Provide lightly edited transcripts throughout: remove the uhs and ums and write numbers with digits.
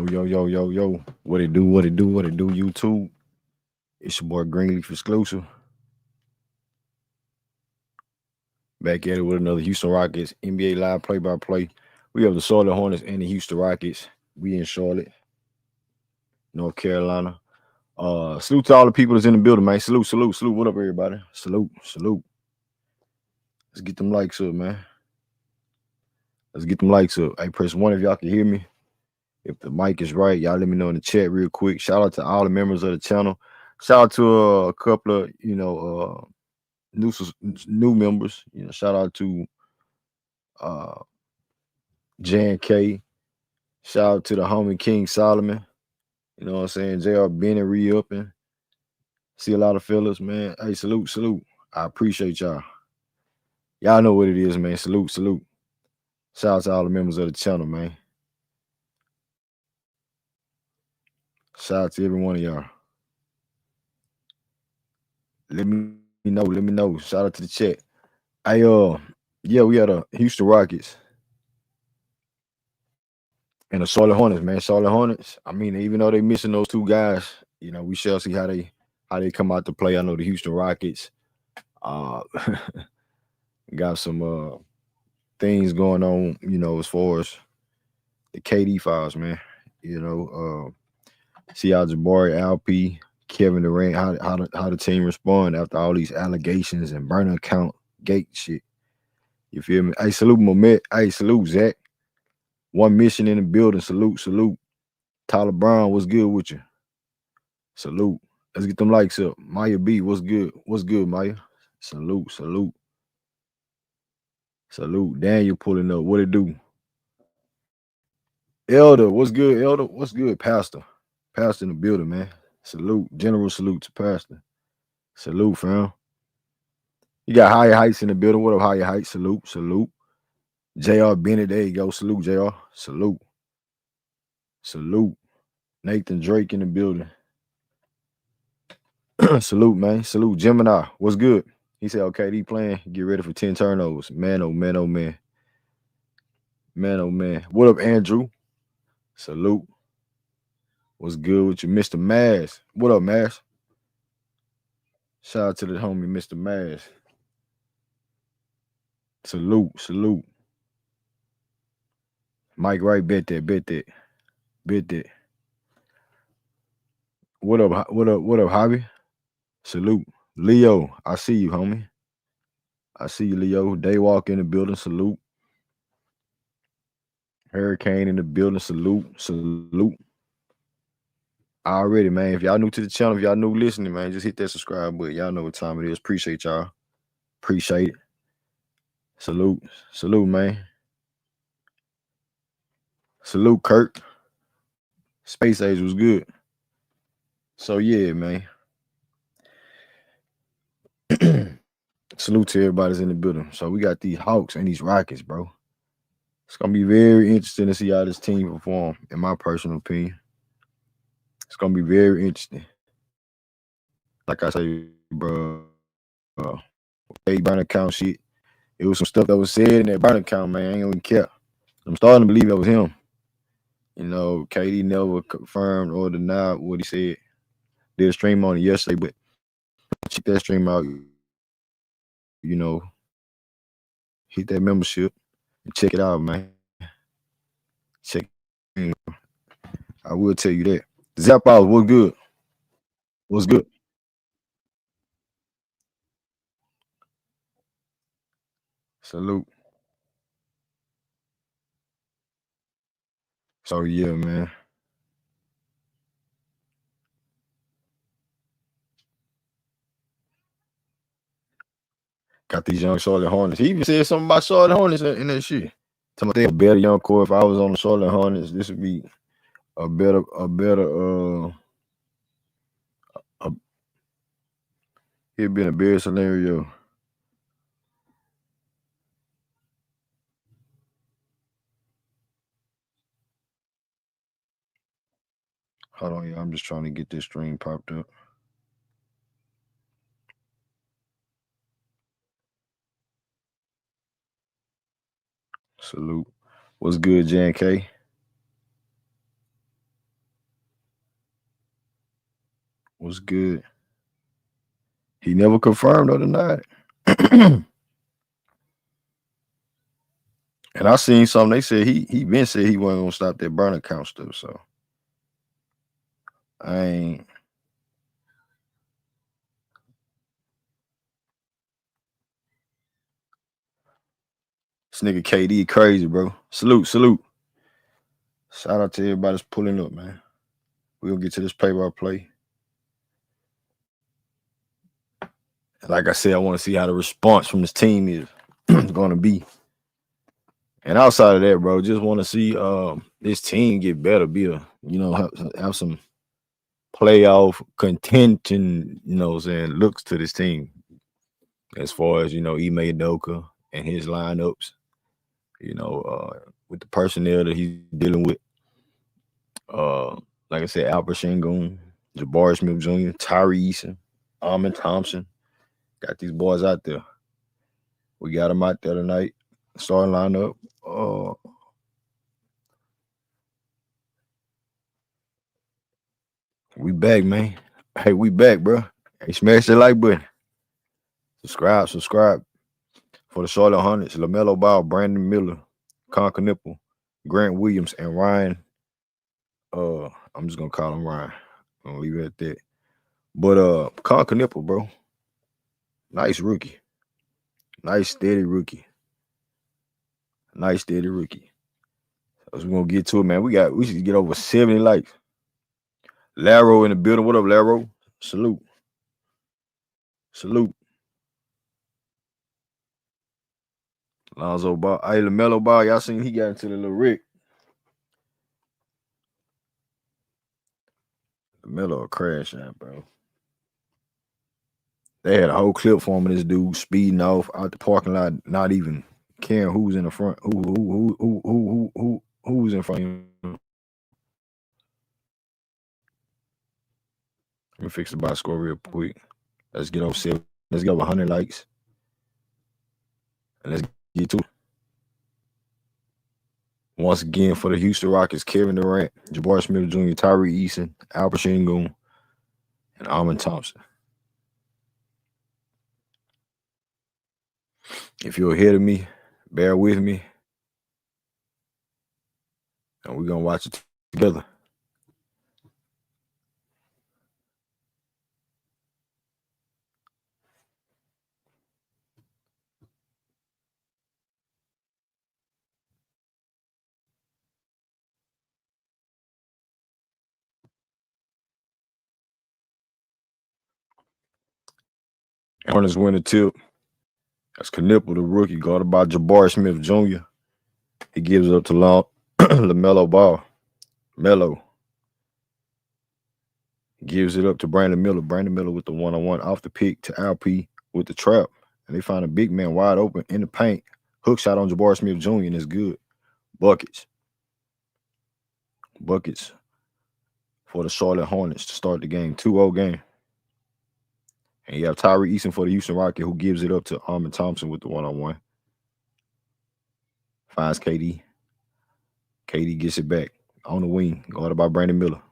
Yo. What it do, YouTube? It's your boy Greenleaf Exclusive. Back at it with another Houston Rockets NBA Live play-by-play. We have the Charlotte Hornets and the Houston Rockets. We in Charlotte, North Carolina. Salute to all the people that's in the building, man. Salute. What up, everybody? Salute. Let's get them likes up, man. Hey, press 1 if y'all can hear me. If the mic is right, y'all let me know in the chat real quick. Shout out to all the members of the channel. Shout out to a couple of, new members. Shout out to Jan K. Shout out to the homie King Solomon. You know what I'm saying? JR Benny re-upping. See a lot of fellas, man. Hey, salute. I appreciate y'all. Y'all know what it is, man. Salute. Shout out to all the members of the channel, man. Shout out to every one of y'all. Let me know. Shout out to the chat. We had a Houston Rockets and the Charlotte Hornets, man. Charlotte Hornets. I mean, even though they missing those two guys, we shall see how they come out to play. I know the Houston Rockets got some things going on, as far as the KD files, man. See how Jabari, Alperen, Kevin Durant, how the team respond after all these allegations and burner account gate shit. You feel me? Hey, salute Momet. Hey, salute Zach. One mission in the building. Salute. Tyler Brown, what's good with you? Salute. Let's get them likes up. Maya B, what's good? What's good, Maya? Salute. Daniel pulling up. What it do? Elder, what's good, Elder? What's good, Pastor? Pastor in the building, man. Salute. General salute to Pastor. Salute, fam. You got Higher Heights in the building. What up, Higher Heights? Salute. JR Bennett, there you go. Salute, JR. Salute. Nathan Drake in the building. Salute, man. Salute, Gemini. What's good? He said, okay, he playing. Get ready for 10 turnovers. Man, oh man. What up, Andrew? Salute. What's good with you, Mr. Maz? What up, Maz? Shout out to the homie, Mr. Maz. Salute. Mike Wright, bet that. What up, Javi? Salute. Leo, I see you, homie. I see you, Leo. Daywalk in the building, salute. Hurricane in the building, salute. Already, man. If y'all new to the channel, if y'all new listening, man, just hit that subscribe button. Y'all know what time it is. Appreciate y'all. Appreciate it. Salute, man. Salute, Kirk. Space Age was good. So, yeah, man. Salute to everybody's in the building. So, we got these Hawks and these Rockets, bro. It's going to be very interesting to see how this team perform, in my personal opinion. It's going to be very interesting. Like I say, bro, burn account shit. It was some stuff that was said in that burn account, man. I ain't even care. I'm starting to believe that was him. KD never confirmed or denied what he said. Did a stream on it yesterday, but check that stream out. Hit that membership and check it out, man. Check it out. I will tell you that. Zap out, what's good? What's good? Salute. So, yeah, man. Got these young Charlotte Hornets. He even said something about Charlotte Hornets in that shit. Talking about they a better young core. If I was on the Charlotte Hornets, this would be a better it'd been a better scenario. Hold on, y'all. I'm just trying to get this stream popped up. Salute. What's good, Jan K? Was good. He never confirmed or denied. And I seen something. They said he been said he wasn't gonna stop that burner count stuff. So I ain't. This nigga KD crazy, bro. Salute. Shout out to everybody that's pulling up, man. We gonna get to this play-by-play. Like I said, I want to see how the response from this team is gonna be. And outside of that, bro, just want to see this team get better, have some playoff contention, looks to this team. As far as, Ime Udoka and his lineups, with the personnel that he's dealing with. Like I said, Alperen Sengun, Jabari Smith Jr., Tari Eason, Amen Thompson. Got these boys out there. We got them out there tonight. Starting lineup. We back, man. Hey, we back, bro. Hey, smash that like button. Subscribe. For the Charlotte Hornets, Lamelo Ball, Brandon Miller, Kon Knueppel, Grant Williams, and Ryan. I'm just gonna call him Ryan. I'm gonna leave it at that. But Kon Knueppel, bro. Nice rookie. Nice steady rookie. As we're gonna get to it, man. We should get over 70 likes. Laro in the building. What up, Laro? Salute. Lonzo Ball. Hey, Lamelo Ball. Y'all seen he got into the little Rick. Lamelo a crash out, bro. They had a whole clip for him of this dude speeding off out the parking lot, not even caring who's in the front, who's in front of him. Let me fix the box score real quick. Let's get over 7. Let's get over 100 likes. And let's get to it. Once again, for the Houston Rockets, Kevin Durant, Jabari Smith Jr., Tari Eason, Alperen Sengun, and Amen Thompson. If you're ahead of me, bear with me. And we're going to watch it together. Hornets win the tip. That's Knueppel, the rookie, guarded by Jabari Smith Jr. He gives it up to Lamelo Ball. Melo gives it up to Brandon Miller. Brandon Miller with the one-on-one off the pick to LP with the trap. And they find a big man wide open in the paint. Hook shot on Jabari Smith Jr. and it's good. Buckets for the Charlotte Hornets to start the game. 2-0 game. And you have Tari Eason for the Houston Rockets who gives it up to Amen Thompson with the one-on-one. Finds KD. KD gets it back on the wing, guarded by Brandon Miller.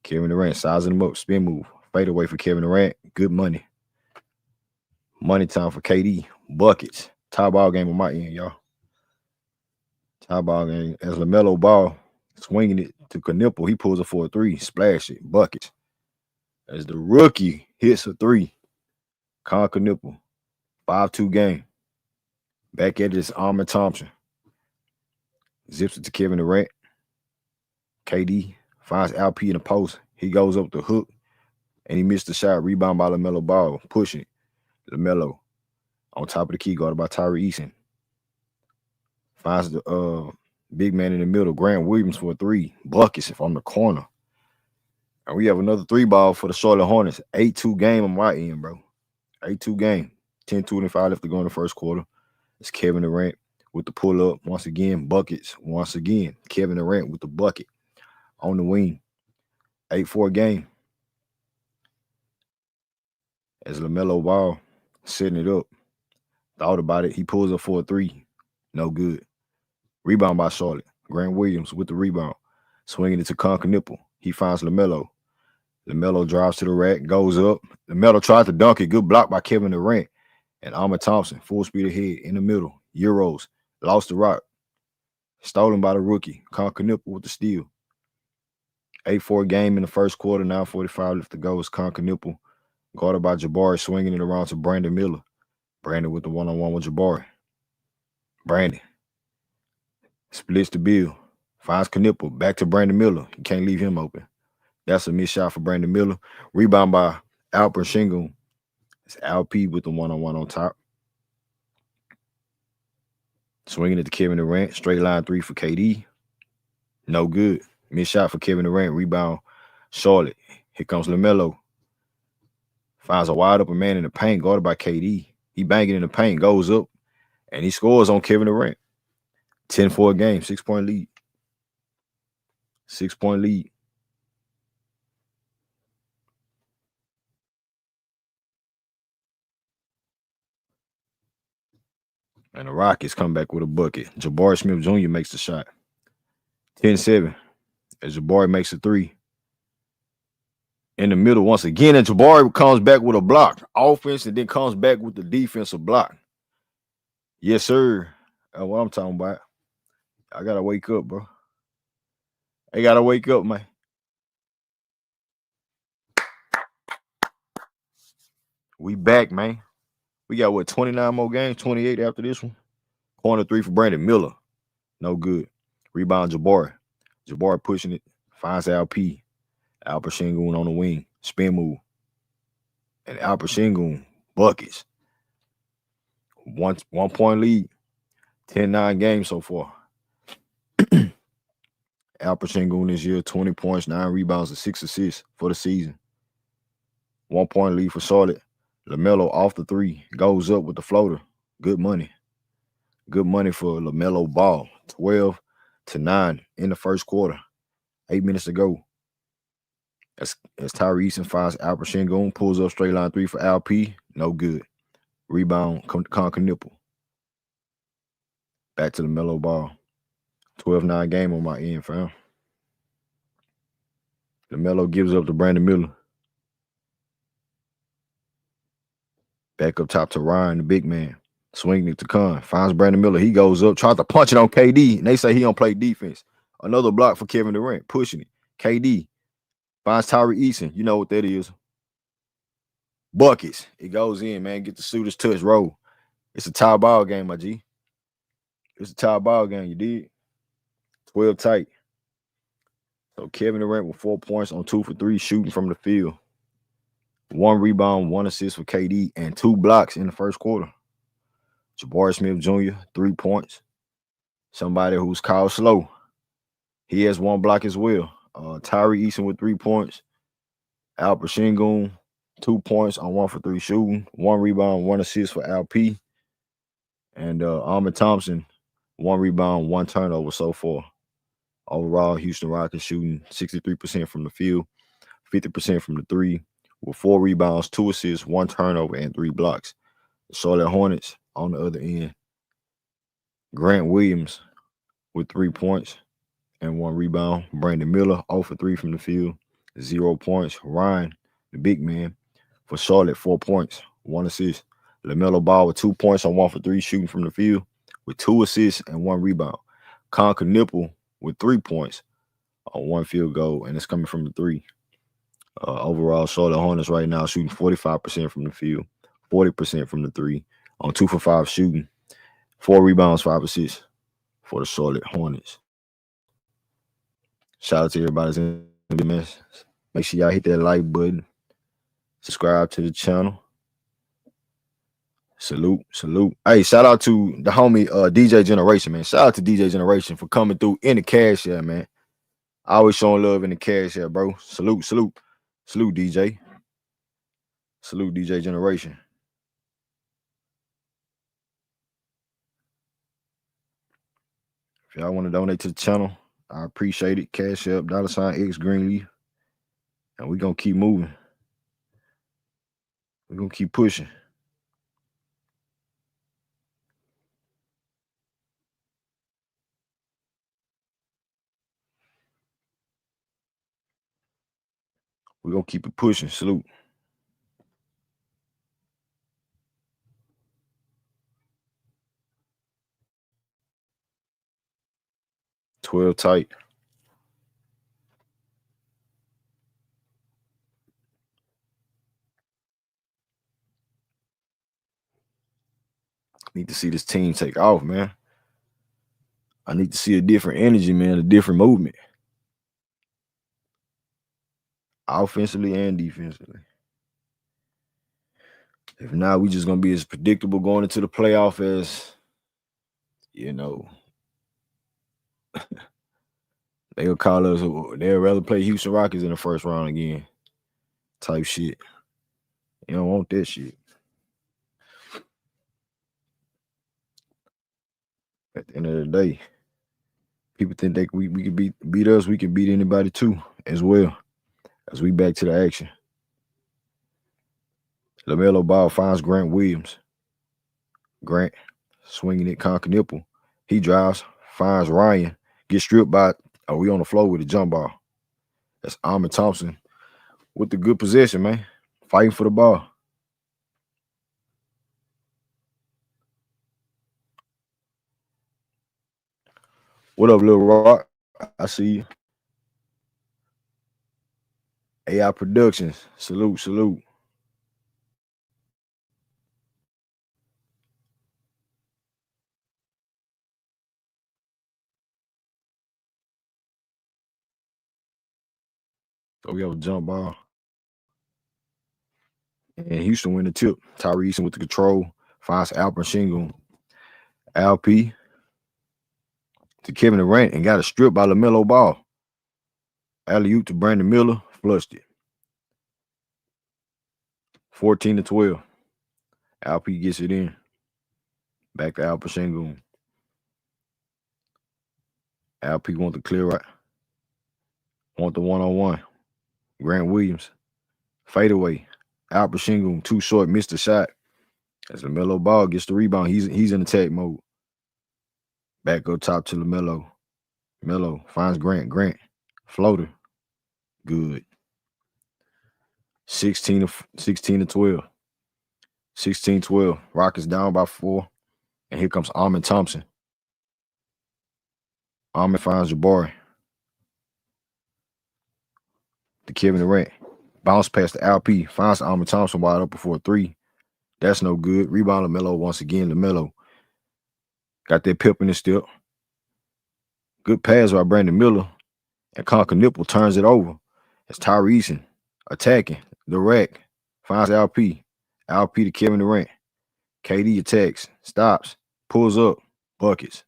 Kevin Durant sizing him up, spin move. Fade away for Kevin Durant. Good money. Money time for KD. Buckets. Tie ball game on my end, y'all. Tie ball game as Lamelo Ball swinging it to Knueppel. He pulls a 4-3. Splash it. Buckets. As the rookie hits a 3. Kon Knueppel. 5-2 game. Back at it is Amen Thompson. Zips it to Kevin Durant. KD finds LP in the post. He goes up the hook, and he missed the shot. Rebound by Lamelo Ball. Pushing it. Lamelo on top of the key, guarded by Tari Eason. Finds the big man in the middle. Grant Williams for a 3. Buckets from the corner. And we have another 3-ball for the Charlotte Hornets. 8-2 game on my end, bro. 8-2 game. 10:25 left to go in the first quarter. It's Kevin Durant with the pull-up. Once again, buckets. Once again, Kevin Durant with the bucket on the wing. 8-4 game. As Lamelo Ball setting it up. Thought about it. He pulls up for a 3. No good. Rebound by Charlotte. Grant Williams with the rebound. Swinging it to Kon Knueppel. He finds Lamelo. Lamelo drives to the rack, goes up. Lamelo tries to dunk it. Good block by Kevin Durant. And Amen Thompson, full speed ahead in the middle. Euros, lost the rock. Stolen by the rookie. Kon Knueppel with the steal. 8-4 game in the first quarter, 9:45 left to go. It's Kon Knueppel, guarded by Jabari, swinging it around to Brandon Miller. Brandon with the one-on-one with Jabari. Brandon splits the bill. Finds Knueppel. Back to Brandon Miller. You can't leave him open. That's a missed shot for Brandon Miller. Rebound by Alperen Sengun. It's LP with the one-on-one on top. Swinging it to Kevin Durant. Straight line three for KD. No good. Missed shot for Kevin Durant. Rebound Charlotte. Here comes Lamelo. Finds a wide open man in the paint, guarded by KD. He banging in the paint, goes up, and he scores on Kevin Durant. 10-4 game, 6-point lead. 6-point lead. And the Rockets come back with a bucket. Jabari Smith Jr. makes the shot. 10-7 as Jabari makes a three. In the middle once again, and Jabari comes back with a block. Offense, and then comes back with the defensive block. Yes, sir. That's what I'm talking about. I got to wake up, bro. I got to wake up, man. We back, man. We got, what, 29 more games? 28 after this one? Corner three for Brandon Miller. No good. Rebound Jabari. Jabari pushing it. Finds LP. Alperen Sengun on the wing. Spin move. And Alperen Sengun buckets. 1 point lead. 10-9 games so far. Alperen Sengun this year, 20 points, 9 rebounds, and 6 assists for the season. 1 point lead for Charlotte. Lamelo off the three. Goes up with the floater. Good money. Good money for Lamelo Ball. 12-9 in the first quarter. 8 minutes to go. As Tari Eason finds Alperen Sengun, pulls up straight line three for LP. No good. Rebound, Kon Knueppel. Back to Lamelo Ball. 12-9 game on my end, fam. Lamelo gives up to Brandon Miller. Back up top to Ryan, the big man. Swinging it to Kon. Finds Brandon Miller. He goes up, tries to punch it on KD, and they say he don't play defense. Another block for Kevin Durant, pushing it. KD finds Tari Eason. You know what that is. Buckets. It goes in, man. Get the shooter's touch, roll. It's a tie ball game, my G. It's a tie ball game, you did. 12 tight. So Kevin Durant with 4 points on 2 for 3 shooting from the field. 1 rebound, 1 assist for KD, and 2 blocks in the first quarter. Jabari Smith Jr., 3 points. Somebody who's called slow. He has 1 block as well. Tari Eason with 3 points. Alperen Sengun, 2 points on 1 for 3 shooting. 1 rebound, 1 assist for LP. And Amen Thompson, 1 rebound, 1 turnover so far. Overall, Houston Rockets shooting 63% from the field, 50% from the three, with 4 rebounds, 2 assists, 1 turnover, and 3 blocks. The Charlotte Hornets on the other end. Grant Williams with 3 points and 1 rebound. Brandon Miller 0 for 3 from the field, 0 points. Ryan, the big man, for Charlotte, 4 points, 1 assist. Lamelo Ball with 2 points on 1 for 3 shooting from the field, with 2 assists and 1 rebound. Kon Knueppel with 3 points on 1 field goal, and it's coming from the 3. Overall, Charlotte Hornets right now shooting 45% from the field, 40% from the 3, on 2 for 5 shooting, 4 rebounds, 5 assists for the Charlotte Hornets. Shout out to everybody in the mess. Make sure y'all hit that like button, subscribe to the channel. Salute. Hey, shout out to the homie DJ Generation, man. Shout out to DJ Generation for coming through in the cash here, man. Always showing love in the cash here, bro. Salute, DJ. Salute, DJ Generation. If y'all want to donate to the channel, I appreciate it. Cash App, $X Greenleaf. And we're going to keep moving. We're going to keep pushing. We're going to keep it pushing. Salute. $12 tight. Need to see this team take off, man. I need to see a different energy, man, a different movement. Offensively and defensively. If not, we just going to be as predictable going into the playoff as, they'll call us, they'll rather play Houston Rockets in the first round again type shit. You don't want that shit. At the end of the day, people think we can beat us. We can beat anybody too as well as we back to the action. Lamelo Ball finds Grant Williams. Grant swinging it, Kon Knueppel. He drives, finds Ryan, gets stripped by. Oh, we on the floor with a jump ball. That's Amen Thompson with the good possession, man. Fighting for the ball. What up, Lil Rock? I see you. AI Productions. Salute, salute. So we have a jump ball. And Houston win the tip. Tari Eason with the control. Finds Alperen Sengun. Alp to Kevin Durant and got a strip by Lamelo Ball. Alley-oop to Brandon Miller. Flushed it. 14-12. Alp gets it in. Back to Alperen Sengun. Alp want the clear right. Want the one-on-one. Grant Williams. Fadeaway. Alperen Sengun, too short, missed the shot. As Lamelo Ball gets the rebound, he's in attack mode. Back up top to Lamelo. Melo finds Grant. Grant. Floater. Good. 16-12. 16-12. Rockets down by 4. And here comes Amen Thompson. Amen finds Jabari. To Kevin Durant. Bounce past the Alp. Finds Amen Thompson wide open for a 3. That's no good. Rebound Lamelo once again. Lamelo got that pep in his step. Good pass by Brandon Miller. And Kon Knueppel turns it over. It's Tari Eason attacking the rack. Finds Alp. Alp to Kevin Durant. KD attacks. Stops. Pulls up. Buckets.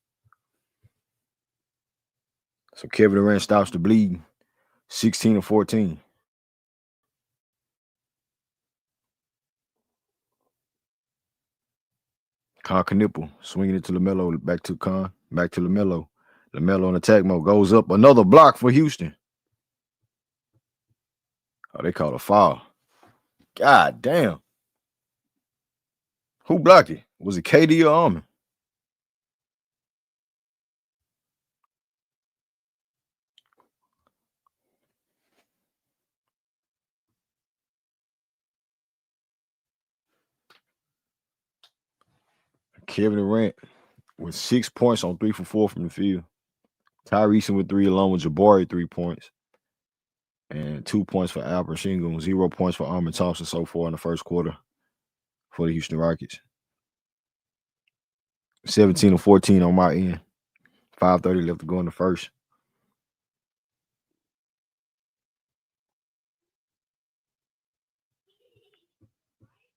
So Kevin Durant stops the bleed. 16-14. Kon Knueppel swinging it to Lamelo. Back to Kon. Back to Lamelo. Lamelo in attack mode. Goes up. Another block for Houston. Oh, they call a foul. God damn. Who blocked it? Was it KD or Amen? Kevin Durant with 6 points on 3 for 4 from the field. Tari Eason with 3 along with Jabari 3 points. And 2 points for Alperen Sengun. 0 points for Amen Thompson so far in the first quarter for the Houston Rockets. 17-14 on my end. 5:30 left to go in the first.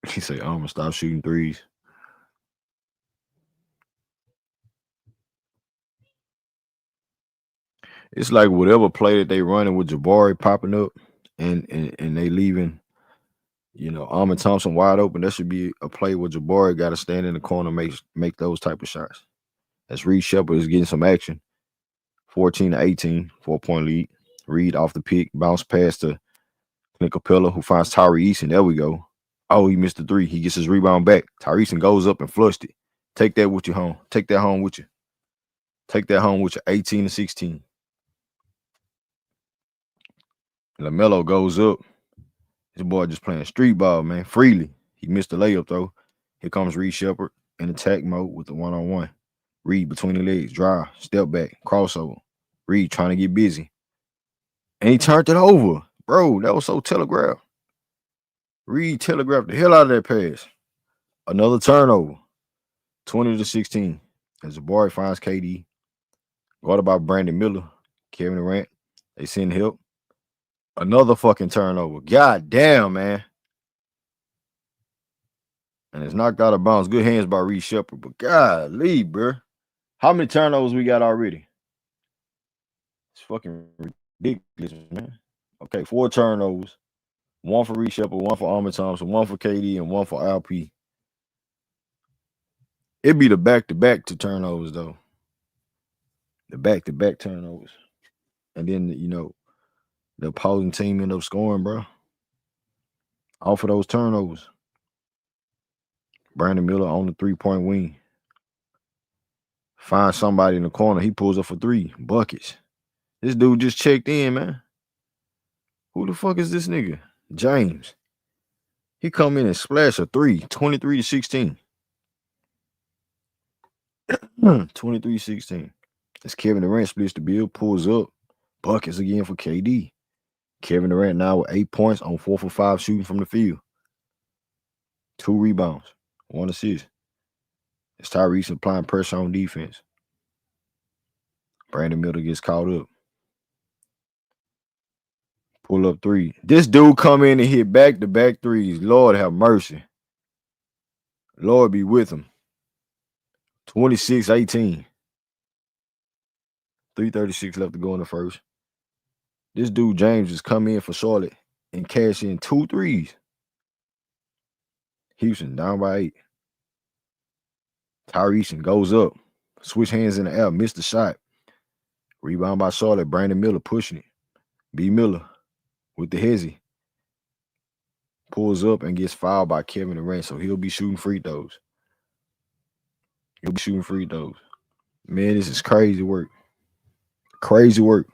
He say, I'm gonna stop shooting threes. It's like whatever play that they running with Jabari popping up and they leaving, Amen Thompson wide open. That should be a play where Jabari got to stand in the corner, make those type of shots. As Reed Sheppard is getting some action. 14-18, 4-point lead. Reed off the pick, bounce pass to Clint Capela, who finds Tari Eason. There we go. Oh, he missed the 3. He gets his rebound back. Tari Eason goes up and flushed it. Take that with you home. Take that home with you. Take that home with you. 18-16. Lamelo goes up. This boy just playing street ball, man, freely. He missed the layup, though. Here comes Reed Sheppard in attack mode with the one-on-one. Reed between the legs, drive, step back, crossover. Reed trying to get busy. And he turned it over. Bro, that was so telegraphed. Reed telegraphed the hell out of that pass. Another turnover. 20-16. As Jabari finds KD. Guarded by Brandon Miller. Kevin Durant. They send help. Another fucking turnover. God damn, man. And it's knocked out of bounds. Good hands by Reed Sheppard. But golly, bro. How many turnovers we got already? It's fucking ridiculous, man. Okay, 4 turnovers. 1 for Reed Sheppard, 1 for Amen Thompson, 1 for KD, and 1 for LP. It'd be the back-to-back to turnovers, though. The back-to-back turnovers. And then, you know, the opposing team end up scoring, bro. Off of those turnovers. Brandon Miller on the 3-point wing. Find somebody in the corner. He pulls up for 3 buckets. This dude just checked in, man. Who the fuck is this nigga? James. He come in and splash a 3. 23-16. 23-16. As Kevin Durant splits the bill, pulls up. Buckets again for KD. Kevin Durant now with 8 points on 4 for 5 shooting from the field. 2 rebounds. 1 assist. As Tari Eason applying pressure on defense. Brandon Miller gets caught up. Pull up 3. This dude come in and hit back-to-back threes. Lord have mercy. Lord be with him. 26-18. 3:36 left to go in the first. This dude James just come in for Charlotte and cash in 2 threes. Houston down by 8. Tari Eason goes up. Switch hands in the air. Missed the shot. Rebound by Charlotte. Brandon Miller pushing it. B. Miller with the hezzy. Pulls up and gets fouled by Kevin Durant. So he'll be shooting free throws. Man, this is crazy work. Crazy work.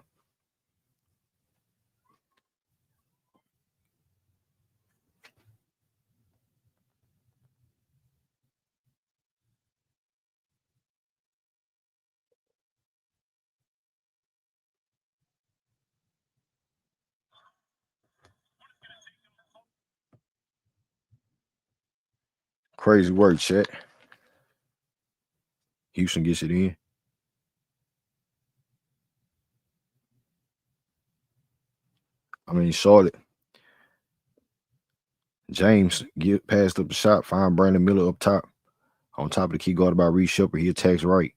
Crazy work, chat. Houston gets it in. Charlotte. James get passed up the shot. Find Brandon Miller up top. On top of the key guarded by Reed Sheppard. He attacks right.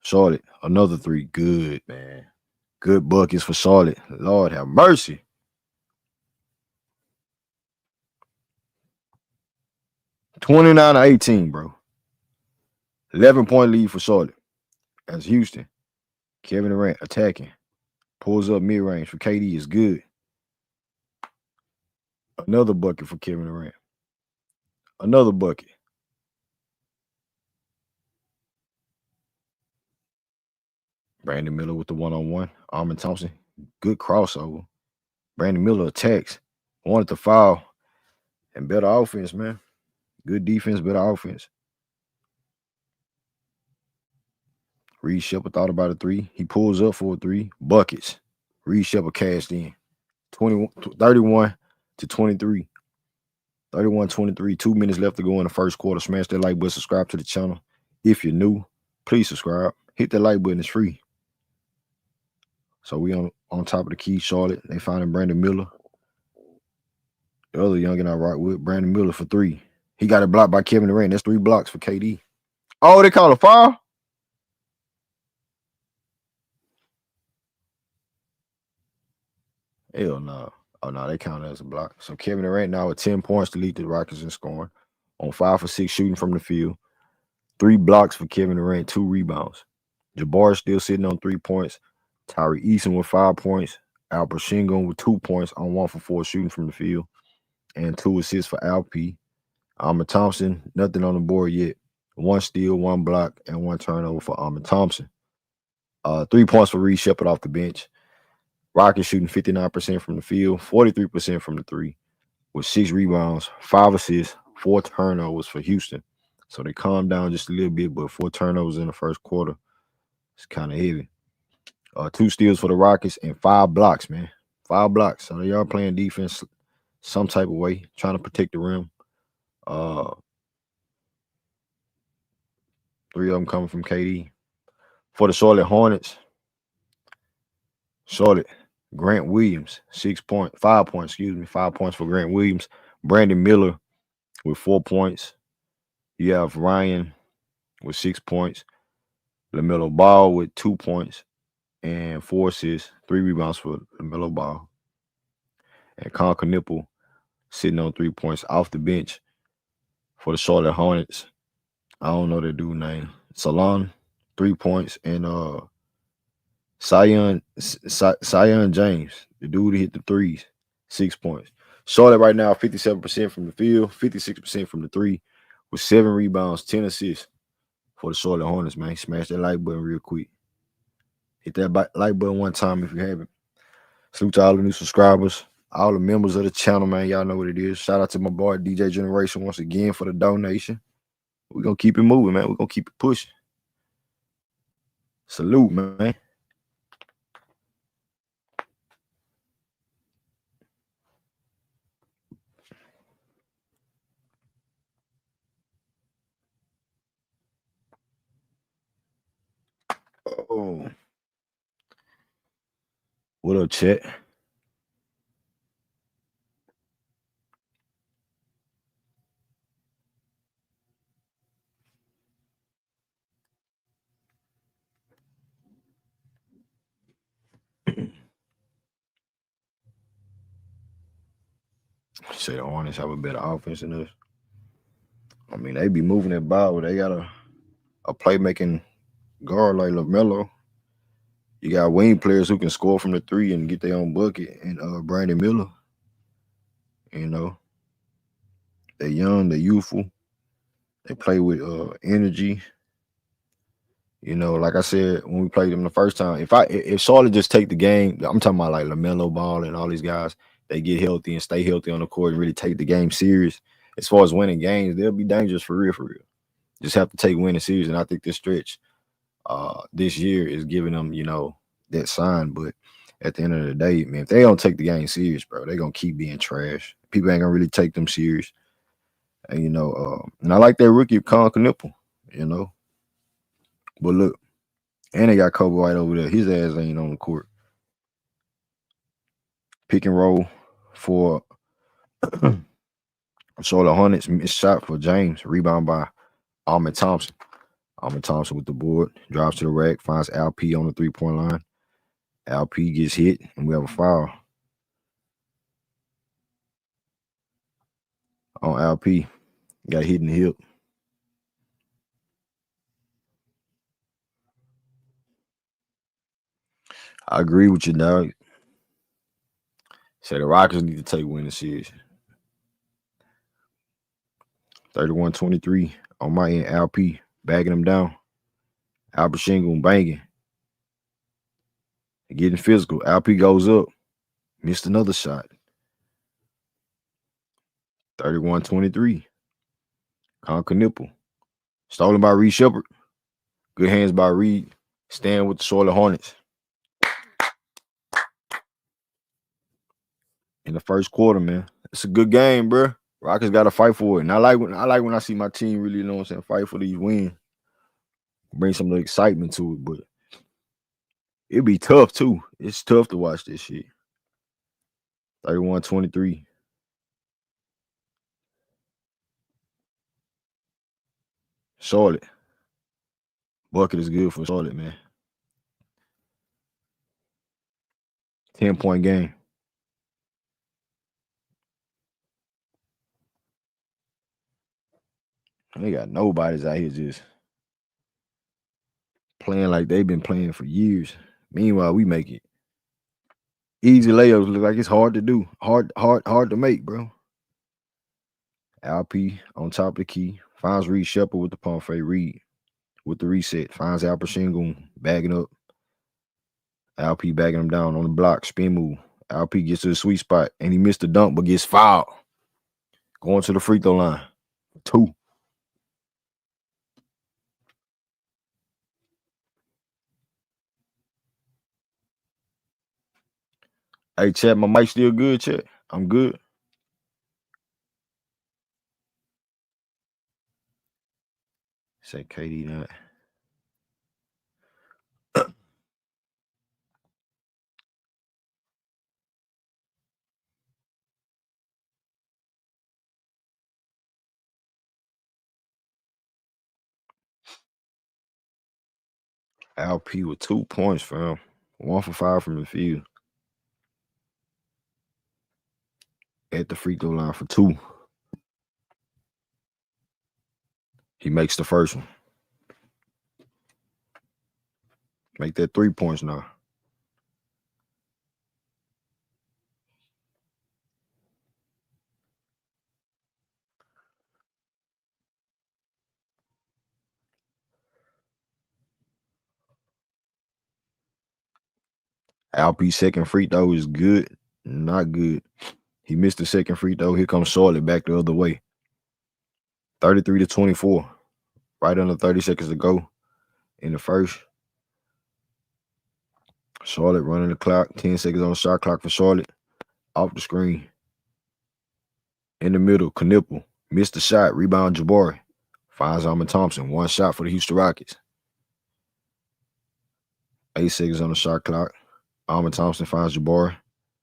Charlotte, another 3. Good, man. Good buckets for Charlotte. Lord have mercy. (29-18), bro. 11-point lead for Charlotte. As Houston. Kevin Durant attacking. Pulls up mid-range for KD is good. Another bucket for Kevin Durant. Another bucket. Brandon Miller with the one-on-one. Amen Thompson. Good crossover. Brandon Miller attacks. Wanted to foul. And better offense, man. Good defense, better offense. Reed Sheppard thought about a 3. He pulls up for a 3. Buckets. Reed Sheppard cashed in. 31-23. 31-23. 2 minutes left to go in the first quarter. Smash that like button. Subscribe to the channel. If you're new, please subscribe. Hit that like button. It's free. So we on top of the key, Charlotte. They finding Brandon Miller. The other youngin I rock with, Brandon Miller for 3. He got it blocked by Kevin Durant. That's 3 blocks for KD. Oh, they call a foul? Hell no. Oh, no, they count it as a block. So Kevin Durant now with 10 points to lead the Rockets in scoring. On 5 for 6 shooting from the field. 3 blocks for Kevin Durant, 2 rebounds. Jabari still sitting on 3 points. Tari Eason with 5 points. Alperen Sengun with 2 points on 1 for 4 shooting from the field. And 2 assists for Alp. Amen Thompson, nothing on the board yet. 1 steal, 1 block, and 1 turnover for Amen Thompson. 3 points for Reed Sheppard off the bench. Rockets shooting 59% from the field, 43% from the 3. with 6 rebounds, 5 assists, 4 turnovers for Houston. So they calmed down just a little bit, but 4 turnovers in the first quarter. It's kind of heavy. 2 steals for the Rockets and 5 blocks, man. 5 blocks. So they are playing defense some type of way, trying to protect the rim. 3 of them coming from KD. For the Charlotte Hornets, Charlotte, Grant Williams, 5 points, 5 points for Grant Williams. Brandon Miller with 4 points. You have Ryan with 6 points. Lamelo Ball with 2 points and 4 assists, 3 rebounds for Lamelo Ball. And Kon Knueppel sitting on 3 points off the bench for the Charlotte Hornets. I don't know their dude name. Salaun, 3 points, and Sion James, the dude who hit the threes, 6 points. Charlotte right now, 57% from the field, 56% from the three, with 7 rebounds, 10 assists for the Charlotte Hornets, man. Smash that like button real quick. Hit that like button one time if you haven't. Salute to all the new subscribers, all the members of the channel, man. Y'all know what it is. Shout out to my boy DJ Generation once again for the donation. We're going to keep it moving, man. We're going to keep it pushing. Salute, man. Oh. What up, chat? Say the Hornets have a better offense than us. I mean, they be moving that ball, but they got a playmaking guard like LaMelo. You got wing players who can score from the three and get their own bucket, and Brandon Miller. You know, they're young, they're youthful, they play with energy. You know, like I said when we played them the first time, if Charlotte just take the game, I'm talking about like LaMelo Ball and all these guys, they get healthy and stay healthy on the court and really take the game serious. As far as winning games, they'll be dangerous for real, for real. Just have to take winning serious, and I think this stretch this year is giving them, you know, that sign. But at the end of the day, man, if they don't take the game serious, bro, they're gonna keep being trash. People ain't gonna really take them serious. And you know, and I like that rookie Kon Knueppel, you know. But look, and they got Coby White over there. His ass ain't on the court. Pick and roll for Charlotte Hornets. Missed shot for James. Rebound by Amen Thompson. Amen Thompson with the board. Drives to the rack. Finds LP on the 3-point line. LP gets hit, and we have a foul on LP. Got hit in the hip. I agree with you, dog. Say the Rockets need to take winning series. 31-23 on my end. LP bagging them down. Alperen Sengun banging. Getting physical. LP goes up. Missed another shot. 31-23. Kon Knueppel. Stolen by Reed Sheppard. Good hands by Reed. Staying with the Charlotte Hornets. In the first quarter, man. It's a good game, bro. Rockets got to fight for it. And I like when I see my team really, you know what I'm saying, fight for these wins. Bring some of the excitement to it, but it'd be tough too. It's tough to watch this shit. 31-23. Charlotte. Bucket is good for Charlotte, man. 10-point game. They got nobody's out here just playing like they've been playing for years. Meanwhile, we make it. Easy layups look like it's hard to do. Hard to make, bro. LP on top of the key. Finds Reed Sheppard with the pump fake. Reed with the reset. Finds Alperen Sengun bagging up. LP bagging him down on the block. Spin move. LP gets to the sweet spot and he missed the dunk but gets fouled. Going to the free throw line. 2. Hey, chat, my mic still good, chat? I'm good. Say KD that. LP with 2 points, fam. 1 for 5 from the field. At the free throw line for 2. He makes the first one. Make that 3 points now. LP second free throw is good. Not good. He missed the second free throw. Here comes Charlotte back the other way. 33-24. Right under 30 seconds to go in the first. Charlotte running the clock. 10 seconds on the shot clock for Charlotte. Off the screen. In the middle, Kon Knueppel. Missed the shot. Rebound, Jabari. Finds Amen Thompson. 1 shot for the Houston Rockets. 8 seconds on the shot clock. Amen Thompson finds Jabari.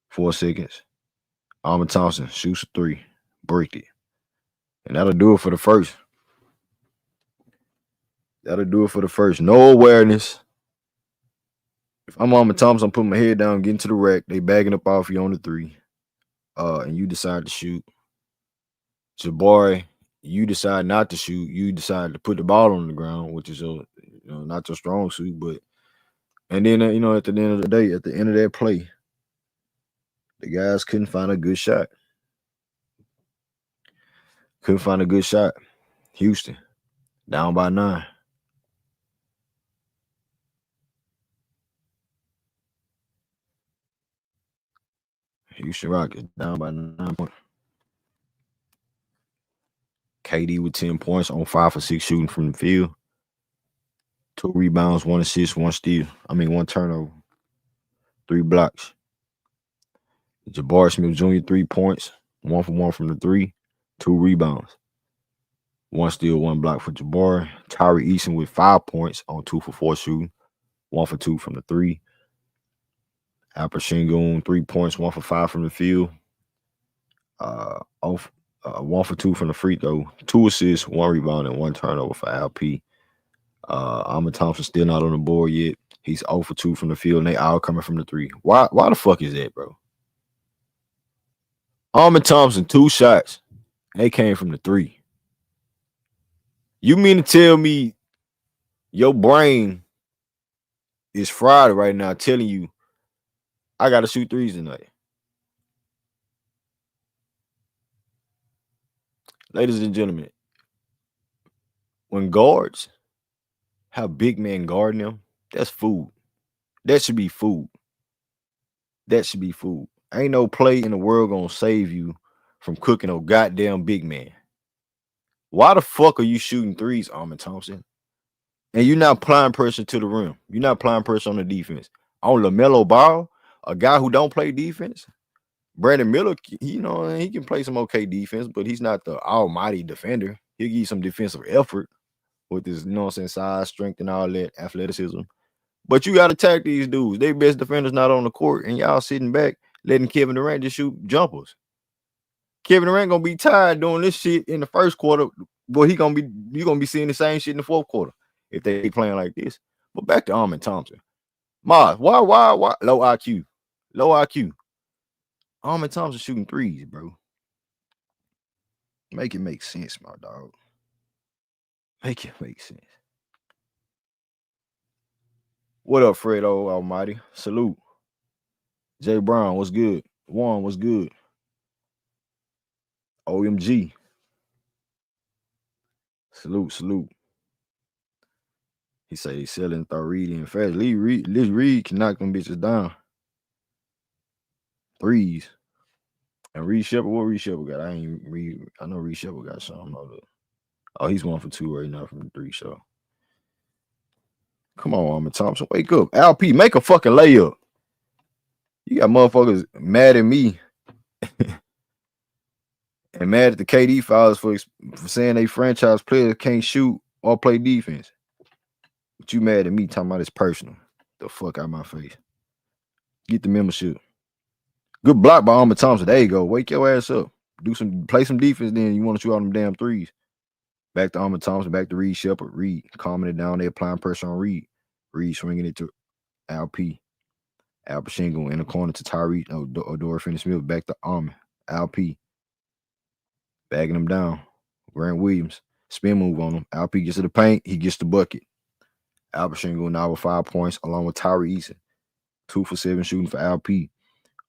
4 seconds. Amen Thompson shoots a 3. Breaked it. And that'll do it for the first. That'll do it for the first. No awareness. If I'm Amen Thompson, I'm putting my head down, getting to the rack. They bagging up off you on the 3. And you decide to shoot. Jabari, you decide not to shoot. You decide to put the ball on the ground, which is not your strong suit. But and then at the end of the day, at the end of that play, the guys couldn't find a good shot. Couldn't find a good shot. Houston down by 9. Houston Rockets down by 9 points. KD with 10 points on 5 for 6 shooting from the field. 2 rebounds, 1 assist, 1 steal. 1 turnover. 3 blocks. Jabari Smith Jr. 3 points. 1 for 1 from the 3. 2 rebounds. 1 steal, 1 block for Jabari. Tari Eason with 5 points on 2 for 4 shooting. 1 for 2 from the 3. Alperen Sengun 3 points, 1 for 5 from the field. 1 for 2 from the free throw. 2 assists, 1 rebound, and 1 turnover for LP. Amen Thompson still not on the board yet. He's 0 for 2 from the field, and they all coming from the 3. Why the fuck is that, bro? Amen Thompson, 2 shots. They came from the 3. You mean to tell me your brain is fried right now telling you I got to shoot 3s tonight? Ladies and gentlemen, when guards have big men guarding them, that's food. That should be food. That should be food. Ain't no play in the world gonna save you from cooking a goddamn big man. Why the fuck are you shooting 3s, Amen Thompson? And you're not applying pressure to the rim. You're not applying pressure on the defense. On Lamelo Ball, a guy who don't play defense, Brandon Miller, he can play some okay defense, but he's not the almighty defender. He'll give you some defensive effort with his, size, strength, and all that athleticism. But you got to attack these dudes. They best defenders not on the court, and y'all sitting back letting Kevin Durant just shoot jumpers. Kevin Durant gonna be tired doing this shit in the first quarter, but you're gonna be seeing the same shit in the fourth quarter if they playing like this. But back to Amen Thompson. Mars, why low IQ? Low IQ. Amen Thompson shooting 3s, bro. Make it make sense, my dog. Make it make sense. What up, Fredo Almighty? Salute. Jay Brown, what's good? Juan, what's good? OMG. Salute. He say he's selling Tari Eason fast. Reed can knock them bitches down. 3s. And Reed Sheppard, what Reed Sheppard got? I know Reed Sheppard got something. Oh, he's 1 for 2 right now from the 3. So come on, Amen Thompson, wake up. LP, make a fucking layup. You got motherfuckers mad at me and mad at the KD files for saying they franchise players can't shoot or play defense. But you mad at me talking about it's personal. The fuck out my face. Get the membership. Good block by Amen Thompson. There you go. Wake your ass up. Play some defense then. You want to shoot all them damn threes. Back to Amen Thompson. Back to Reed Sheppard. Reed calming it down. They applying pressure on Reed. Reed swinging it to Alperen Sengun in the corner to Tari Dorian Finney-Smith. Back to Amen. Alperen bagging him down. Grant Williams. Spin move on him. Alperen gets to the paint. He gets the bucket. Alperen Sengun now with 5 points along with Tari Eason. 2 for 7 shooting for Alperen.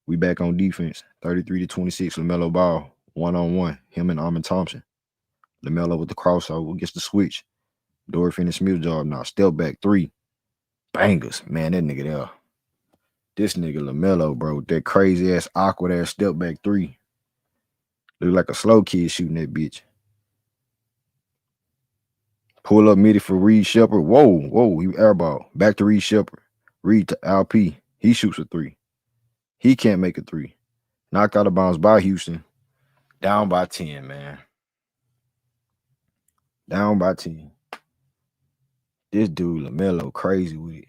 We back on defense. 33-26. Lamelo Ball. 1-on-1. Him and Amen Thompson. Lamelo with the crossover. Gets the switch. Dorian Finney-Smith job now. Step back 3. Bangers. Man, that nigga there. This nigga Lamelo, bro. That crazy ass, awkward ass step back 3. Look like a slow kid shooting that bitch. Pull up midi for Reed Sheppard. Whoa. He airball. Back to Reed Sheppard. Reed to Alperen. He shoots a 3. He can't make a 3. Knocked out of bounds by Houston. Down by 10, man. Down by 10. This dude, Lamelo, crazy with it.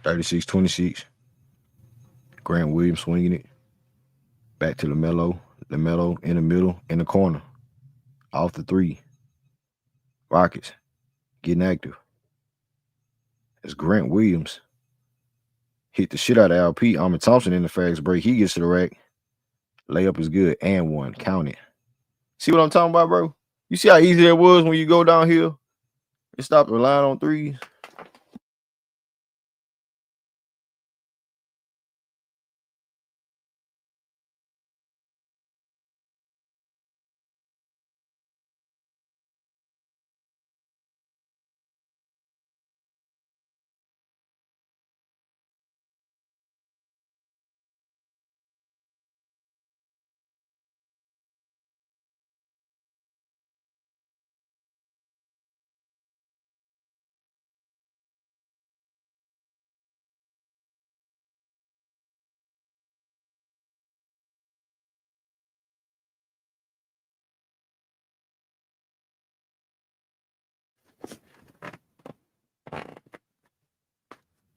(36-26). Grant Williams swinging it. Back to Lamelo. Lamelo in the middle, in the corner. Off the 3. Rockets getting active. As Grant Williams hit the shit out of LP. Amen Thompson in the fast break. He gets to the rack. Layup is good. And 1. Count it. See what I'm talking about, bro? You see how easy it was when you go downhill and stop relying on threes?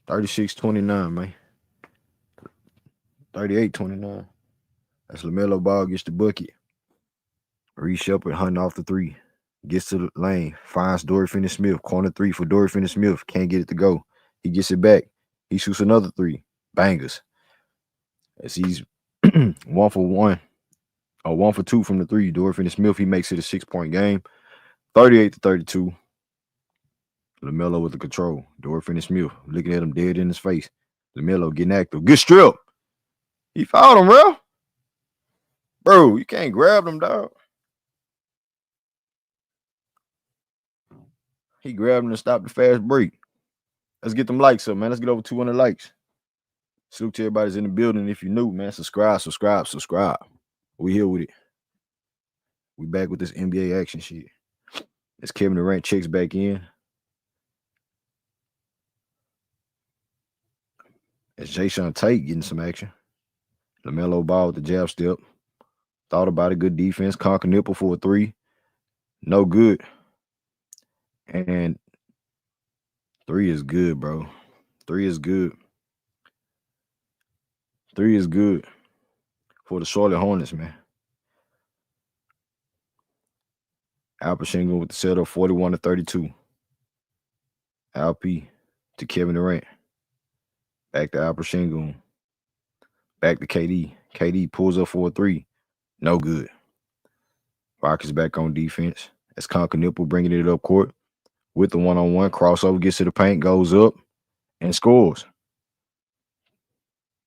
(36-29), man. 38-29. That's Lamelo Ball gets the bucket. Reed Sheppard hunting off the 3. Gets to the lane. Finds Dorian Finney-Smith. Corner 3 for Dorian Finney-Smith. Can't get it to go. He gets it back. He shoots another 3. Bangers. As he's 1 for 1. Or 1 for 2 from the 3. Dorian Finney-Smith, he makes it a 6-point game. 38-32. Lamelo with the control. Dorian Finney-Smith looking at him dead in his face. Lamelo getting active. Good strip. He fouled him, bro. Bro, you can't grab them, dog. He grabbed him to stop the fast break. Let's get them likes up, man. Let's get over 200 likes. Salute to everybody's in the building. If you're new, man, subscribe. We here with it. We back with this NBA action shit. As Kevin Durant checks back in. As Jae'Sean Tate getting some action. Lamelo Ball with the jab step. Thought about it. Good defense. Kon Knueppel for a 3. No good. And 3 is good, bro. 3 is good. 3 is good for the Charlotte Hornets, man. Alperen Sengun with the setup, 41-32. Alp to Kevin Durant. Back to Alperen Sengun. Back to KD. KD pulls up for a 3. No good. Rockets back on defense. That's Kon Knueppel bringing it up court with the 1-on-1. Crossover, gets to the paint, goes up, and scores.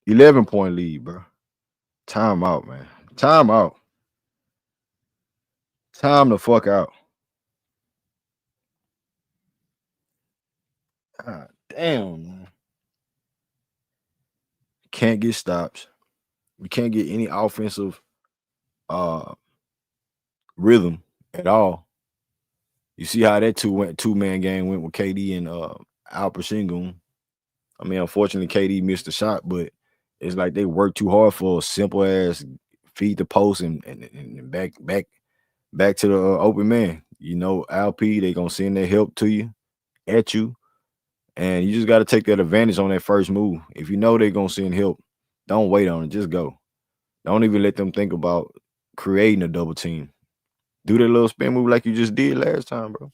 11-point lead, bro. Time out, man. Time out. Time the fuck out. God damn, man. Can't get stops. We can't get any offensive rhythm at all. You see how that two-man game went with KD and Alperen Sengun. I mean, unfortunately, KD missed the shot, but it's like they worked too hard for a simple ass feed the post and back to the open man. You know, LP, they gonna send their help to you, at you, and you just got to take that advantage on that first move. If you know they're gonna send help, don't wait on it. Just go. Don't even let them think about creating a double team. Do that little spin move like you just did last time, bro.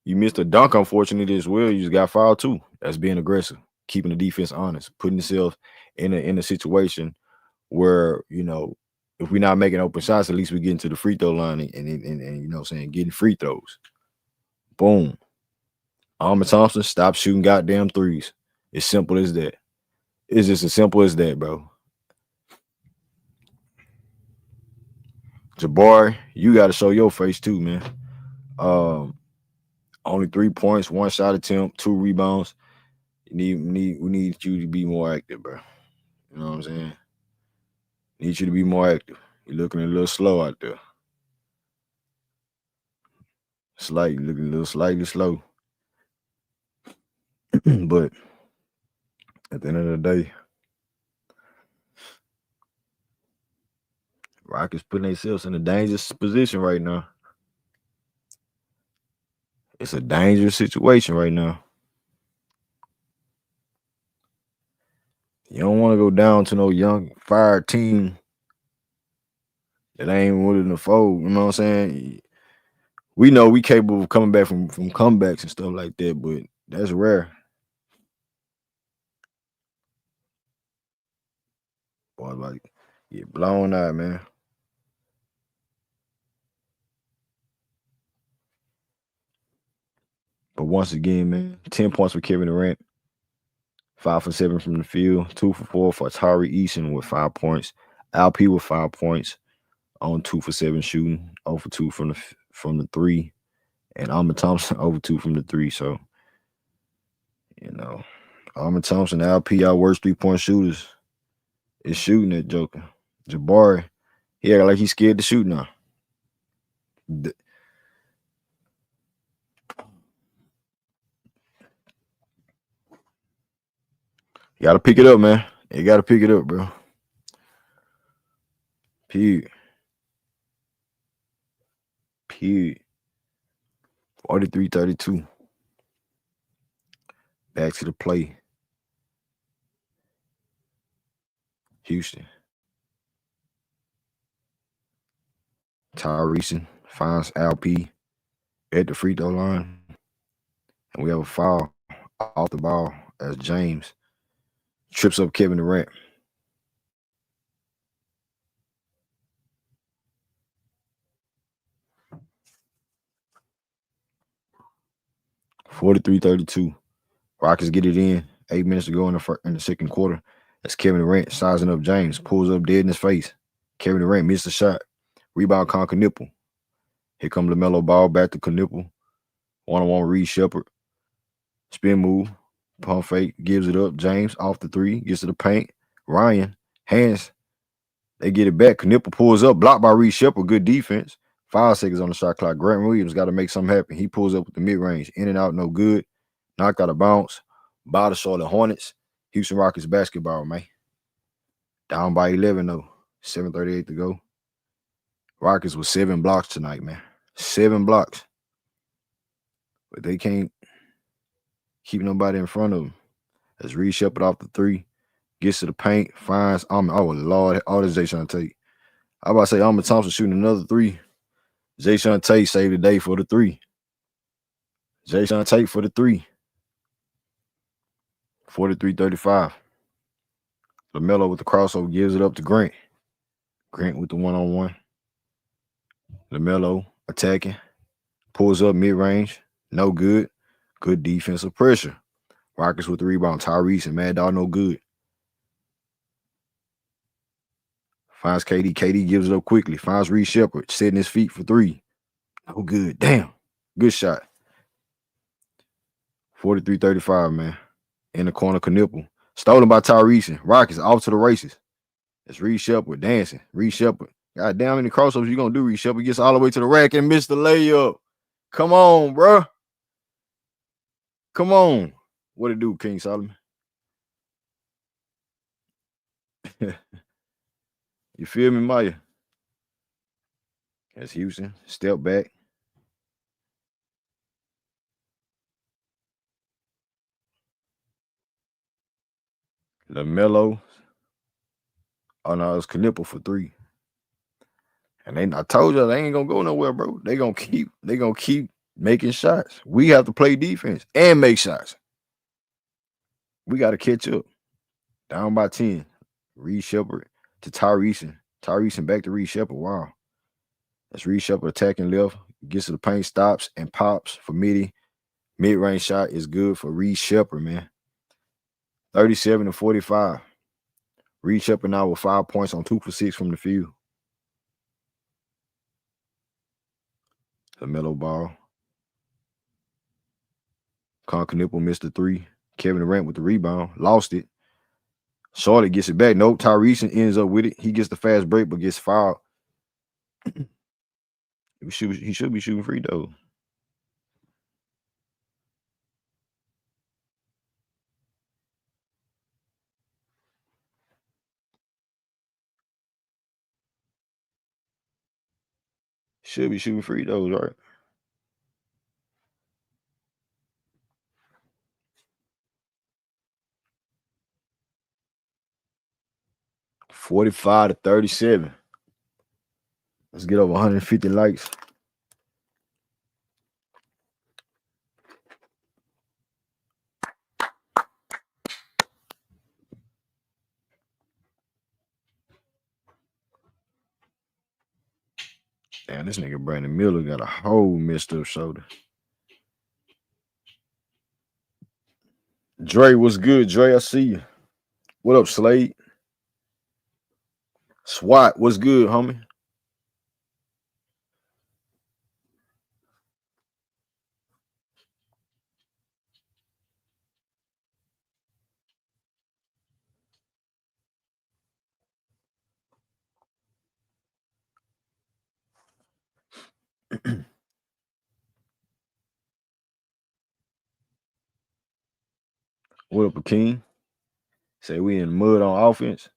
You missed a dunk, unfortunately, as well. You just got fouled too. That's being aggressive, keeping the defense honest, putting yourself in a situation where, you know, if we're not making open shots, at least we get into the free throw line and you know what I'm saying, getting free throws. Boom. Amen Thompson, stop shooting goddamn threes. As simple as that. It's just as simple as that, bro. Jabari, you got to show your face too, man. Only 3 points, 1 shot attempt, 2 rebounds. We need you to be more active, bro. You know what I'm saying? Need you to be more active. You're looking a little slow out there. Looking a little slightly slow. But at the end of the day, Rockets putting themselves in a dangerous position right now. It's a dangerous situation right now. You don't want to go down to no young fire team that ain't willing to fold. You know what I'm saying? We know we capable of coming back from comebacks and stuff like that, but that's rare. Boy, like, get blown out, man. But once again, man, 10 points for Kevin Durant, 5 for 7 from the field, 2 for 4 for Tari Eason with 5 points, LP with 5 points on 2 for 7 shooting, 0 for 2 from the 3, and Amen Thompson 0 for 2 from the 3. So, you know, Amen Thompson, LP, our worst 3-point shooters, is shooting that joker. Jabari, he act like he's scared to shoot now. You gotta pick it up, man. You gotta pick it up, bro. Period. 43-32. Back to the play. Houston. Tari Eason finds LP at the free throw line. And we have a foul off the ball as James trips up Kevin Durant. (43-32). Rockets get it in. 8 minutes to go in the second quarter. That's Kevin Durant sizing up James. Pulls up dead in his face. Kevin Durant missed the shot. Rebound, Kon Knueppel. Here comes Lamelo Ball back to Knueppel. One-on-one Reed Sheppard. Spin move. Pump fake. Gives it up. James off the 3. Gets to the paint. Ryan. Hands. They get it back. Knueppel pulls up. Blocked by Reed Sheppard. Good defense. 5 seconds on the shot clock. Grant Williams got to make something happen. He pulls up with the mid-range. In and out, no good. Knocked out of bounds. By the Charlotte Hornets. Houston Rockets basketball, man. Down by 11, though. 7:38 to go. Rockets with 7 blocks tonight, man. 7 blocks. But they can't keep nobody in front of them. As Reed Sheppard off the 3. Gets to the paint. Finds oh, Lord. Oh, this is Jae'Sean Tate. I about to say Amen Thompson shooting another 3. Jae'Sean Tate saved the day for the 3. Jae'Sean Tate for the 3. 43-35. Lamelo with the crossover gives it up to Grant. Grant with the one-on-one. Lamelo attacking. Pulls up mid-range. No good. Good defensive pressure. Rockets with the rebound. Tari Eason, Mad Dog, no good. Finds KD. KD gives it up quickly. Finds Reed Sheppard, setting his feet for 3. Oh, good. Damn. Good shot. 43-35, man. In the corner, Kon Knueppel. Stolen by Tari Eason. Rockets off to the races. It's Reed Sheppard dancing. Reed Sheppard. God damn, many crossovers you gonna do, Reed Sheppard. Gets all the way to the rack and missed the layup. Come on, bro. Come on. What it do, King Solomon? You feel me, Maya? That's Houston. Step back. Lamelo. Oh no, it's Kon Knueppel for 3. And I told you they ain't gonna go nowhere, bro. They gonna keep making shots. We have to play defense and make shots. We got to catch up. Down by 10. Reed Sheppard to Tari Eason. Tari Eason back to Reed Sheppard. Wow. That's Reed Sheppard attacking left. Gets to the paint, stops, and pops for midi. Mid-range shot is good for Reed Sheppard, man. 37-45. Reed Sheppard now with 5 points on 2 for 6 from the field. Lamelo Ball. Kon Knueppel missed the 3. Kevin Durant with the rebound. Lost it. Charlotte gets it back. Nope. Tari Eason ends up with it. He gets the fast break, but gets fouled. He should be shooting free throws. Should be shooting free throws, right? $45-37. Let's get over 150 likes. Damn, this nigga Brandon Miller got a whole messed up shoulder. Dre, what's good? Dre, I see you. What up, Slade? SWAT, what's good, homie? What up, Akeem? Say we in the mud on offense.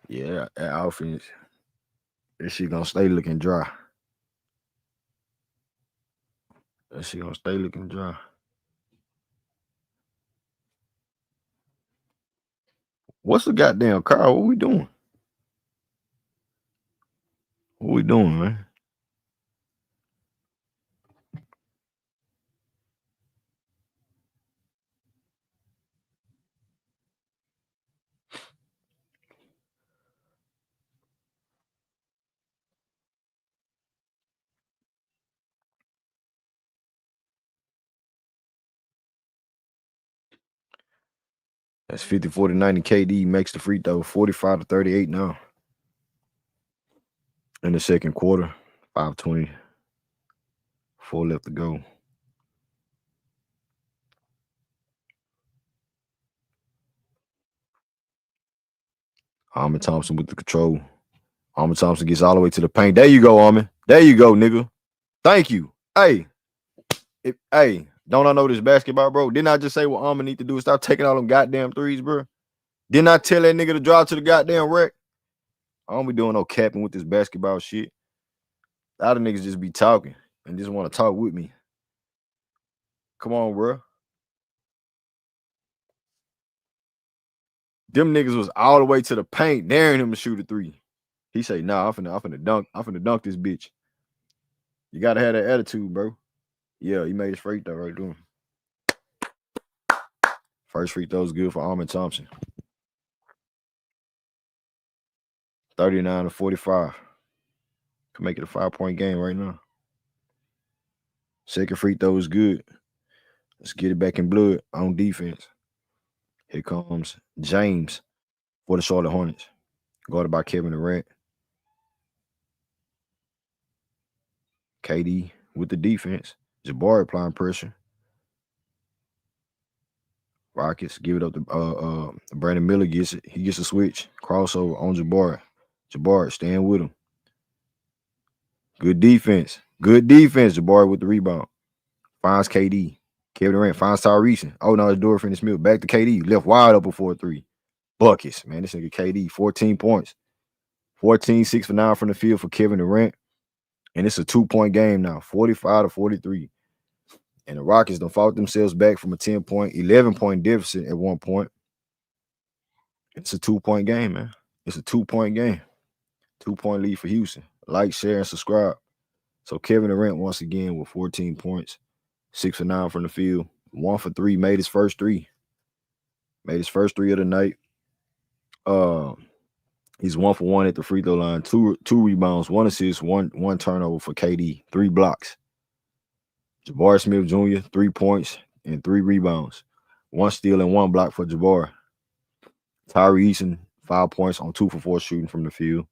Yeah, that offense. That shit gonna stay looking dry. That shit gonna stay looking dry. What's the goddamn car? What we doing? What we doing, man? That's 50-40-90. KD makes the free throw. 45-38 now. In the second quarter. 5:20. 4 left to go. Amen Thompson with the control. Amen Thompson gets all the way to the paint. There you go, Amen. There you go, nigga. Thank you. Hey. Don't I know this basketball, bro? Didn't I just say what Amen need to do? Stop taking all them goddamn threes, bro. Didn't I tell that nigga to drive to the goddamn wreck? I don't be doing no capping with this basketball shit. A lot of niggas just be talking and just want to talk with me. Come on, bro. Them niggas was all the way to the paint, daring him to shoot a 3. He say, nah, I'm finna dunk this bitch. You gotta have that attitude, bro. Yeah, he made his free throw right there. First free throw is good for Amen Thompson. 39-45. Can make it a 5-point game right now. Second free throw is good. Let's get it back in blood on defense. Here comes James for the Charlotte Hornets. Guarded by Kevin Durant. KD with the defense. Jabari applying pressure. Rockets give it up to Brandon Miller gets it. He gets a switch. Crossover on Jabari. Jabari staying with him. Good defense. Good defense. Jabari with the rebound. Finds KD. Kevin Durant finds Tari Eason. Oh, no, it's Dorian Finney-Smith. Back to KD. Left wide open for a 3. Buckets. Man, this nigga KD. 14 points. 14, 6 for 9 from the field for Kevin Durant. And it's a 2-point game now. 45-43. And the Rockets done fought themselves back from a 10-point, 11-point deficit at one point. It's a 2-point game, man. It's a 2-point game. 2-point lead for Houston. Like, share, and subscribe. So Kevin Durant once again with 14 points, 6 for 9 from the field, 1 for 3, made his first 3. Made his first 3 of the night. He's 1 for 1 at the free throw line, two rebounds, 1 assist, one turnover for KD, 3 blocks. Jabari Smith Jr., 3 points and 3 rebounds, 1 steal and 1 block for Jabari. Tari Eason, 5 points on 2 for 4 shooting from the field.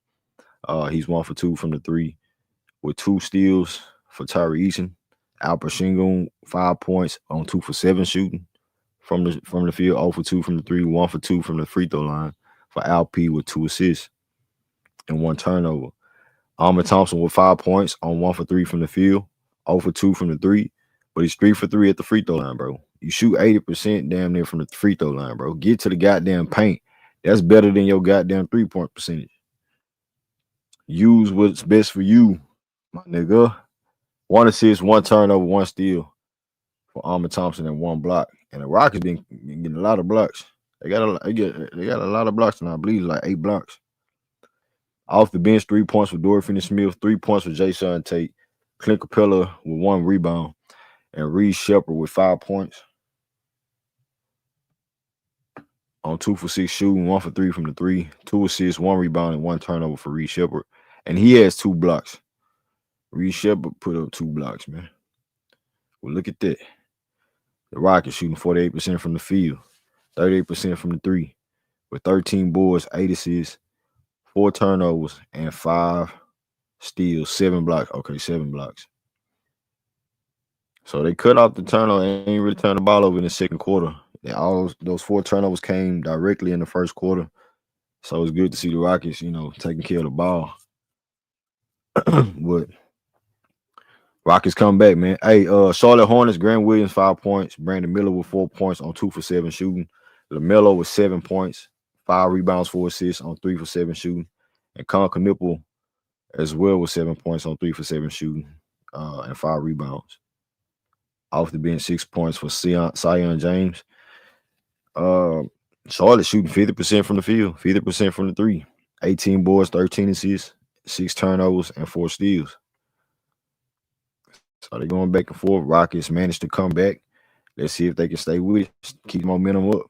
He's 1 for 2 from the 3 with 2 steals for Tari Eason. Alperen Sengun, 5 points on 2 for 7 shooting from the field, 0 for 2 from the 3, 1 for 2 from the free throw line for Alp with 2 assists and 1 turnover. Amen Thompson with 5 points on 1 for 3 from the field, 0 for 2 from the 3, but he's 3 for 3 at the free throw line, bro. You shoot 80% damn near from the free throw line, bro. Get to the goddamn paint. That's better than your goddamn 3-point percentage. Use what's best for you, my nigga. 1 assist, 1 turnover, 1 steal for Amen Thompson and 1 block. And the Rockets been getting a lot of blocks. They got a lot of blocks, and I believe like 8 blocks. Off the bench, 3 points for Dorian Finney-Smith, 3 points for Jae'Sean Tate, Clint Capela with 1 rebound, and Reed Sheppard with 5 points on 2 for 6 shooting, 1 for 3 from the 3, 2 assists, 1 rebound, and 1 turnover for Reed Sheppard. And he has 2 blocks. Reed Sheppard put up 2 blocks, man. Well, look at that. The Rockets shooting 48% from the field, 38% from the 3, with 13 boards, 8 assists, 4 turnovers, and 5 steals, 7 blocks. Okay, 7 blocks. So they cut off the turnover and ain't really turned the ball over in the second quarter. And all those 4 turnovers came directly in the first quarter. So it's good to see the Rockets, taking care of the ball. But Rockets come back, man. Hey, Charlotte Hornets, Grant Williams, 5 points. Brandon Miller with 4 points on 2 for 7 shooting. Lamelo with 7 points, 5 rebounds, 4 assists on 3 for 7 shooting. And Kon Knueppel as well with 7 points on 3 for 7 shooting and 5 rebounds. Off the bench, 6 points for Sion James. Charlotte shooting 50% from the field, 50% from the 3. 18 boards, 13 assists, 6 turnovers, and 4 steals. So they're going back and forth. Rockets managed to come back. Let's see if they can stay with it, keep momentum up.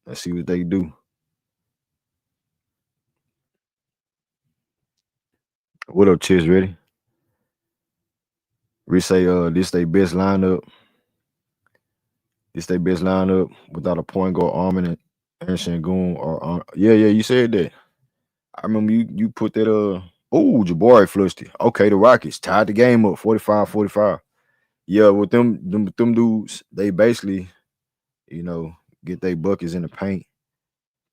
Let's see what they do. What up, Chiz? Ready? We say this they best lineup. This they best lineup without a point guard, Amen Sengun or yeah, you said that. I remember you put that Jabari flushed it. Okay, the Rockets tied the game up 45-45. Yeah, with them dudes, they basically, get their buckets in the paint.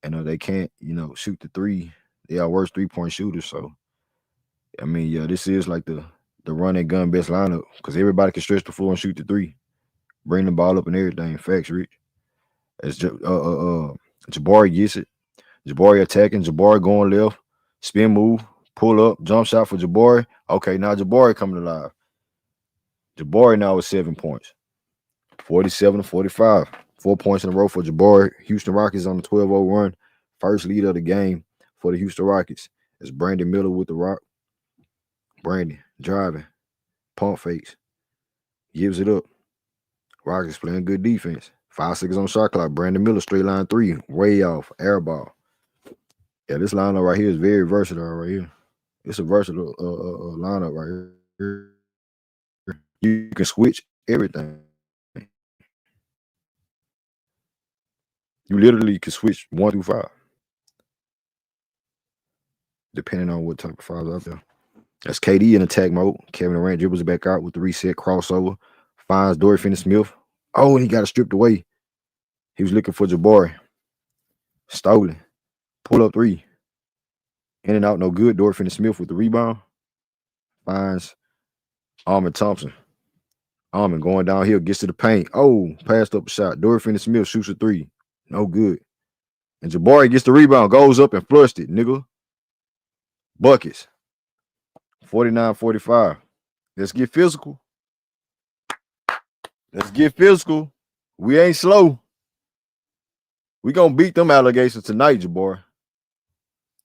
And they can't, shoot the 3. They are worse 3-point shooters. So I mean, yeah, this is like the run and gun best lineup because everybody can stretch the floor and shoot the 3. Bring the ball up and everything. Facts, Rich. As Jabari gets it. Jabari attacking. Jabari going left. Spin move. Pull up. Jump shot for Jabari. Okay, now Jabari coming alive. Jabari now with 7 points. 47-45. 4 points in a row for Jabari. Houston Rockets on the 12-0 run. First lead of the game for the Houston Rockets. It's Brandon Miller with the rock. Brandon driving. Pump fakes. Gives it up. Rockets playing good defense. 5 seconds on shot clock. Brandon Miller, straight line 3. Way off. Air ball. Yeah, this lineup right here is very versatile right here. It's a versatile lineup right here. You can switch everything. You literally can switch 1 through 5. Depending on what type of files out there. That's KD in attack mode. Kevin Durant dribbles it back out with the reset crossover. Finds Dorian Finney-Smith. Oh, and he got it stripped away. He was looking for Jabari. Stolen. Pull up three. In and out, no good. Dorian Finney-Smith with the rebound. Finds Amen Thompson. Amen going downhill, gets to the paint. Oh, passed up a shot. Dorian Finney-Smith shoots a three. No good. And Jabari gets the rebound, goes up and flushed it, nigga. Buckets. 49-45. Let's get physical. Let's get physical. We ain't slow. We gonna beat them allegations tonight, Jabari.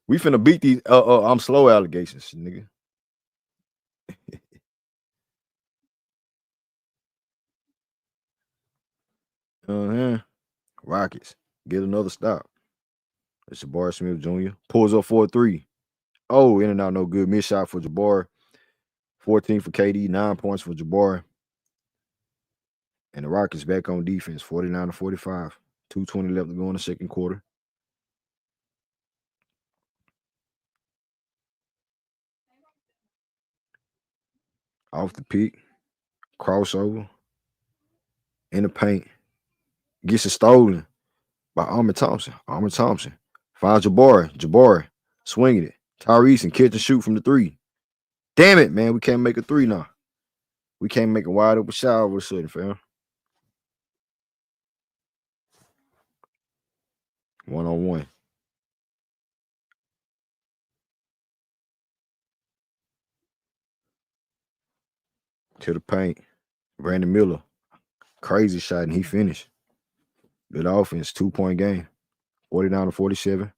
We finna beat these I'm slow allegations, nigga. Rockets. Get another stop. It's Jabari Smith Jr. Pulls up 4-3. Oh, in and out, no good. Missed shot for Jabari. 14 for KD, 9 points for Jabari. And the Rockets back on defense, 49-45. 2:20 left to go in the second quarter. Off the pick. Crossover. In the paint. Gets it stolen by Amen Thompson. Amen Thompson. Finds Jabari. Jabari. Swinging it. Tari Eason catch and shoot from the three. Damn it, man. We can't make a three now. We can't make a wide open shot all of a sudden, fam. 1-on-1. To the paint. Brandon Miller. Crazy shot, and he finished. Good offense. 2-point game. 49-47.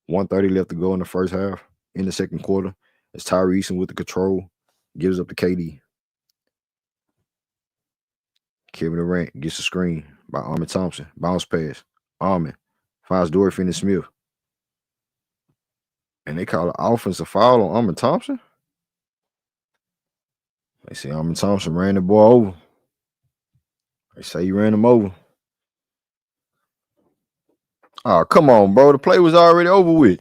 1:30 left to go in the first half. In the second quarter, it's Tari Eason with the control. Gives up to KD. Kevin Durant gets a screen by Amen Thompson. Bounce pass. Amen finds Dorian Finney-Smith. And they call an offensive foul on Amen Thompson? They say Amen Thompson ran the ball over. They say he ran him over. Oh, come on, bro. The play was already over with.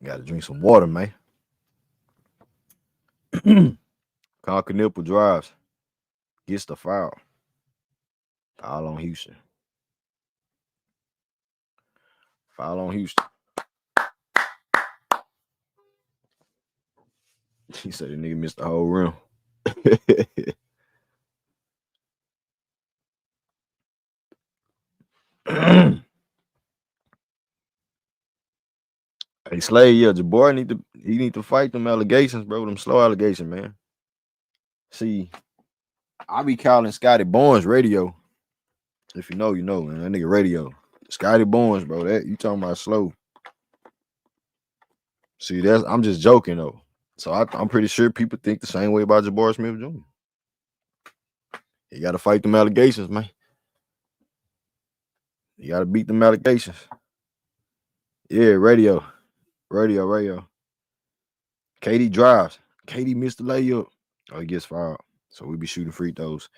Got to drink some water, man. Kon Knueppel drives. Gets the foul. Foul on Houston. Foul on Houston. He said the nigga missed the whole rim. Hey Slade, yeah, Jabari need to fight them allegations, bro. Them slow allegations, man. See, I be calling Scotty Barnes radio. If you know, you know, man. That nigga radio. Scotty Barnes, bro. That you talking about slow. See, I'm just joking though. So I'm pretty sure people think the same way about Jabari Smith Jr. You gotta fight them allegations, man. You gotta beat them allegations. Yeah, radio. KD drives. KD missed the layup. Oh, he gets fouled. So we be shooting free throws.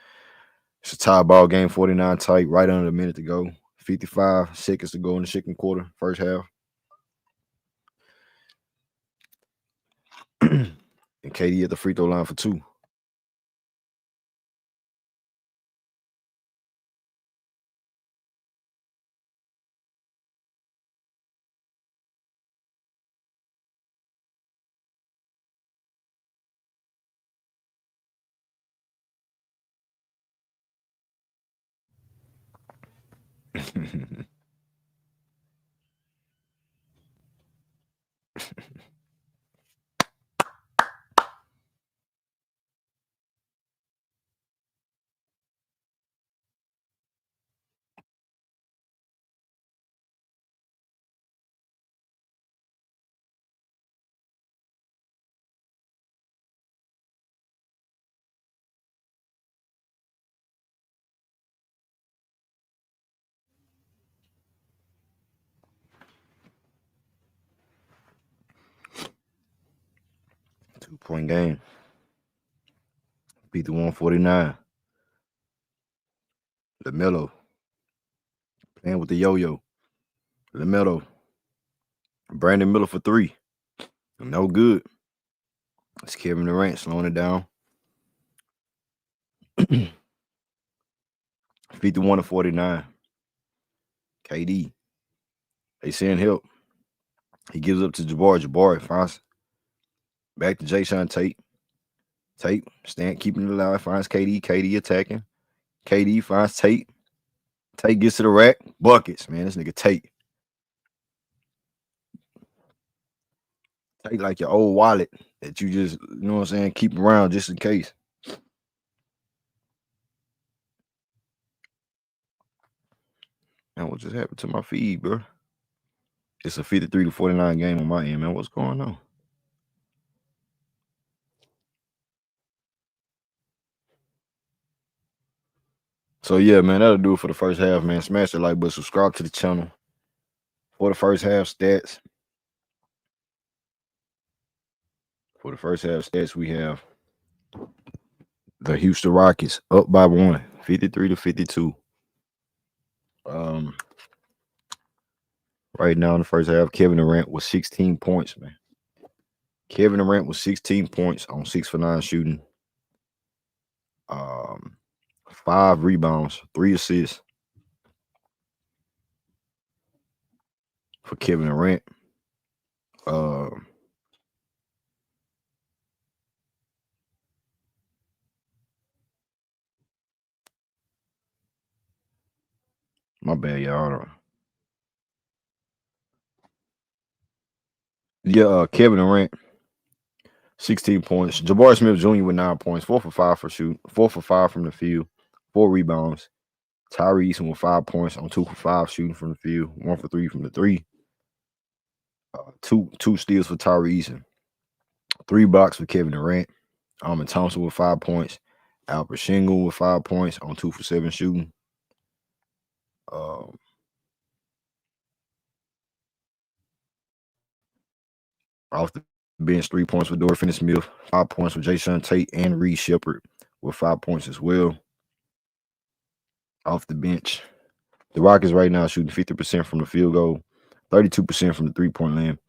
It's a tie ball game, 49 tight, right under a minute to go. 55 seconds to go in the second quarter, first half. And KD at the free throw line for 2. 2-point game. Beat the 149. Lamelo. Playing with the yo-yo. Lamelo. Brandon Miller for 3. No good. It's Kevin Durant slowing it down. Beat the 149. KD. They send help. He gives up to Jabari. Jabari finds back to Jae'Sean Tate. Tate keeping it alive. Finds KD. KD attacking. KD finds Tate. Tate gets to the rack. Buckets, man. This nigga Tate. Tate like your old wallet that you just, you know what I'm saying, keep around just in case. Man, what just happened to my feed, bro? It's a 53-49 game on my end, man. What's going on? So, yeah, man, that'll do it for the first half, man. Smash the like button, subscribe to the channel. For the first half stats. For the first half stats, we have the Houston Rockets up by 1, 53-52. Right now in the first half, Kevin Durant was 16 points, man. Kevin Durant was 16 points on 6 for 9 shooting. 5 rebounds, 3 assists for Kevin Durant. My bad, y'all. Yeah, Kevin Durant, 16 points. Jabari Smith Jr. with 9 points, 4 for 5 for shooting, 4 for 5 from the field, 4 rebounds. Tari Eason with 5 points on 2 for 5 shooting from the field, 1 for 3 from the 3. Two steals for Tari Eason. 3 blocks for Kevin Durant. Amen Thompson with 5 points. Alperen Sengun with 5 points on 2 for 7 shooting. Off the bench, 3 points for Dorian Finney-Smith, 5 points for Jae'Sean Tate and Reed Sheppard with 5 points as well. Off the bench, the Rockets right now shooting 50% from the field goal, 32% from the 3-point line,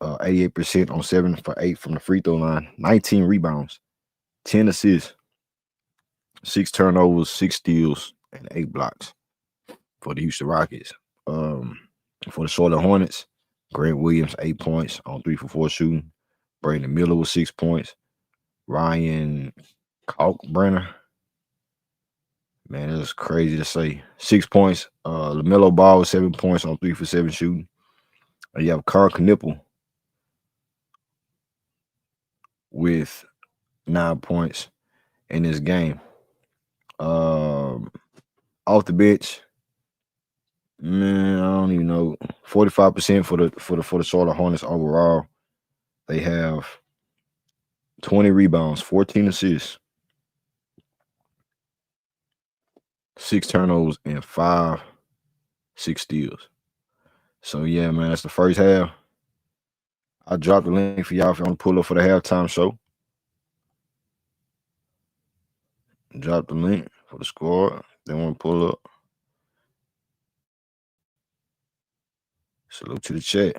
88% on 7 for 8 from the free throw line, 19 rebounds, 10 assists, 6 turnovers, 6 steals, and 8 blocks for the Houston Rockets. For the Charlotte Hornets, Grant Williams, 8 points on 3 for 4 shooting. Brandon Miller with 6 points. Ryan Kalkbrenner. Man, it was crazy to say. 6 points. Lamelo Ball with 7 points on 3 for 7 shooting. And you have Kon Knueppel with 9 points in this game. Off the bench, man, I don't even know. 45% for the Charlotte Hornets overall. They have 20 rebounds, 14 assists, 6 turnovers, and 6 steals. So yeah, man, that's the first half. I dropped the link for y'all if you want to pull up for the halftime show. Drop the link for the score. They want to pull up. Salute to the chat.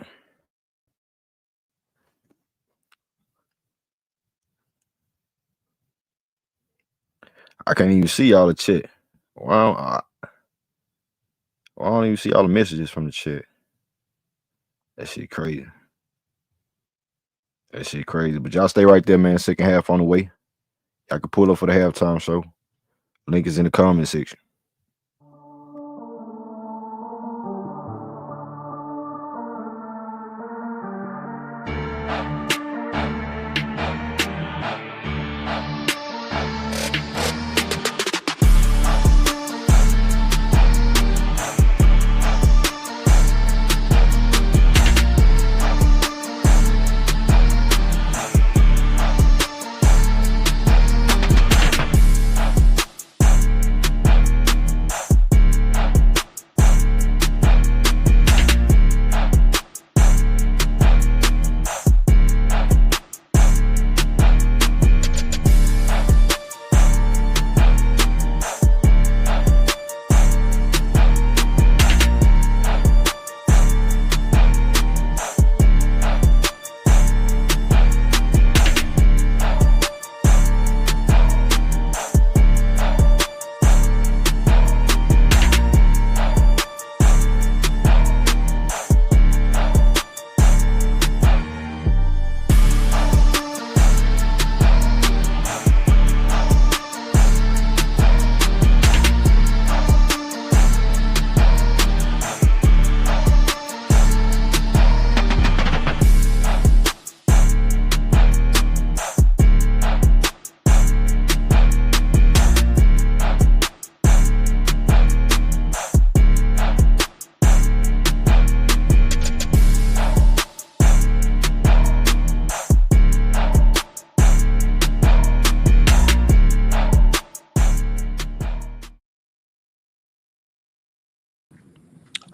I can't even see all the chat. Well, I don't even see all the messages from the chat. That shit crazy. That shit crazy. But y'all stay right there, man. Second half on the way. Y'all can pull up for the halftime show. Link is in the comment section.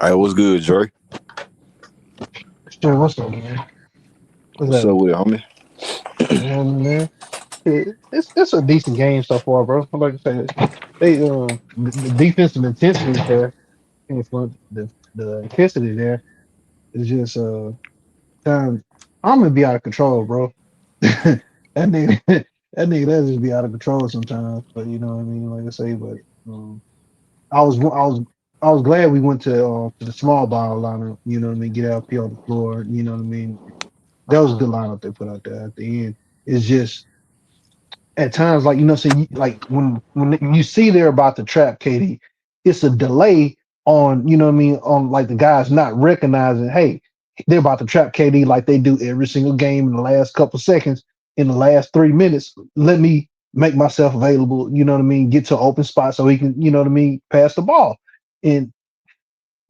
Hey, what's good, Dre? Sure, what's up, man? What's What's up happening? with it, homie? Man, it's a decent game so far, bro. Like I said, the defensive intensity is there, and for the intensity there is just time. I'm gonna be out of control, bro. that nigga, that that just be out of control sometimes. But you know what I mean, like I say, but um, I was glad we went to the small ball lineup. You know what I mean, get LP on the floor. You know what I mean. That was a good lineup they put out there at the end. It's just at times, like like when you see they're about to trap KD, it's a delay on you know what I mean on like the guys not recognizing, hey, they're about to trap KD like they do every single game in the last couple seconds, in the last 3 minutes. Let me make myself available, you know what I mean, get to an open spot so he can, you know what I mean, pass the ball. And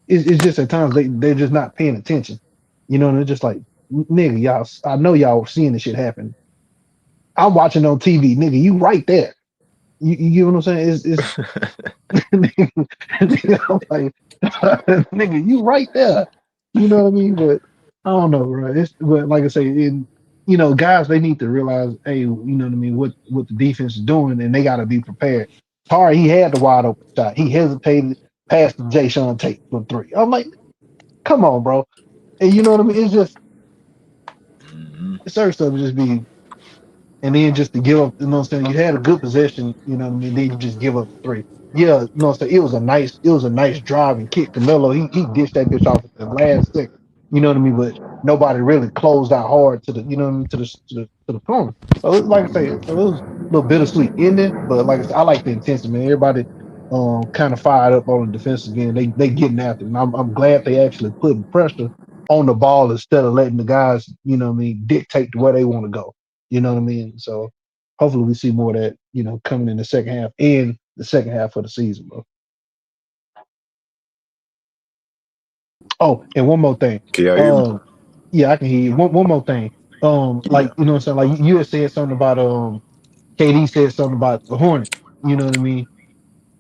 it's just at times they're just not paying attention, you know, and they're just like, nigga, y'all, I know y'all seeing this shit happen. I'm watching on TV, nigga. You right there. You get what I'm saying? It's nigga, I'm like, nigga, you right there. You know what I mean? But I don't know, bro. It's but like I say, guys, they need to realize, hey, you know what I mean, what the defense is doing, and they got to be prepared. Tari, he had the wide open shot. He hesitated, passed to Jae'Sean Tate for three. I'm like, come on, bro. And you know what I mean? It's just Mm-hmm. certain stuff just be. And then just to give up, you know what I'm saying? You had a good possession, you know what I mean? Then you just give up the three. Yeah, you know what I'm saying? It was a nice drive and kick. Camelo, he dished that bitch off at the last second. You know what I mean? But nobody really closed out hard to the, you know what I mean, to the corner. So it's like I say, so it was a little bittersweet ending, but like I said, I like the intensity, man. Everybody kind of fired up on the defense again. They getting after it. And I'm glad they actually putting pressure on the ball instead of letting the guys, you know what I mean, dictate to where they want to go. You know what I mean? So hopefully we see more of that, coming in the second half and the second half of the season, bro. Oh, and one more thing. Can y'all hear me? Um, yeah, I can hear you. One more thing. Yeah. Like, you know what I'm saying? Like you had said something about KD said something about the Hornets. You know what I mean?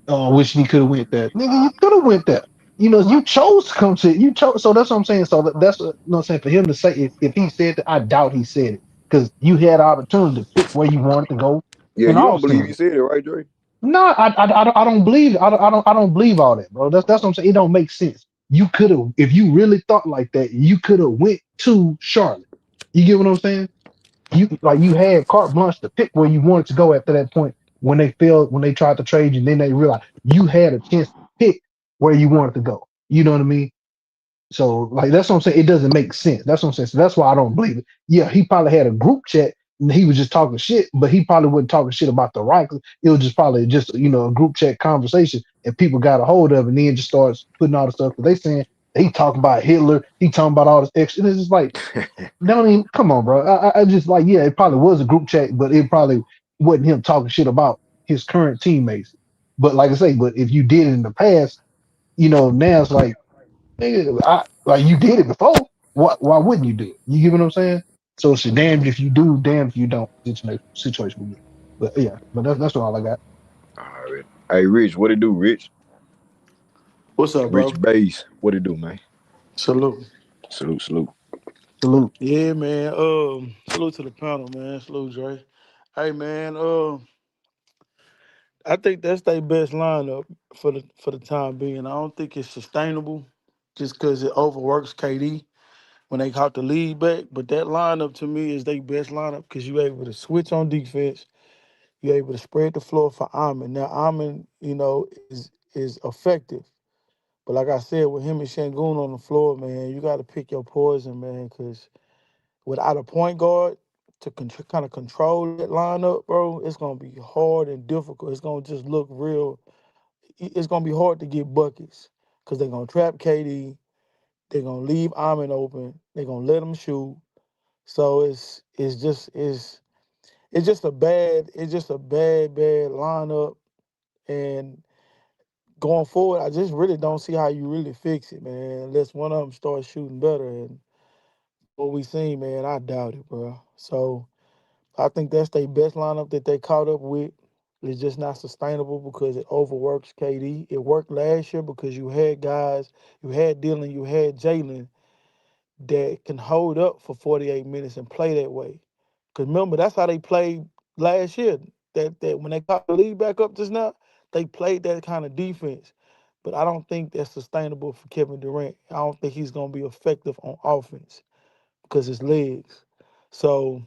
Wish he could have went there. Nigga, you could have went there. You chose to come to you chose. So that's what I'm saying. So that's what, you know what I'm saying, for him to say, if he said that, I doubt he said it, because you had opportunity to pick where you wanted to go Yeah, in you all don't believe he season. said it, right, Dre? No, I don't believe I don't believe all that, bro. That's what I'm saying. It don't make sense. You could have, if you really thought like that, you could have went to Charlotte. You get what I'm saying? You had carte blanche to pick where you wanted to go after that point, when they tried to trade you, and then they realized you had a chance to pick where you wanted to go. You know what I mean? So like that's what I'm saying. It doesn't make sense. That's what I'm saying. So that's why I don't believe it. Yeah, he probably had a group chat and he was just talking shit, but he probably wasn't talking shit about the Rockets. It was just probably just a group chat conversation, and people got a hold of it, and then just starts putting all the stuff, because they saying he talking about Hitler, he talking about all this extra. And it's just like, don't even come on, bro. I just like, yeah, it probably was a group chat, but it probably wasn't him talking shit about his current teammates. But like I say, but if you did it in the past, now it's like, nigga, like you did it before. Why wouldn't you do it? You get what I'm saying? So it's damned if you do, damned if you don't situation with me. But yeah, but that's all I got. All right. Hey, Rich, what it do, Rich? What's up, bro? Rich Bass, what it do, man? Salute. Salute, salute. Salute. Yeah, man. Salute to the panel, man. Salute, Dre. Hey, man. I think that's their best lineup for the time being. I don't think it's sustainable, just because it overworks KD when they caught the lead back. But that lineup to me is their best lineup, because you able to switch on defense. You're able to spread the floor for Amen. Now Amen, is effective. But like I said, with him and Sengun on the floor, man, you got to pick your poison, man, because without a point guard to kind of control that lineup, bro, it's gonna be hard and difficult. It's gonna just look real. It's gonna be hard to get buckets, because they're gonna trap KD. They're gonna leave Amen open. They're gonna let him shoot. So it's just a bad lineup. And going forward, I just really don't see how you really fix it, man, unless one of them starts shooting better. And what we seen, man, I doubt it, bro. So I think that's their best lineup that they caught up with. It's just not sustainable because it overworks KD. It worked last year because you had guys, you had Dylan, you had Jalen that can hold up for 48 minutes and play that way. Because remember, that's how they played last year. That when they got the lead back up just now, they played that kind of defense. But I don't think that's sustainable for Kevin Durant. I don't think he's going to be effective on offense because his legs. So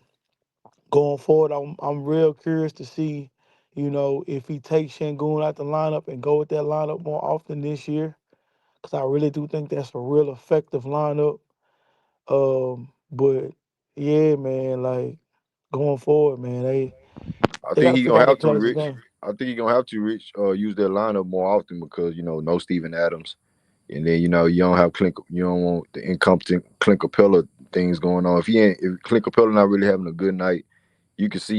going forward, I'm real curious to see, if he takes Sengun out the lineup and go with that lineup more often this year. Because I really do think that's a real effective lineup. But yeah, man, like going forward, man, I they think got to he figure gonna out their have to, place Rich. again. I think he gonna have to, Rich, use that lineup more often because no Steven Adams, and then you don't have Clint. You don't want the incompetent Clint Capela things going on. If Clint Capela not really having a good night, you can see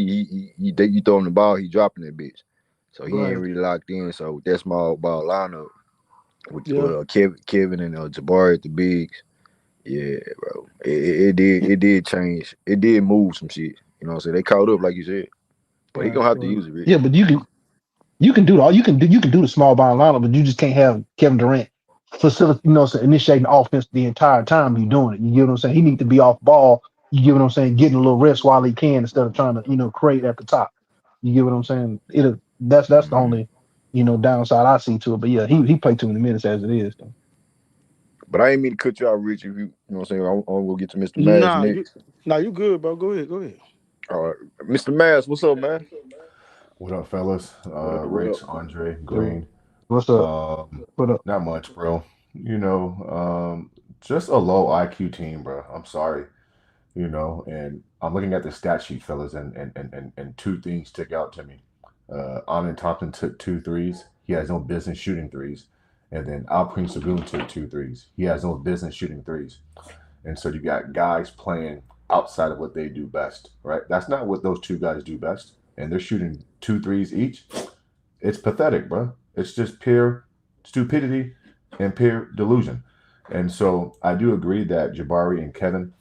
you throw him the ball, he dropping that bitch. So he ain't Right. really locked in. So that small ball lineup with Yeah. Kevin and Jabari at the bigs. Yeah, bro. It did change. It did move some shit. You know what I'm saying? They caught up like you said. But he Right. gonna have to Right. use it, Rich. Yeah, but you can do all you can do the small ball lineup, but you just can't have Kevin Durant facilitate, so initiating offense the entire time you're doing it. You get what I'm saying? He needs to be off ball. You get what I'm saying? Getting a little rest while he can instead of trying to create at the top. You get what I'm saying? That's the Mhm. only downside I see to it. But yeah, he played too many minutes as it is. Though. But I ain't mean to cut you out, Rich. If you know what I'm saying, I'm gonna get to Mr. Mass Nah, next. you good, bro. Go ahead. Go ahead. All right, Mr. Mass, what's up, man? What up, fellas? What up? What up? Rich, Andre, So, Green. what's up? Um, What up? Not much, bro. You know, just a low IQ team, bro. I'm sorry. And I'm looking at the stat sheet, fellas, and two things stick out to me. Amen Thompson took two threes. He has no business shooting threes. And then Alperen Sengun took two threes. He has no business shooting threes. And so you got guys playing outside of what they do best, right? That's not what those two guys do best. And they're shooting two threes each. It's pathetic, bro. It's just pure stupidity and pure delusion. And so I do agree that Jabari and Kevin,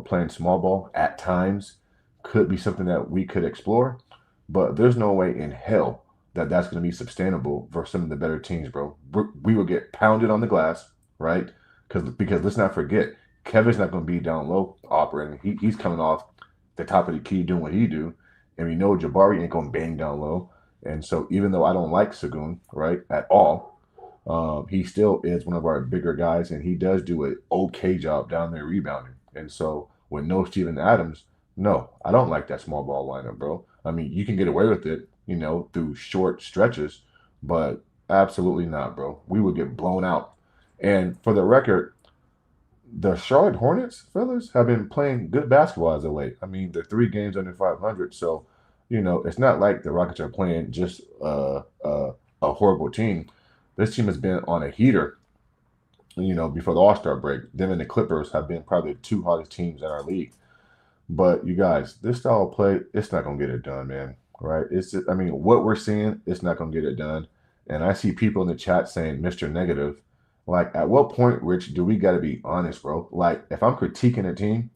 playing small ball at times could be something that we could explore, but there's no way in hell that that's going to be sustainable for some of the better teams, bro. We will get pounded on the glass, right? Because let's not forget, Kevin's not going to be down low operating. He's coming off the top of the key doing what he do, and we know Jabari ain't going to bang down low. And so even though I don't like Sengun, right, at all, he still is one of our bigger guys, and he does do an okay job down there rebounding. And so with no Steven Adams, no, I don't like that small ball lineup, bro. I mean, you can get away with it, through short stretches, but absolutely not, bro. We would get blown out. And for the record, the Charlotte Hornets, fellas, have been playing good basketball as of late. I mean, they're 3 games under 500, so it's not like the Rockets are playing just a horrible team. This team has been on a heater, before the All-Star break. Them and the Clippers have been probably the two hottest teams in our league. But you guys, this style of play, it's not gonna get it done, man. Right? It's just, I mean, what we're seeing, it's not gonna get it done. And I see people in the chat saying Mr. Negative. Like, at what point, Rich, do we gotta be honest, bro? Like, if I'm critiquing a team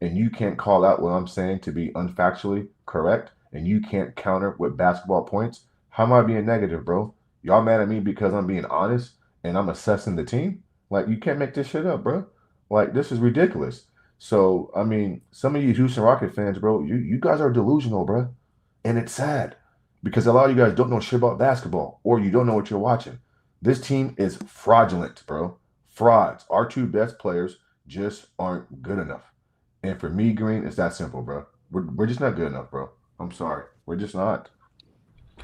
and you can't call out what I'm saying to be unfactually correct, and you can't counter with basketball points, how am I being negative, bro? Y'all mad at me because I'm being honest and I'm assessing the team? Like, you can't make this shit up, bro. Like, this is ridiculous. So, I mean, some of you Houston Rocket fans, bro, you guys are delusional, bro. And it's sad because a lot of you guys don't know shit about basketball or you don't know what you're watching. This team is fraudulent, bro. Frauds. Our two best players just aren't good enough. And for me, Green, it's that simple, bro. We're just not good enough, bro. I'm sorry. We're just not.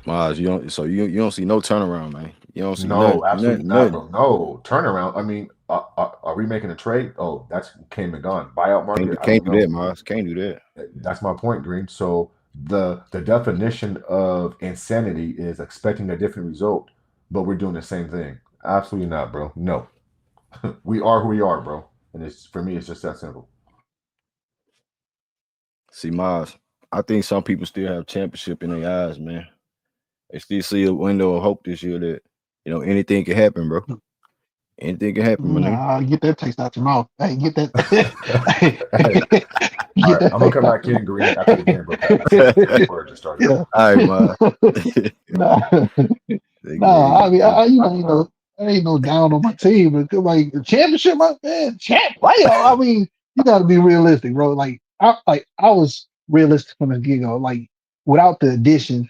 Maz, you don't see no turnaround, man. You don't see No, absolutely not, nothing. bro. No turnaround. I mean, are we making a trade? Oh, that's came and gone. Buyout market? I Can't don't do know. that, Maz. Can't do that. That's my point, Green. So the definition of insanity is expecting a different result, but we're doing the same thing. Absolutely not, bro. No, we are who we are, bro. And it's for me, it's just that simple. See, Maz, I think some people still have championship in their eyes, man. They still see a window of hope this year that anything can happen, bro. Anything can happen, my nigga. Nah, get that taste out your mouth. Hey, get that. Hey, Hey, all get right, that I'm gonna taste come out back your in green after the game, bro. Before it just started. yeah. All right, man. Nah, nah. I mean, I ain't no down on my team, but like the championship, my man, playoff. I mean, you got to be realistic, bro. I was realistic from the get go. Like without the addition,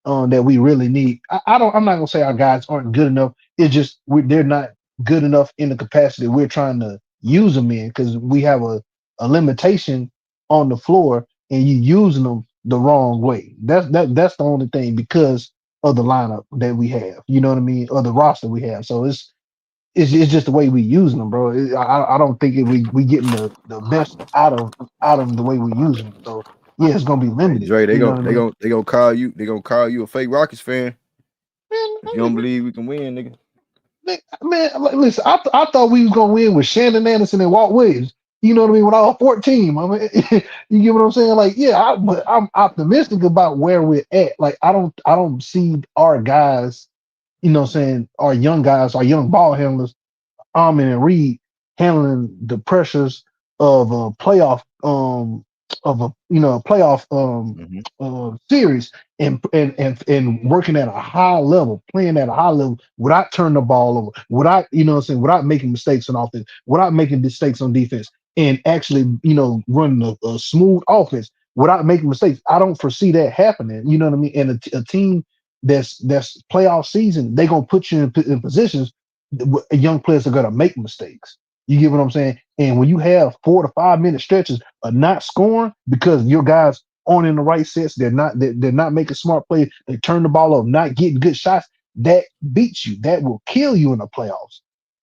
that we really need. I'm not gonna say our guys aren't good enough. It's just they're not good enough in the capacity we're trying to use them in because we have a limitation on the floor and you using them the wrong way. That's the only thing because of the lineup that we have. You know what I mean? Or the roster we have. So it's just the way we using them, bro. I don't think we getting the best out of them the way we using them. So yeah, it's gonna be Hey, limited. Dre, they You know gon' what I they mean? gon' they gonna call you. They gonna call you a fake Rockets fan Man, if you don't believe we can win, nigga. like, listen, I thought we was gonna win with Shannon Anderson and Walt Williams. You know what I mean? With all 14, I mean, you get what I'm saying? Like, yeah, but I'm optimistic about where we're at. Like, I don't see our guys, you know what I'm saying, our young guys, our young ball handlers Amen and Reed handling the pressures of a playoff playoff Mm-hmm. series and working at a high level, playing at a high level without turning the ball over, without without making mistakes on offense, without making mistakes on defense, and actually running a smooth offense without making mistakes. I don't foresee that happening. You know what I mean? And a team that's playoff season, they gonna put you in positions young players are going to make mistakes. You get what I'm saying? And when you have 4 to 5 minute stretches of not scoring because your guys aren't in the right sets, they're not making smart plays, they turn the ball over, not getting good shots, that beats you. That will kill you in the playoffs.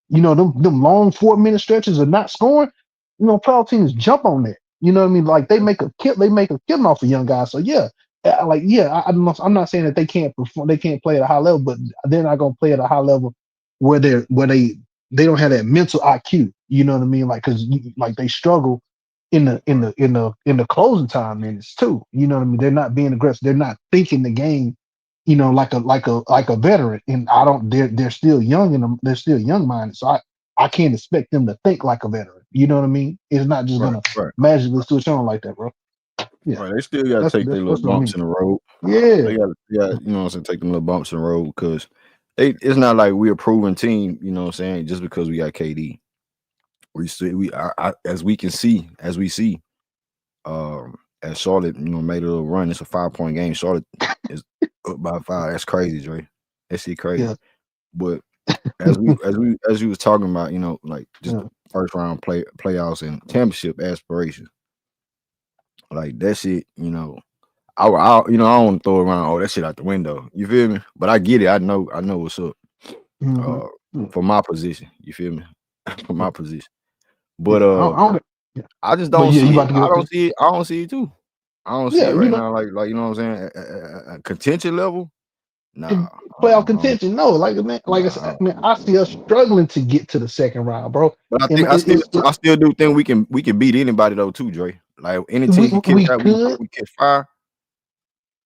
Them long 4 minute stretches of not scoring, playoff teams jump on that. You know what I mean? Like they make a killing off of young guys. So yeah, I'm not saying that they can't perform, they can't play at a high level, but they're not gonna play at a high level where they don't have that mental IQ. You know what I mean? Like because like they struggle in the closing time minutes too. You know what I mean? They're not being aggressive. They're not thinking the game. Like a veteran. And I don't. They're still young and they're still young minded. So I can't expect them to think like a veteran. You know what I mean? It's not just Right, gonna right, magically switch on like that, bro. Yeah, right. They still gotta that's take their that's, little that's what I bumps mean. in the road. Yeah, They got you know what I'm saying, take them little bumps in the road because it's not like we're a proven team, you know what I'm saying, just because we got KD. We still as we can see, as we see, as Charlotte, made a little run. It's a 5-point game. Charlotte is up by 5. That's crazy, Dre. That's crazy. yeah, But as you was talking about, like just yeah. the first round playoffs and championship aspirations, like that shit, I don't want to throw around that shit out the window. You feel me? But I get it. I know what's up. Mm-hmm. Uh, Yeah, for my position, you feel me? For yeah, my position. But yeah. I don't, yeah. I just But don't yeah, you see it. about to get I up don't there? see it. I don't see it too. I don't see Yeah, it right now. Like you know what I'm saying? A contention level. Nah, in playoff I don't, contention. No, like man, like I said, nah. man, I see us struggling to get to the second round, bro. But I And think man, I still do think we can beat anybody though too, Dre. Like any team can catch we that. could, We catch fire.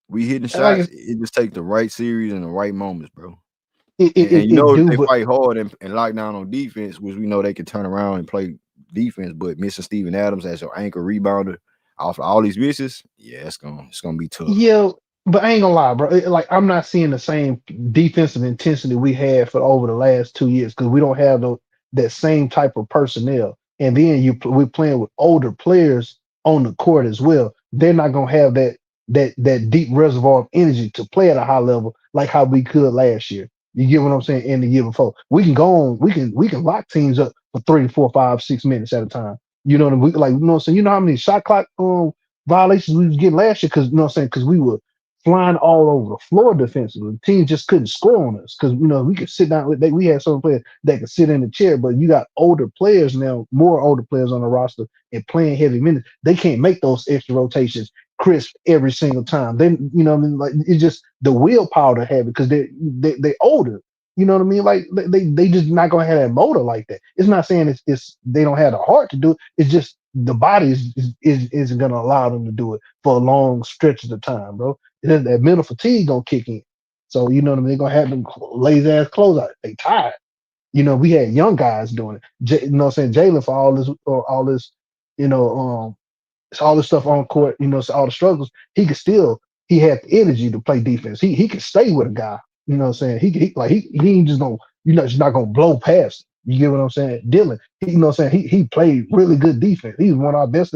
We hitting like shots. It just take the right series and the right moments, bro. it, And, it, and it, you it know do, they but fight hard and lock down on defense, which we know they can turn around and play defense. But missing Steven Adams as your anchor rebounder off of all these misses, yeah, it's gonna be tough. yeah, but I ain't gonna lie, bro. Like I'm not seeing the same defensive intensity we had for over the last 2 years because we don't have that same type of personnel. And then we're playing with older players on the court as well. They're not gonna have that deep reservoir of energy to play at a high level like how we could last year. You get what I'm saying? And the year before, we can go on, we can lock teams up for 3, 4, 5, 6 minutes at a time. You know what I mean? Like, you know what I'm saying? You know how many shot clock violations we was getting last year because you know what I'm saying, because we were flying all over the floor defensively. Teams just couldn't score on us because we could sit down. We had some players that could sit in the chair, but you got older players now, more older players on the roster and playing heavy minutes. They can't make those extra rotations crisp every single time. Then what I mean, like it's just the willpower to have it because they older. You know what I mean? Like they just not gonna have that motor like that. It's not saying it's they don't have the heart to do it. It's just the body isn't gonna allow them to do it for long stretches of time, bro. That mental fatigue gonna kick in. So you know what I mean? They're gonna have them lazy ass close out. They tired. We had young guys doing it. You know what I'm saying? Jalen for all this, you know, all this stuff on court, so all the struggles, he had the energy to play defense. He could stay with a guy, you know what I'm saying? He ain't just gonna, just not gonna blow past. You get what I'm saying? Dylan, you know what I'm saying? He played really good defense. He's one of our best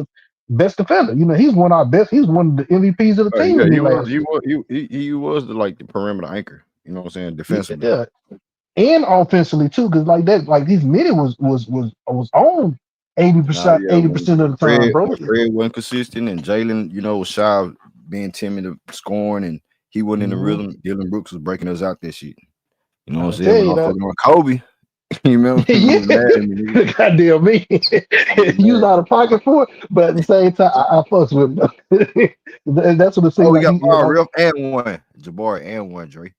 defender. He's one of our best. He's one of the MVPs of the team Yeah, to me he was last he year. was he was the perimeter anchor. You know what I'm saying? Defensively. Yeah, and offensively too, because his minute was on Nah, 80%, yeah, 80% of the time, bro. When Fred wasn't consistent and Jalen, was shy of being timid of scoring and he wasn't in the Mhm. rhythm, Dylan Brooks was breaking us out that shit. You know what I'm I saying? tell When I you was that. fucking with Kobe, you remember he Yeah, was mad at me, nigga. goddamn me. He was You was mad. out of pocket for it, but at the same time, I fucks with him. That's what it Oh, seemed we like. got He power like, ref and one. Jabari and one, Dre.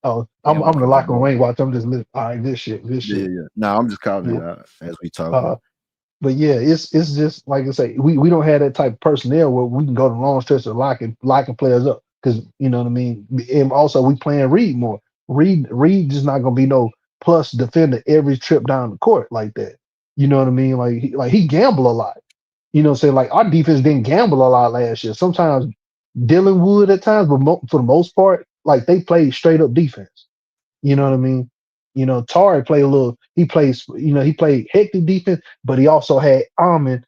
oh, I'm And one I'm in the for locker room. Jabari. I ain't watch. I'm just listening. All right, good Yeah, shit. yeah. Nah, I'm just calling Yeah. it out as we talking. Uh, but yeah, it's just like I say, we don't have that type of personnel where we can go to long stretch of locking players up because you know what I mean. And also we playing Reed more. Reed just not gonna be no plus defender every trip down the court like that. You know what I mean? He gamble a lot. You know what I'm saying? Like our defense didn't gamble a lot last year. Sometimes Dylan would at times, but for the most part, like they played straight up defense. You know what I mean? Tari played a little. He played hectic defense, but he also had Amen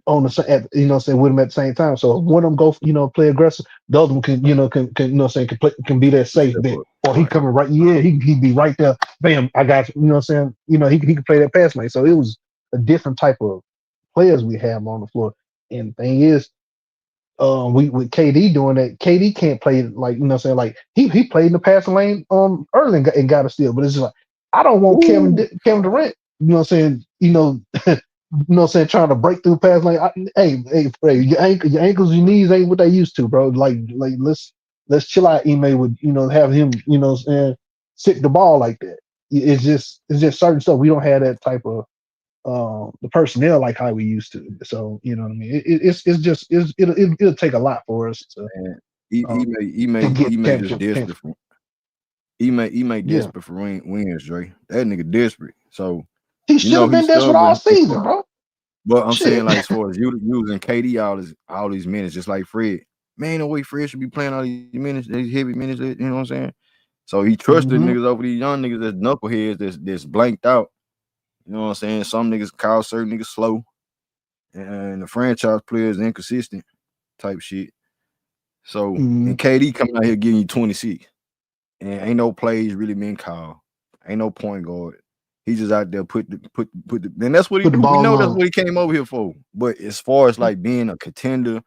on saying with him at the same time. So if one of them go, play aggressive, the other one can can be that safe Step bet. up. Or he Right. coming right, yeah, he be right there. Bam, I got you. You know what I'm saying? He can play that pass lane. So it was a different type of players we have on the floor. And the thing is, we with KD doing that, KD can't play like like he played in the passing lane early and got a steal, but it's just like I don't want Ooh. Kevin Durant, trying to break through pass lane. Hey, your ankles, your knees ain't what they used to, bro. Like let's chill out, Ime, with have him, sick the ball like that. It's just certain stuff we don't have that type of the personnel like how we used to. So you know what I mean. It'll take a lot for us Man, he um, he get made us championship. desperate for he made Yeah, desperate for wins, Dre. That nigga desperate. So he should have he been desperate all stubborn. season, bro. But I'm saying, Shit. like, as far as using KD all these minutes, just like Fred. Man, the way Fred should be playing all these minutes, these heavy minutes, you know what I'm saying? So he trusted hmm niggas over these young niggas that's knuckleheads that's blanked out. You know what I'm saying? Some niggas call certain niggas slow. And the franchise players inconsistent type shit. So hmm and KD coming out here giving you 26. And ain't no plays really being called. Ain't no point guard. He just out there put the and that's what he Put the do. We ball know that's on. what he came over here for. But as far as like being a contender,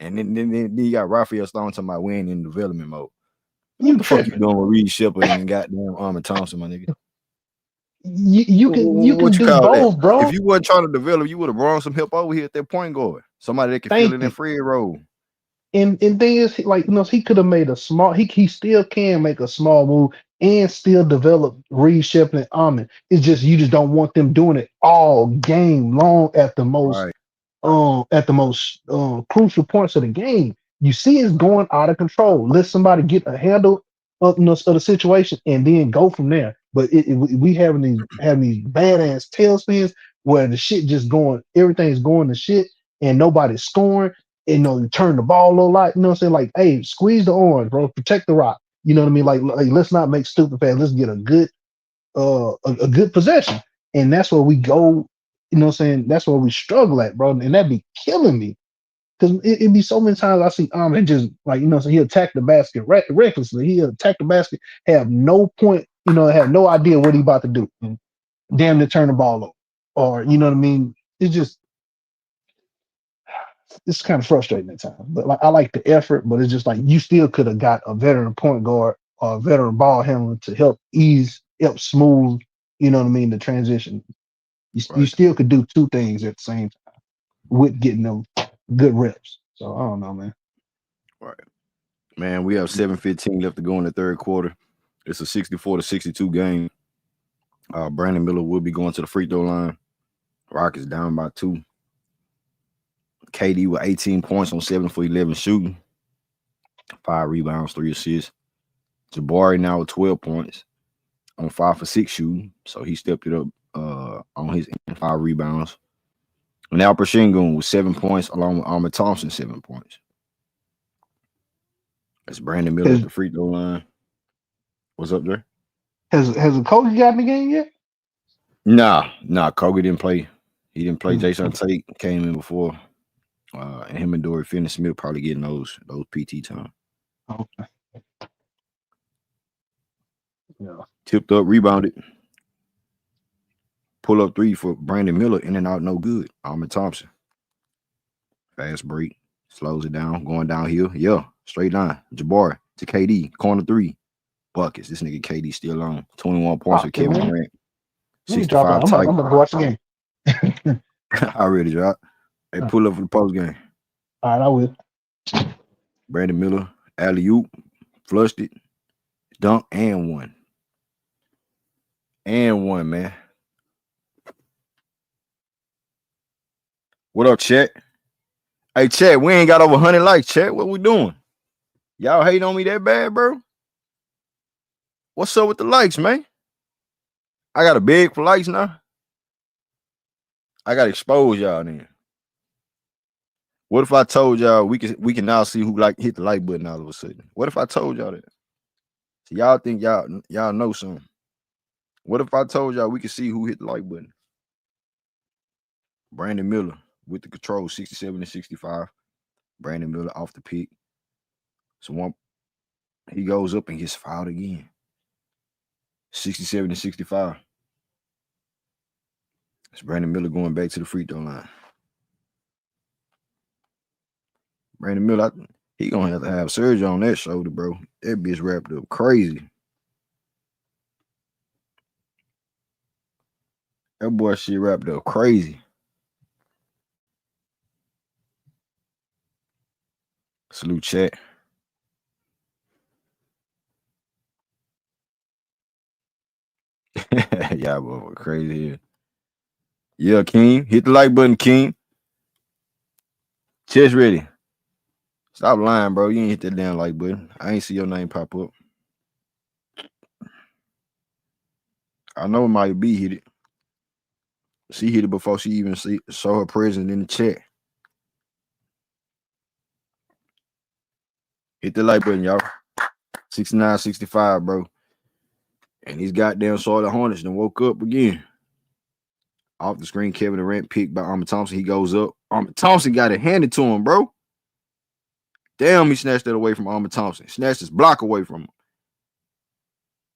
and then you got Raphael Stone talking about winning in development mode. What You the fuck you tripping? doing with Reed Sheppard and goddamn Amen Thompson, my nigga? You can What you do call that? both, If bro. you wasn't trying to develop, you would have brought some help over here at that point guard. Somebody that can fill Thank in that you. Fred role. And thing is, like he could have made a small. He still can make a small move and still develop Reed Sheppard and Amen. It's just you just don't want them doing it all game long Right. at the most crucial points of the game. You see it's going out of control. Let somebody get a handle of the situation and then go from there. But we having these badass tailspins where the shit just going, everything's going to shit and nobody's scoring. And, you turn the ball a lot. You know what I'm saying? Like, hey, squeeze the orange, bro. Protect the rock. You know what I mean? Like let's not make stupid passes. Let's get a good a good possession. And that's where we go, that's where we struggle at, bro. And that'd be killing me. Because it'd be so many times I see and just like, so he attack the basket recklessly. He attack the basket, have no point, have no idea what he about to do. And damn near turn the ball over. Or you know what I mean? It's kind of frustrating at times. But like I like the effort, but it's just like you still could have got a veteran point guard or a veteran ball handler to help smooth, the transition. You Right. still could do two things at the same time with getting them good reps. So I don't know, man. Right. Man, we have 7:15 left to go in the third quarter. It's a 64-62 game. Brandon Miller will be going to the free throw line. Rockets down by 2. KD with 18 points on 7 for 11 shooting. 5 rebounds, 3 assists. Jabari now with 12 points. on 5 for 6 shooting, so he stepped it up on his 5 rebounds. And Alperen Sengun with 7 points, along with Amen Thompson 7 points. That's Brandon Miller at the free throw line. What's up there? Has Okogie got in the game yet? Nah, Kobe didn't play. He didn't play. Jae'Sean Tate came in before. And him and Dorian Finney-Smith probably getting those PT time. Okay. Yeah. Tipped up, rebounded. Pull up 3 for Brandon Miller, in and out, no good. Amen Thompson. Fast break. Slows it down, going downhill. Yeah, straight line. Jabari to KD. Corner 3. Buckets. This nigga KD still on. 21 points for Kevin Durant. 65 I'm gonna go watch the game. I already dropped. Hey, pull up for the post game. All right, I will. Brandon Miller, alley-oop, flushed it, dunk, and one. And one, man. What up, Chet? Hey, Chet, we ain't got over 100 likes, Chet. What we doing? Y'all hate on me that bad, bro? What's up with the likes, man? I got a beg for likes now. I got to expose y'all then. What if I told y'all we can now see who hit the like button all of a sudden? What if I told y'all that? So y'all think y'all know something. What if I told y'all we could see who hit the like button? Brandon Miller with the control, 67-65. Brandon Miller off the pick. So he goes up and gets fouled again. 67-65. It's Brandon Miller going back to the free throw line. Brandon Miller, he gonna have to have surgery on that shoulder, bro. That bitch wrapped up crazy. That boy shit wrapped up crazy. Salute chat. Y'all boy crazy here. Yeah, King. Hit the like button, King. Chest ready. Stop lying, bro. You ain't hit that damn like button. I ain't see your name pop up. I know it might be hit it. She hit it before she even saw her presence in the chat. Hit the like button, y'all. 69-65, bro. And these goddamn Charlotte Hornets done woke up again. Off the screen, Kevin Durant picked by Amen Thompson. He goes up. Amen Thompson got it handed to him, bro. Damn, he snatched that away from Amen Thompson. Snatched his block away from him.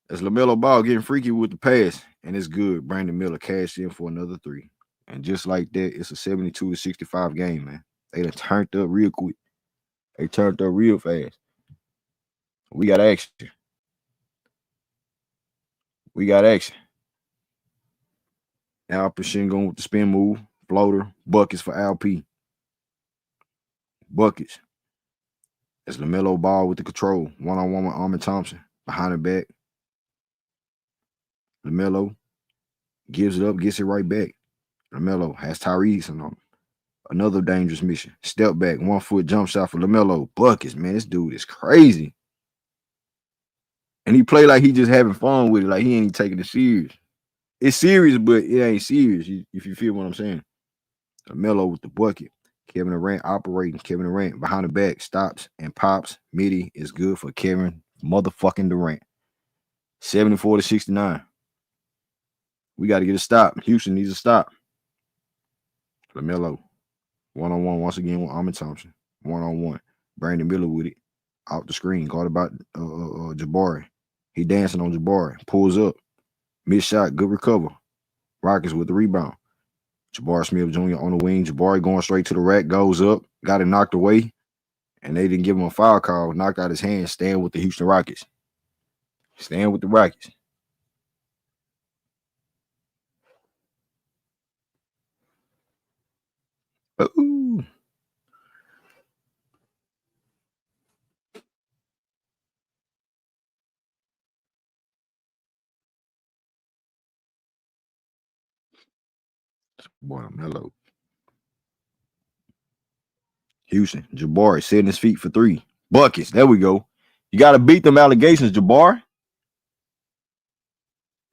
That's Lamelo Ball getting freaky with the pass. And it's good. Brandon Miller cashed in for another 3. And just like that, it's a 72-65 game, man. They done turned up real quick. They turned up real fast. We got action. We got action. Alperen Sengun with the spin move. Floater. Buckets for Alp. Buckets. That's Lamelo Ball with the control. One-on-one with Amen Thompson. Behind the back. Lamelo gives it up, gets it right back. Lamelo has Tari Eason on him. Another dangerous mission. Step back, 1 foot jump shot for Lamelo. Buckets, man. This dude is crazy. And he play like he just having fun with it, like he ain't taking it serious. It's serious, but it ain't serious, if you feel what I'm saying. Lamelo with the bucket. Kevin Durant operating. Kevin Durant behind the back, stops and pops. Midi is good for Kevin motherfucking Durant. 74-69. We got to get a stop. Houston needs a stop. Lamelo. One-on-one once again with Amen Thompson. One-on-one. Brandon Miller with it. Out the screen. Guarded by Jabari. He dancing on Jabari. Pulls up. Missed shot. Good recover. Rockets with the rebound. Jabari Smith Jr. on the wing. Jabari going straight to the rack. Goes up. Got it knocked away. And they didn't give him a foul call. Knocked out his hand. Staying with the Houston Rockets. Staying with the Rockets. Ooh. Boy, Melo. Houston, Jabari setting his feet for 3. Buckets. There we go. You got to beat them allegations, Jabari.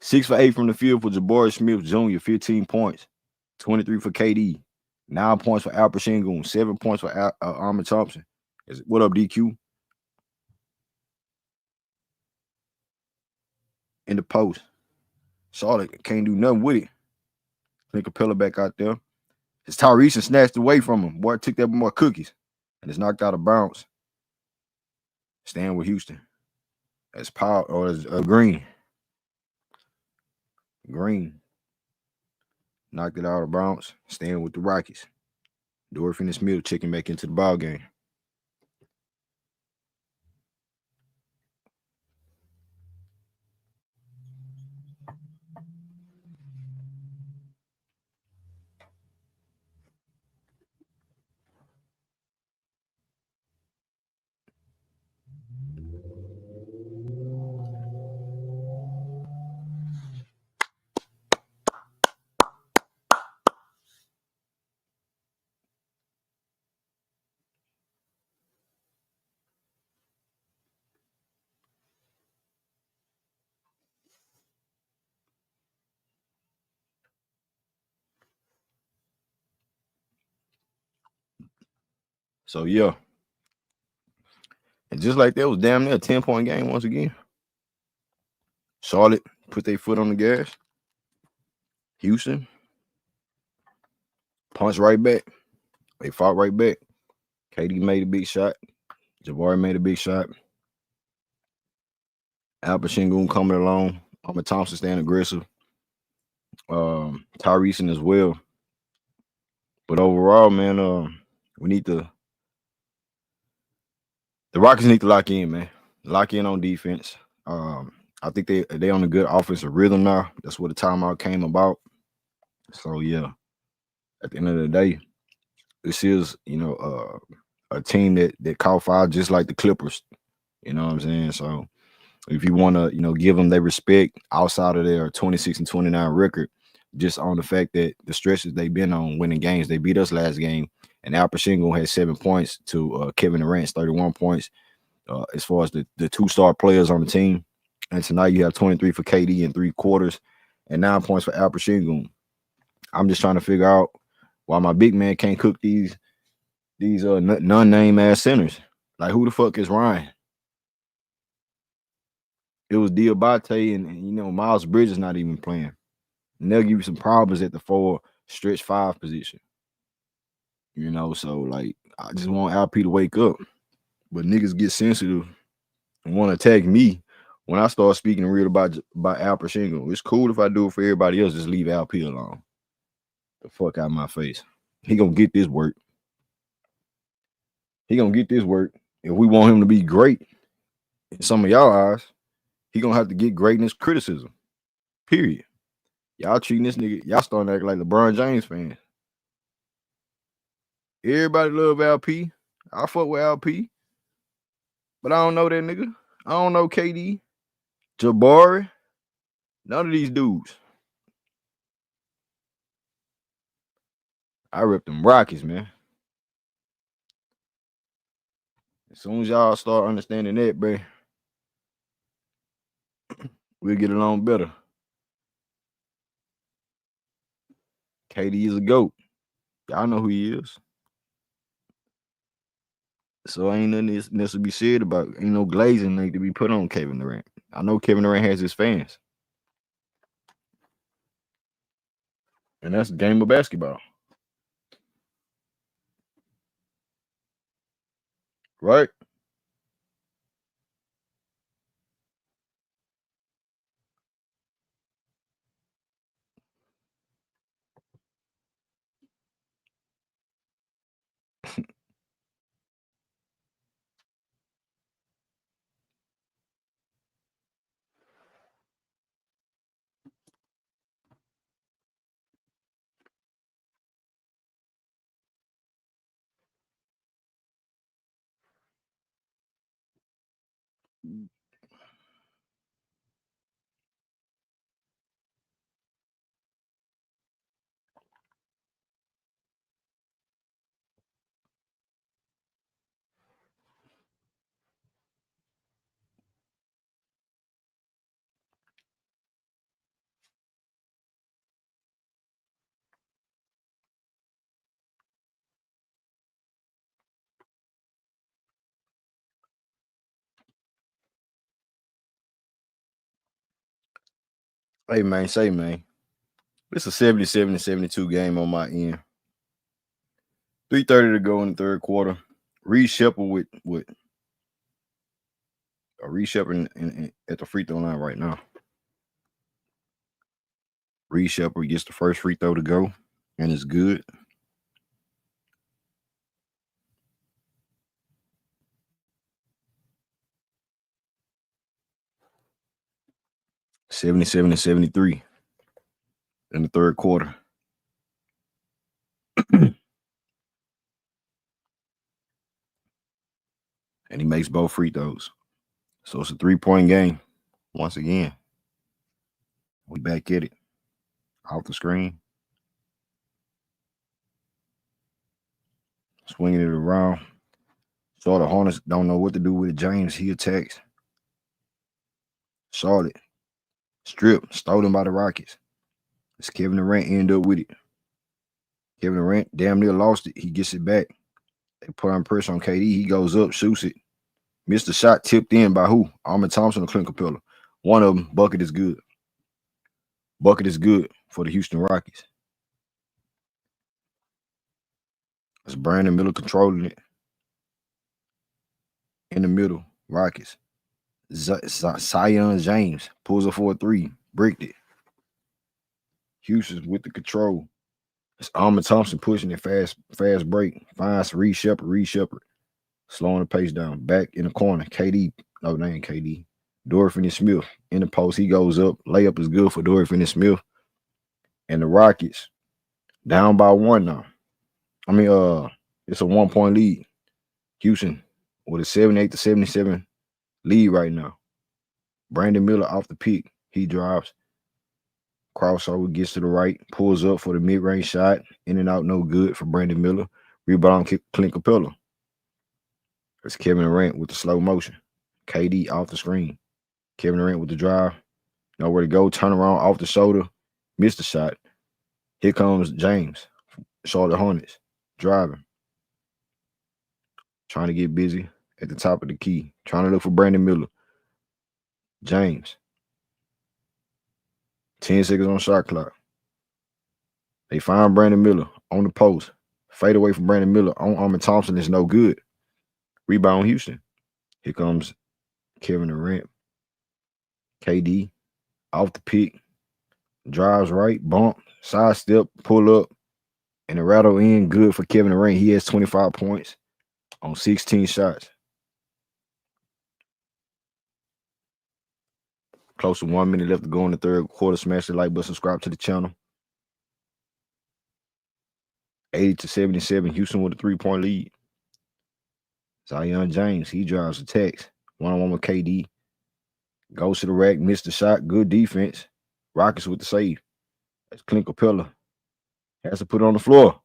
6 for 8 from the field for Jabari Smith Jr., 15 points. 23 for KD. 9 points for Alperen Sengun. 7 points for Amen Thompson. What up, DQ? In the post. Charlotte can't do nothing with it. Clint Capela back out there. It's Tari Eason snatched away from him. Boy, took that more cookies. And it's knocked out of bounds. Staying with Houston. That's Paul or it's Green. Green. Knocked it out of bounds. Staying with the Rockets. Dorian Finney-Smith checking back into the ball game. So yeah. And just like that was damn near a 10-point game once again. Charlotte put their foot on the gas. Houston punched right back. They fought right back. KD made a big shot. Jabari made a big shot. Alperen Sengun coming along. Amen Thompson staying aggressive. Tari Eason as well. But overall, man, we need to. The Rockets need to lock in, man. Lock in on defense. I think they on a good offensive rhythm now. That's what the timeout came about. So yeah, at the end of the day, this is a team that caught fire just like the Clippers. You know what I'm saying? So if you want to give them their respect outside of their 26-29 record, just on the fact that the stretches they've been on winning games, they beat us last game, and Alperen Sengun had 7 points to Kevin Durant's 31 points. As far as the 2-star players on the team, and tonight you have 23 for KD in 3 quarters, and 9 points for Alperen Sengun. I'm just trying to figure out why my big man can't cook these non-name ass centers. Like, who the fuck is Ryan? It was Diabte and Miles Bridges not even playing. And they'll give you some problems at the 4 stretch 5 position. So like I just want LP to wake up. But niggas get sensitive and want to attack me when I start speaking real about Alperen Sengun. It's cool if I do it for everybody else. Just leave LP alone. The fuck out of my face. He gonna get this work. He gonna get this work. If we want him to be great in some of y'all eyes, he gonna have to get greatness criticism. Period. Y'all treating this nigga, y'all starting to act like LeBron James fans. Everybody love LP. I fuck with LP. But I don't know that nigga. I don't know KD, Jabari, none of these dudes. I rip them Rockets, man. As soon as y'all start understanding that, bro, we'll get along better. KD is a GOAT. Y'all know who he is. So ain't nothing that's to be said about. Ain't no glazing need to be put on Kevin Durant. I know Kevin Durant has his fans. And that's a game of basketball. Right? Hey, man, say, man. It's a 77-72 game on my end. 3:30 to go in the third quarter. Reed Sheppard with Reed Sheppard at the free throw line right now. Reed Sheppard gets the first free throw to go, and it's good. (77-73) in the third quarter. And he makes both free throws. So it's a 3-point game. Once again, we back at it. Off the screen. Swinging it around. So the Hornets don't know what to do with it. James, he attacks. Charlotte. Strip. Stolen by the Rockets. It's Kevin Durant end up with it. Kevin Durant damn near lost it. He gets it back. They put on pressure on KD. He goes up, shoots it. Missed the shot, tipped in by who? Amen Thompson or Clint Capela. One of them, bucket is good. Bucket is good for the Houston Rockets. It's Brandon Miller controlling it. In the middle, Rockets. Sion James pulls up for a 3. Bricked it. Houston's with the control. It's Amen Thompson pushing it fast break. Finds Reed Sheppard. Slowing the pace down. Back in the corner. KD. No, they ain't KD. Dorian Finney-Smith in the post. He goes up. Layup is good for Dorian Finney-Smith. And the Rockets down by 1 now. I mean, it's a 1-point lead. Houston with a 78-77 lead right now. Brandon Miller off the pick. He drives. Crossover gets to the right. Pulls up for the mid-range shot. In and out, no good for Brandon Miller. Rebound Clint Capela. It's Kevin Durant with the slow motion. KD off the screen. Kevin Durant with the drive. Nowhere to go. Turn around off the shoulder. Missed the shot. Here comes James. Charlotte Hornets. Driving. Trying to get busy at the top of the key. Trying to look for Brandon Miller. James. 10 seconds on shot clock. They find Brandon Miller on the post. Fade away from Brandon Miller on Amen Thompson is no good. Rebound Houston. Here comes Kevin Durant. KD off the pick. Drives right. Bump. Side step. Pull up. And the rattle in. Good for Kevin Durant. He has 25 points on 16 shots. Close to 1 minute left to go in the third quarter. Smash the like button. Subscribe to the channel. 80-77. Houston with a 3-point lead. Sion James. He drives attacks. 1-on-1 with KD. Goes to the rack. Missed the shot. Good defense. Rockets with the save. That's Clint Capela. Has to put it on the floor.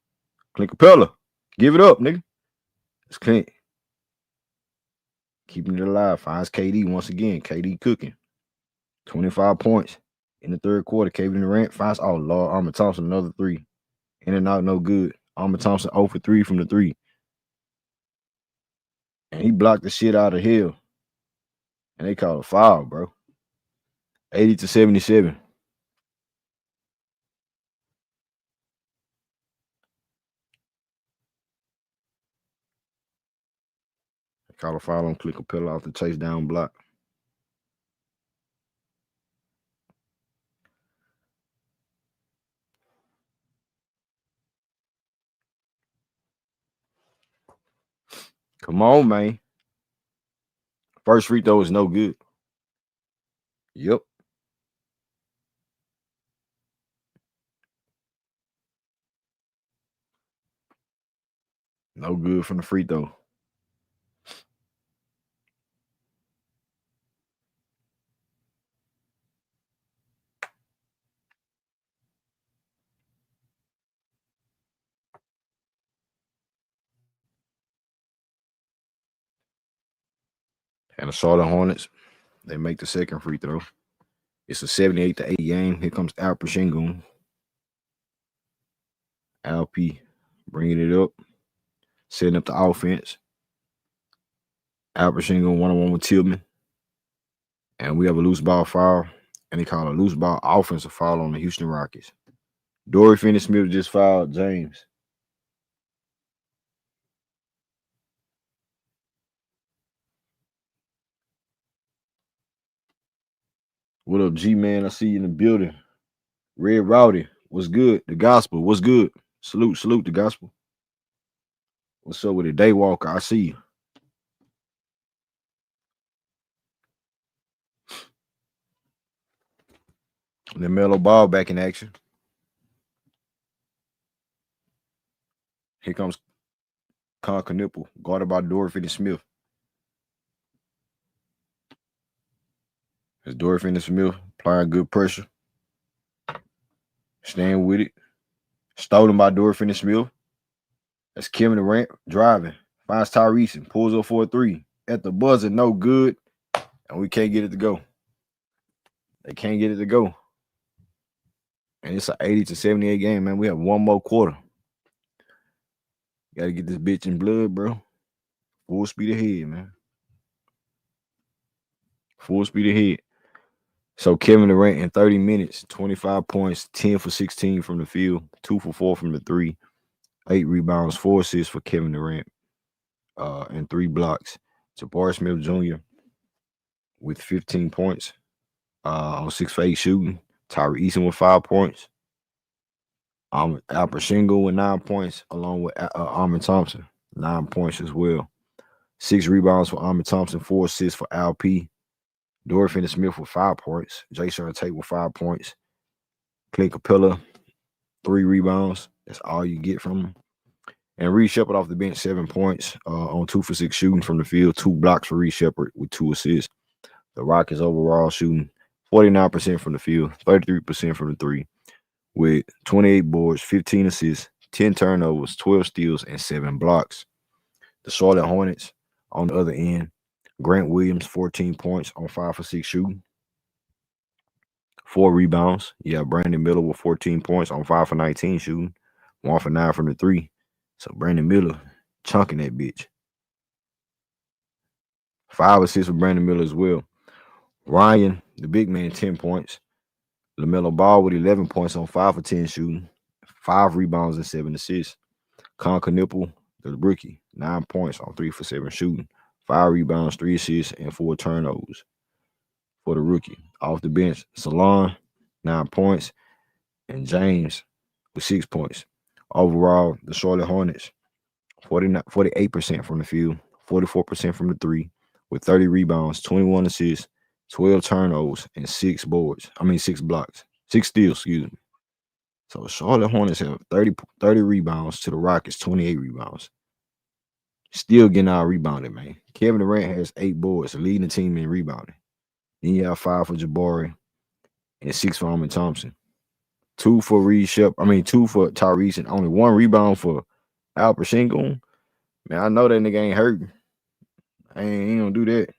Clint Capela. Give it up, nigga. It's Clint. Keeping it alive. Finds KD once again. KD cooking. 25 points in the third quarter. Kevin Durant finds, oh, Lord, Amen Thompson, another 3. In and out, no good. Amen Thompson 0 for 3 from the 3. And he blocked the shit out of Hill. And they called a foul, bro. 80-77. They called a foul on Clint Capela off the chase down block. Come on, man. First free throw is no good. Yep. No good from the free throw. And the Charlotte Hornets, they make the second free throw. It's a 78-80 game. Here comes Alperen Sengun. Alp bringing it up. Setting up the offense. Alperen Sengun 1-on-1 with Tillman. And we have a loose ball foul and they call a loose ball offensive foul on the Houston Rockets. Dorian Finney-Smith just fouled James. What up, G-Man? I see you in the building. Red Rowdy, what's good? The gospel, what's good? Salute the gospel. What's up with it? Daywalker, I see you. Lamelo Ball back in action. Here comes Kon Knueppel, guarded by Dorian Finney-Smith. As Dorian Finney-Smith applying good pressure. Staying with it. Stolen by Dorian Finney-Smith. That's Kevin Durant driving. Finds Tari Eason. Pulls up for a three. At the buzzer, no good. And we can't get it to go. They can't get it to go. And it's an 80-78 game, man. We have one more quarter. Got to get this bitch in blood, bro. Full speed ahead, man. Full speed ahead. So Kevin Durant in 30 minutes, 25 points, 10 for 16 from the field, 2 for 4 from the three, 8 rebounds, 4 assists for Kevin Durant, and 3 blocks. Jabari Smith Jr. with 15 points on 6 for 8 shooting. Tari Eason with 5 points. Alperen Sengun with 9 points, along with Amen Thompson, 9 points as well. 6 rebounds for Amen Thompson, 4 assists for Alp. Dorian Finney-Smith with 5 points. Jae'Sean Tate with 5 points. Clint Capela, 3 rebounds. That's all you get from him. And Reed Sheppard off the bench, 7 points on 2 for 6 shooting from the field. 2 blocks for Reed Sheppard with 2 assists. The Rockets overall shooting 49% from the field, 33% from the three, with 28 boards, 15 assists, 10 turnovers, 12 steals, and 7 blocks. The Charlotte Hornets on the other end, Grant Williams, 14 points on 5 for 6 shooting, 4 rebounds. Yeah, Brandon Miller with 14 points on 5 for 19 shooting, 1 for 9 from the three. So Brandon Miller chunking that bitch. 5 assists for Brandon Miller as well. Ryan, the big man, 10 points. Lamelo Ball with 11 points on 5 for 10 shooting, 5 rebounds and 7 assists. Kon Knueppel, the rookie, 9 points on 3 for 7 shooting, 5 rebounds, 3 assists, and 4 turnovers for the rookie. Off the bench, Salaun, 9 points, and James with 6 points. Overall, the Charlotte Hornets, 48% from the field, 44% from the three, with 30 rebounds, 21 assists, 12 turnovers, and 6 blocks. 6 steals, excuse me. So the Charlotte Hornets have 30 rebounds to the Rockets, 28 rebounds. Still getting out rebounded, man. Kevin Durant has 8 boards, leading the team in rebounding. Then you have 5 for Jabari and 6 for Amen Thompson. 2 for Reed Sheppard. 2 for Tari Eason. Only 1 rebound for Alperen Sengun. Man, I know that nigga ain't hurting. I ain't gonna do that.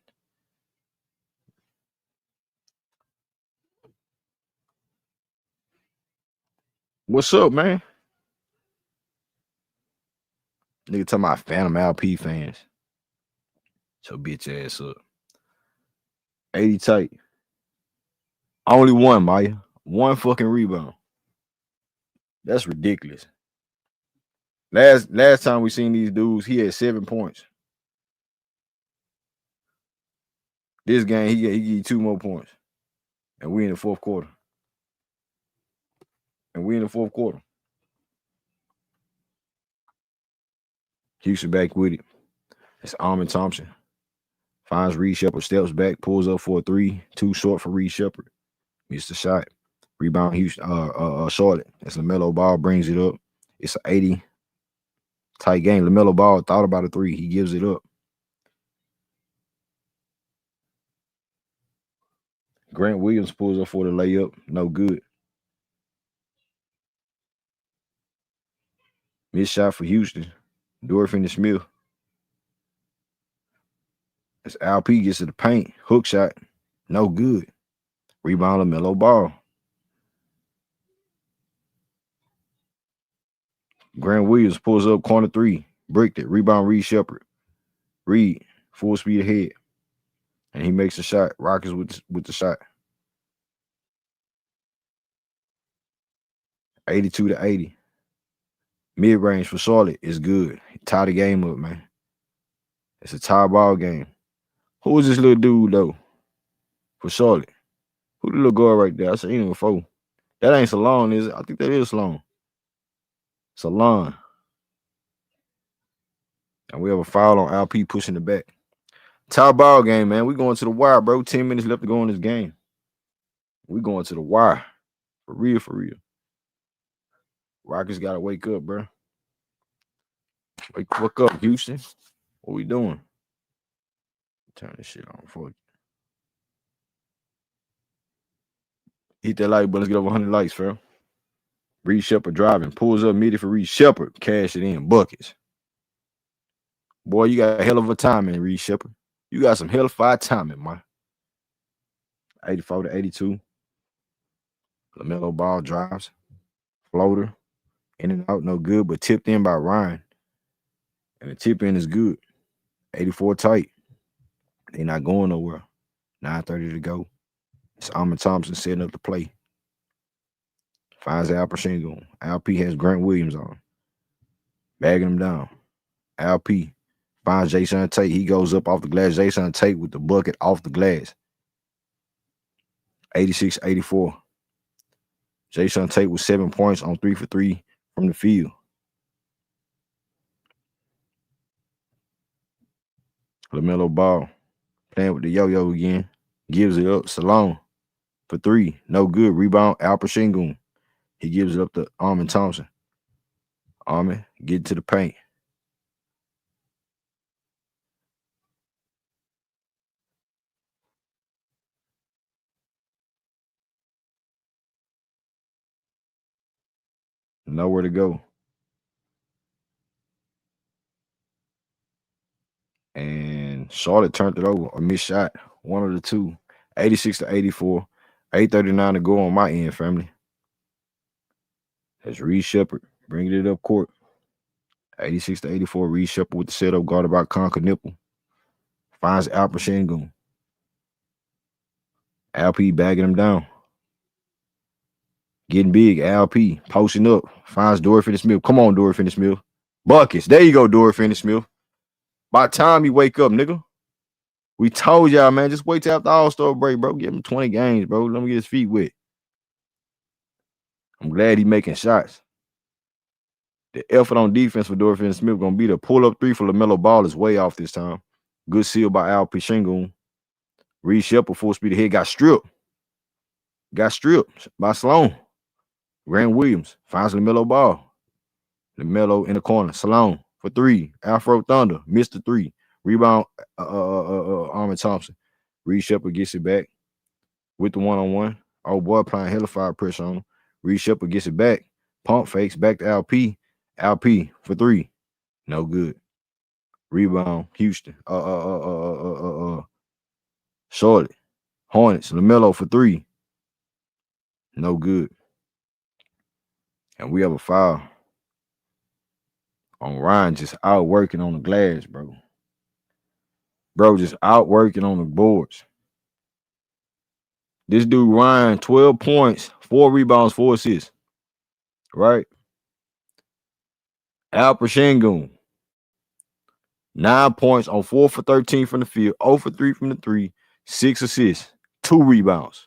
What's up, man? Nigga talking about Phantom LP fans. So bitch ass up. 80 tight. Only 1, Maya. 1 fucking rebound. That's ridiculous. Last time we seen these dudes, he had 7 points. This game, he gave you 2 more points. And we in the fourth quarter. Houston back with it. It's Amen Thompson. Finds Reed Sheppard, steps back, pulls up for a 3, too short for Reed Sheppard. Missed the shot. Rebound Houston, Charlotte. As Lamelo Ball brings it up. It's an 80 tight game. Lamelo Ball thought about a 3. He gives it up. Grant Williams pulls up for the layup. No good. Missed shot for Houston. Dorian Finney-Smith. As Alp gets to the paint. Hook shot. No good. Rebound Lamelo Ball. Grant Williams pulls up corner 3. Bricked it. Rebound Reed Sheppard. Reed, full speed ahead. And he makes a shot. Rockets with the shot. 82-80. Mid-range for Charlotte is good. Tie the game up, man. It's a tie ball game. Who is this little dude, though, for Charlotte? Who the little guard right there? I seen him before. That ain't Salaun, is it? I think that is Salaun. Salaun. And we have a foul on LP pushing the back. Tie ball game, man. We going to the wire, bro. 10 minutes left to go in this game. We going to the wire. For real, for real. Rockets got to wake up, bro. Wake up, Houston. What we doing? Turn this shit on for you. Hit that like button. Let's get over 100 likes, fam. Reed Sheppard driving. Pulls up midi for Reed Sheppard. Cash it in. Buckets. Boy, you got a hell of a timing, Reed Sheppard. You got some hell-fi timing, man. 84-82. Lamelo Ball drives. Floater. In and out, no good, but tipped in by Ryan. And the tip in is good. 84 tight. They're not going nowhere. 9:30 to go. It's Amen Thompson setting up the play. Finds Alperen Sengun. LP has Grant Williams on. Bagging him down. LP finds Jae'Sean Tate. He goes up off the glass. Jae'Sean Tate with the bucket off the glass. 86-84. Jae'Sean Tate with 7 points on 3 for 3 from the field. Lamelo Ball playing with the yo-yo again. Gives it up. Salaun for 3. No good. Rebound. Alperen Sengun. He gives it up to Amen Thompson. Amen, get to the paint. Nowhere to go. And Charlotte turned it over. A missed shot. One of the two. 86-84. 8:39 to go on my end, family. That's Reed Sheppard bringing it up court. 86-84. Reed Sheppard with the setup guarded by Kon Knueppel. Finds Alperen Sengun. LP bagging him down. Getting big. LP posting up. Finds Dorian Finney-Smith. Come on, Dorian Finney-Smith. Buckets. There you go, Dorian Finney-Smith. By the time you wake up, nigga. We told y'all, man. Just wait till after All-Star break, bro. Give him 20 games, bro. Let him get his feet wet. I'm glad he making shots. The effort on defense for Dorian Finney-Smith gonna be the pull-up 3 for Lamelo Ball is way off this time. Good seal by Alperen Sengun. Reed Sheppard full speed ahead. Got stripped. Got stripped by Salaun. Grant Williams finds Lamelo Ball. Lamelo in the corner. Salaun for 3. Afro Thunder missed the 3. Rebound. Amen Thompson. Reed Sheppard gets it back with the one-on-one. Oh boy, applying hella fire pressure on him. Reed Sheppard gets it back. Pump fakes back to LP. LP for 3. No good. Rebound. Houston. Charlotte. Hornets. Lamelo for 3. No good. And we have a foul on Ryan just out working on the glass, bro. Bro, just out working on the boards. This dude, Ryan, 12 points, 4 rebounds, 4 assists. Right? Alperen Sengun, 9 points on 4 for 13 from the field, 0 for 3 from the 3, 6 assists, 2 rebounds.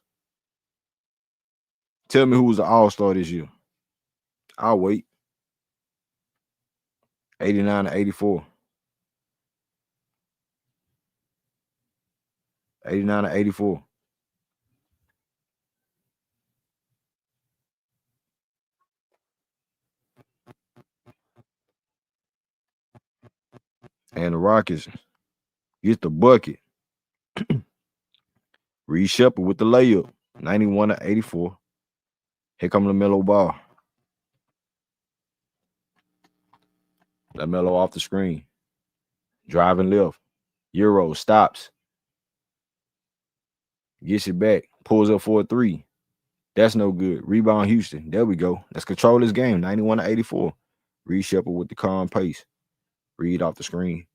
Tell me who was the all-star this year. I'll wait. 89-84. 89-84. And the Rockets get the bucket. Reed Sheppard with the layup. 91-84. Here comes Lamelo Ball. Lamelo off the screen. Driving left. Euro stops. Gets it back. Pulls up for a 3. That's no good. Rebound Houston. There we go. Let's control this game. 91-84. Reed Sheppard with the calm pace. Reed off the screen.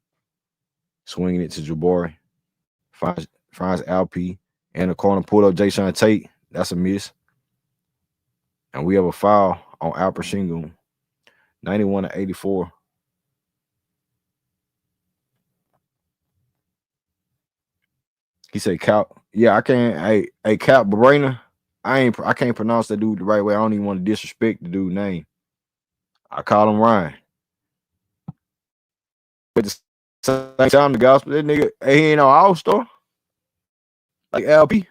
Swinging it to Jabari. Finds LP. In the corner. Pull up Jae'Sean Tate. That's a miss. And we have a foul on Alperen Sengun. 91-84. He said Cal. Yeah, I can't. Hey, Kalkbrenner. I can't pronounce that dude the right way. I don't even want to disrespect the dude's name. I call him Ryan. But the same time, the gospel, that nigga, hey, he ain't no all-star. Like LP.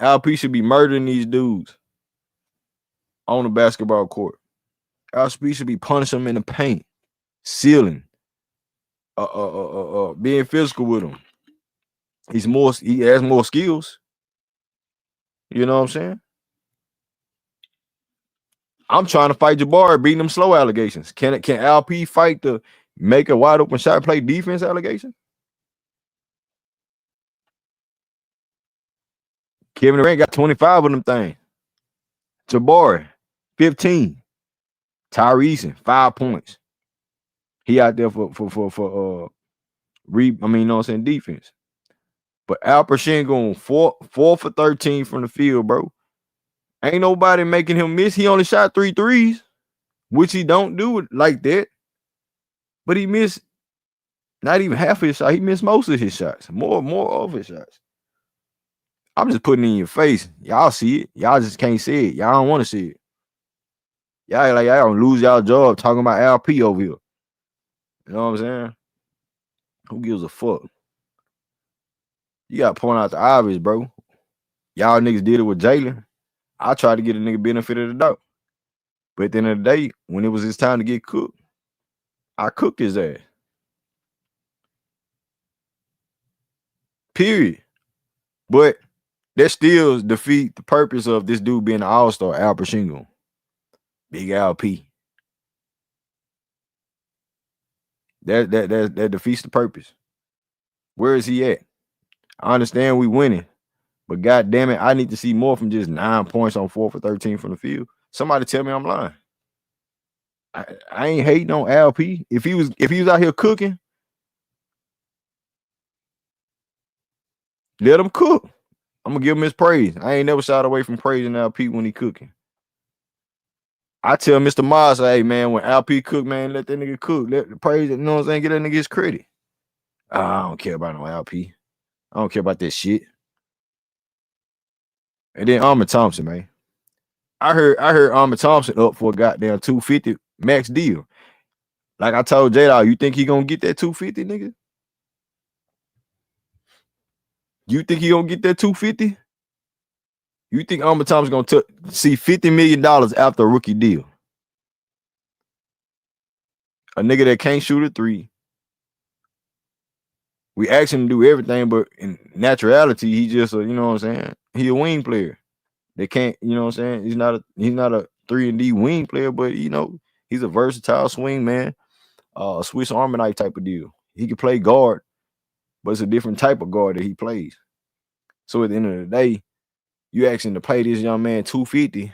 LP should be murdering these dudes on the basketball court. LP should be punishing them in the paint, sealing, being physical with them. He has more skills. You know what I'm saying? I'm trying to fight Jabari, beating them slow allegations. Can LP fight the make a wide open shot play defense allegation? Kevin Durant got 25 of them things. Jabari, 15. Tari Eason, 5 points. He out there for Reed, you know what I'm saying, defense. But Alperen going 4 for 13 from the field, bro. Ain't nobody making him miss. He only shot 3 threes, which he don't do it like that. But he missed not even half of his shot. He missed most of his shots. More of his shots. I'm just putting it in your face. Y'all see it. Y'all just can't see it. Y'all don't want to see it. Y'all like y'all gonna lose y'all job talking about LP over here. You know what I'm saying? Who gives a fuck? You gotta point out the obvious, bro. Y'all niggas did it with Jalen. I tried to get a nigga benefit of the doubt. But at the end of the day, when it was his time to get cooked, I cooked his ass. Period. But that still defeat the purpose of this dude being an all-star, Alperen Sengun. Big LP. That defeats the purpose. Where is he at? I understand we winning, but god damn it, I need to see more from just 9 points on 4 for 13 from the field. Somebody tell me I'm lying. I ain't hating on LP. If he was out here cooking, let him cook. I'm gonna give him his praise. I ain't never shied away from praising LP when he cooking. I tell Mr. Mars, hey man, when LP cook, man, let that nigga cook. Let the praise, you know what I'm saying? Get that nigga his credit. I don't care about no LP. I don't care about that shit. And then Amen Thompson, man. I heard Amen Thompson up for a goddamn 250 max deal. Like I told J-Dog, you think he gonna get that 250, nigga? You think he gonna get that 250? You think Amen Thompson gonna see $50 million after a rookie deal? A nigga that can't shoot a three. We asked him to do everything, but in naturality, he just you know what I'm saying? He a wing player. They can't, you know what I'm saying? He's not a 3-and-D wing player, but you know, he's a versatile swing man, Swiss Army knife type of deal. He can play guard, but it's a different type of guard that he plays. So at the end of the day, you asking to pay this young man 250,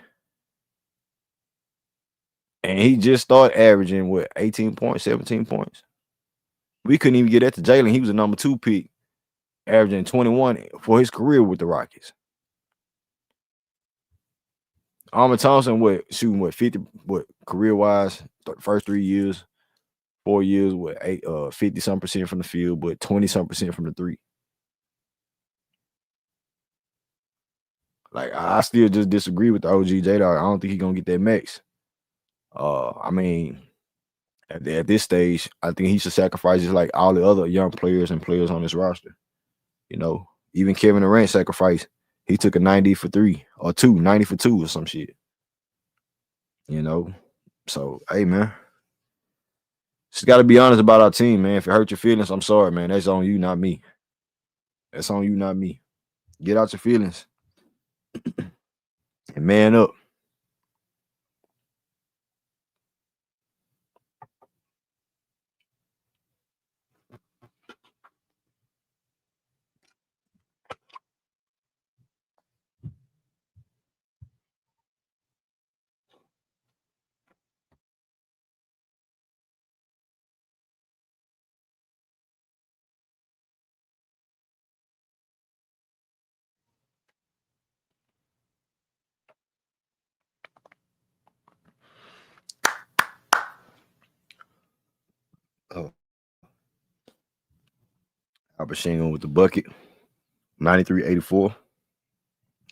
and he just started averaging what 18 points, 17 points. We couldn't even get that to Jalen. He was a number 2 pick, averaging 21 for his career with the Rockets. Amen Thompson, shooting 50, career wise, first 3 years, 4 years, 50-some% from the field, but 20-some% from the three. Like I still just disagree with the OG J-Dog. I don't think he's gonna get that max. I mean, at this stage, I think he should sacrifice just like all the other young players and players on this roster. You know, even Kevin Durant sacrificed. He took a 90 for 3 or 90 for 2 or some shit. You know, so hey man, just got to be honest about our team, man. If it hurt your feelings, I'm sorry, man. That's on you, not me. That's on you, not me. Get out your feelings and man up. Alperen Sengun with the bucket. 93-84.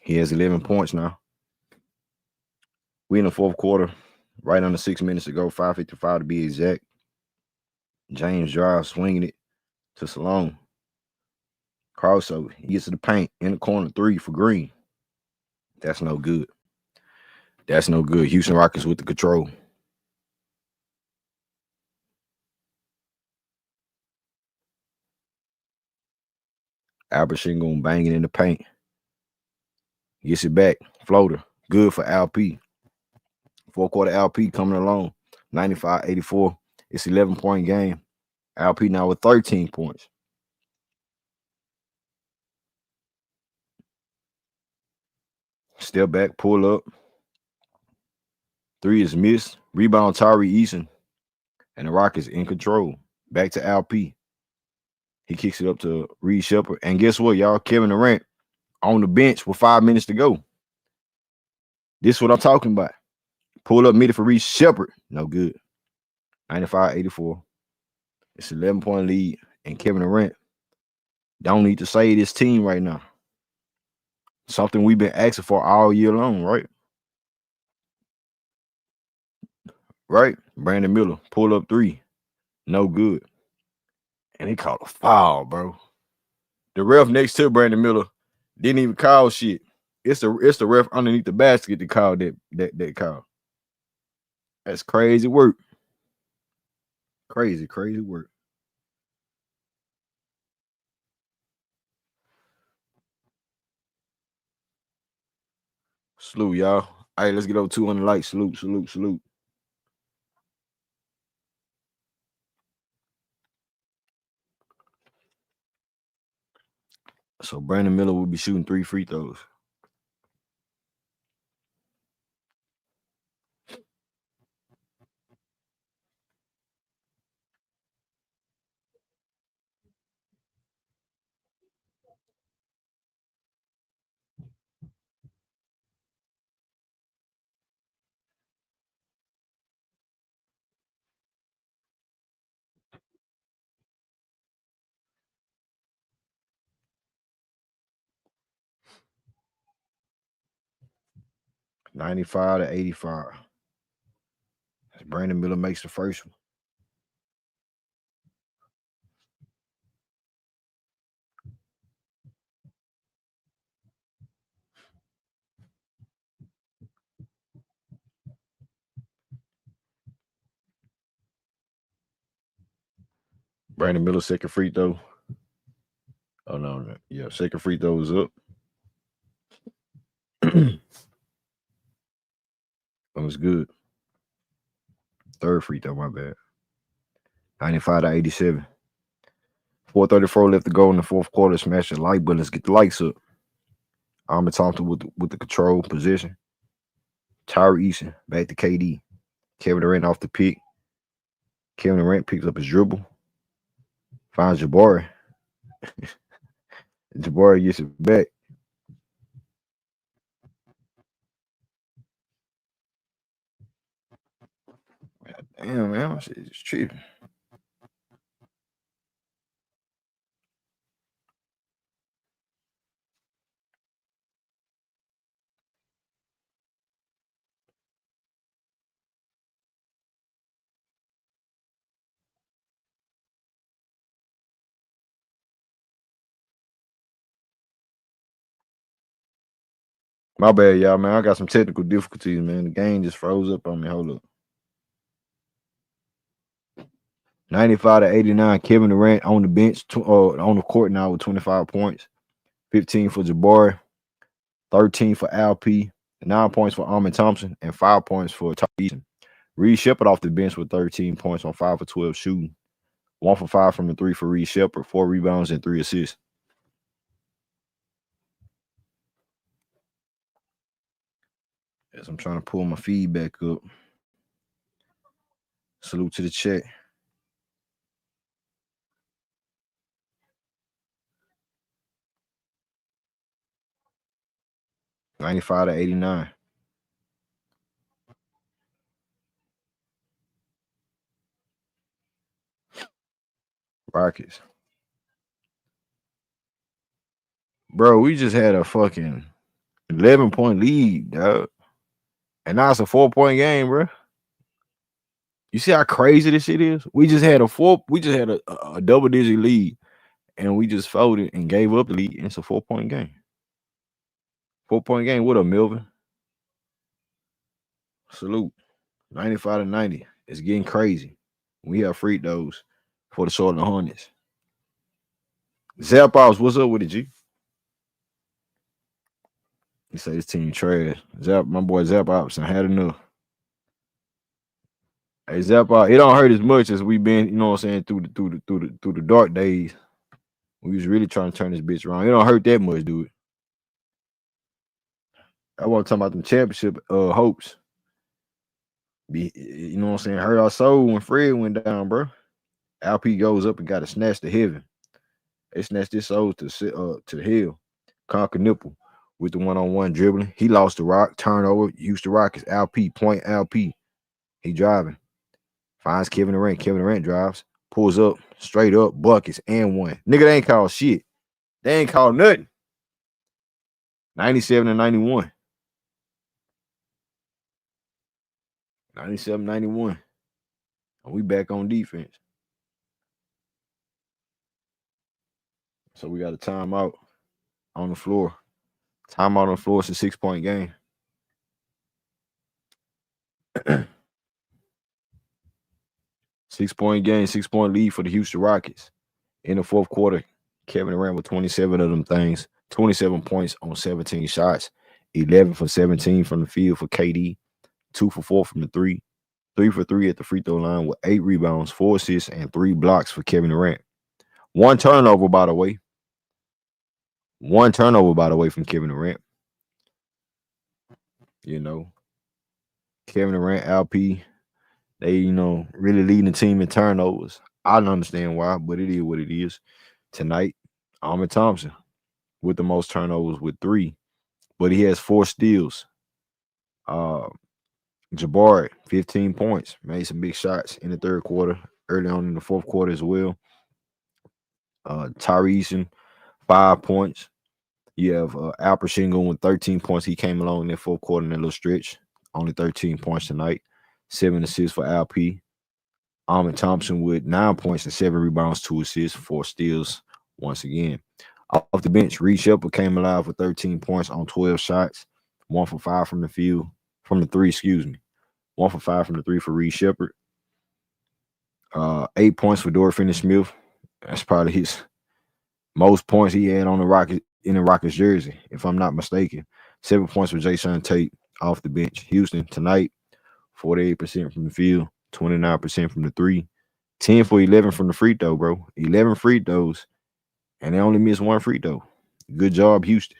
He has 11 points now. We in the fourth quarter. Right under 6 minutes to go. 5:55 to be exact. James drives, swinging it to Salaun. Crossover. He gets to the paint. In the corner, 3 for Green. That's no good. That's no good. Houston Rockets with the control. Alperen Sengun banging in the paint. Gets it back. Floater. Good for LP. Fourth quarter LP coming along. 95-84. It's 11-point game. LP now with 13 points. Step back, pull up. 3 is missed. Rebound Tari Eason. And the Rockets in control. Back to LP. He kicks it up to Reed Sheppard. And guess what, y'all? Kevin Durant on the bench with 5 minutes to go. This is what I'm talking about. Pull up mid for Reed Sheppard. No good. 95-84. It's an 11-point lead. And Kevin Durant don't need to save this team right now. Something we've been asking for all year long, right? Right? Brandon Miller, pull up 3. No good. And he called a foul, bro. The ref next to Brandon Miller didn't even call shit. It's the ref underneath the basket that called that call. That's crazy work. Crazy work. Salute, y'all. Hey, let's get over 200 likes. Salute. So Brandon Miller will be shooting 3 free throws. $95-85. As Brandon Miller makes the first one. Brandon Miller second free throw. Oh no. Yeah, second free throw is up. That was good. Third free throw, my bad. 95-87. 4:34 left to go in the fourth quarter. Smash the like button. Let's get the likes up. Amen Thompson with the control position. Tari Eason back to KD. Kevin Durant off the pick. Kevin Durant picks up his dribble. Finds Jabari. Jabari gets it back. Damn, man. It's tripping. My bad, y'all, man. I got some technical difficulties, man. The game just froze up on me. Hold up. 95-89. Kevin Durant on the bench, on the court now with 25 points. 15 for Jabari, 13 for LP, 9 points for Amen Thompson, and 5 points for Tari Eason. Reed Sheppard off the bench with 13 points on 5 for 12 shooting. 1 for 5 from the 3 for Reed Sheppard, 4 rebounds and 3 assists. As I'm trying to pull my feedback up. Salute to the chat. $95-89. Rockets. Bro, we just had a fucking 11-point lead, dog. And now it's a 4-point game, bro. You see how crazy this shit is? We just had a double-digit lead, and we just folded and gave up the lead. And it's a 4-point game. 4-point game. What up, Melvin? Salute. 95-90. It's getting crazy. We have free throws for the Charlotte Hornets. Zappos, what's up with it, G? He say this team trash. My boy Zappos had enough. Hey Zappos, it don't hurt as much as we been, you know what I'm saying, through the dark days. We was really trying to turn this bitch around. It don't hurt that much, dude. I want to talk about them championship hopes. You know what I'm saying? Hurt our soul when Fred went down, bro. LP goes up and got to snatch to heaven. They snatched his soul to hell. Kon Knueppel with the one-on-one dribbling. He lost the rock, turnover. Houston Rockets, LP, point LP. He driving. Finds Kevin Durant. Kevin Durant drives. Pulls up, straight up, buckets, and one. Nigga, they ain't called shit. They ain't called nothing. 97-91. 97-91. And we back on defense. So we got a timeout on the floor. Timeout on the floor. It's a 6-point game. 6-point game, 6-point lead for the Houston Rockets. In the fourth quarter, Kevin Durant with 27 of them things, 27 points on 17 shots, 11 for 17 from the field for KD, 2 for 4 from the 3, 3 for 3 at the free throw line with 8 rebounds, 4 assists, and 3 blocks for Kevin Durant. One turnover, by the way. From Kevin Durant. You know, Kevin Durant, LP, they, really leading the team in turnovers. I don't understand why, but it is what it is. Tonight, Amen Thompson with the most turnovers with 3, but he has 4 steals. Jabari, 15 points, made some big shots in the third quarter, early on in the fourth quarter as well. Tari Eason, 5 points. You have Alperen Sengun with 13 points. He came along in that fourth quarter in that little stretch. Only 13 points tonight. 7 assists for LP. Amen Thompson with 9 points and 7 rebounds, 2 assists, 4 steals once again. Off the bench, Reed Sheppard came alive with 13 points on 12 shots. 1 for 5 from the field. From the 3, 1 for 5 from the 3 for Reed Sheppard. 8 points for Dorian Finney-Smith. That's probably his most points he had on the Rockets in the Rockets jersey, if I'm not mistaken. 7 points for Jae'Sean Tate off the bench. Houston tonight, 48% from the field, 29% from the 3, 10 for 11 from the free throw, bro. 11 free throws, and they only missed 1 free throw. Good job, Houston.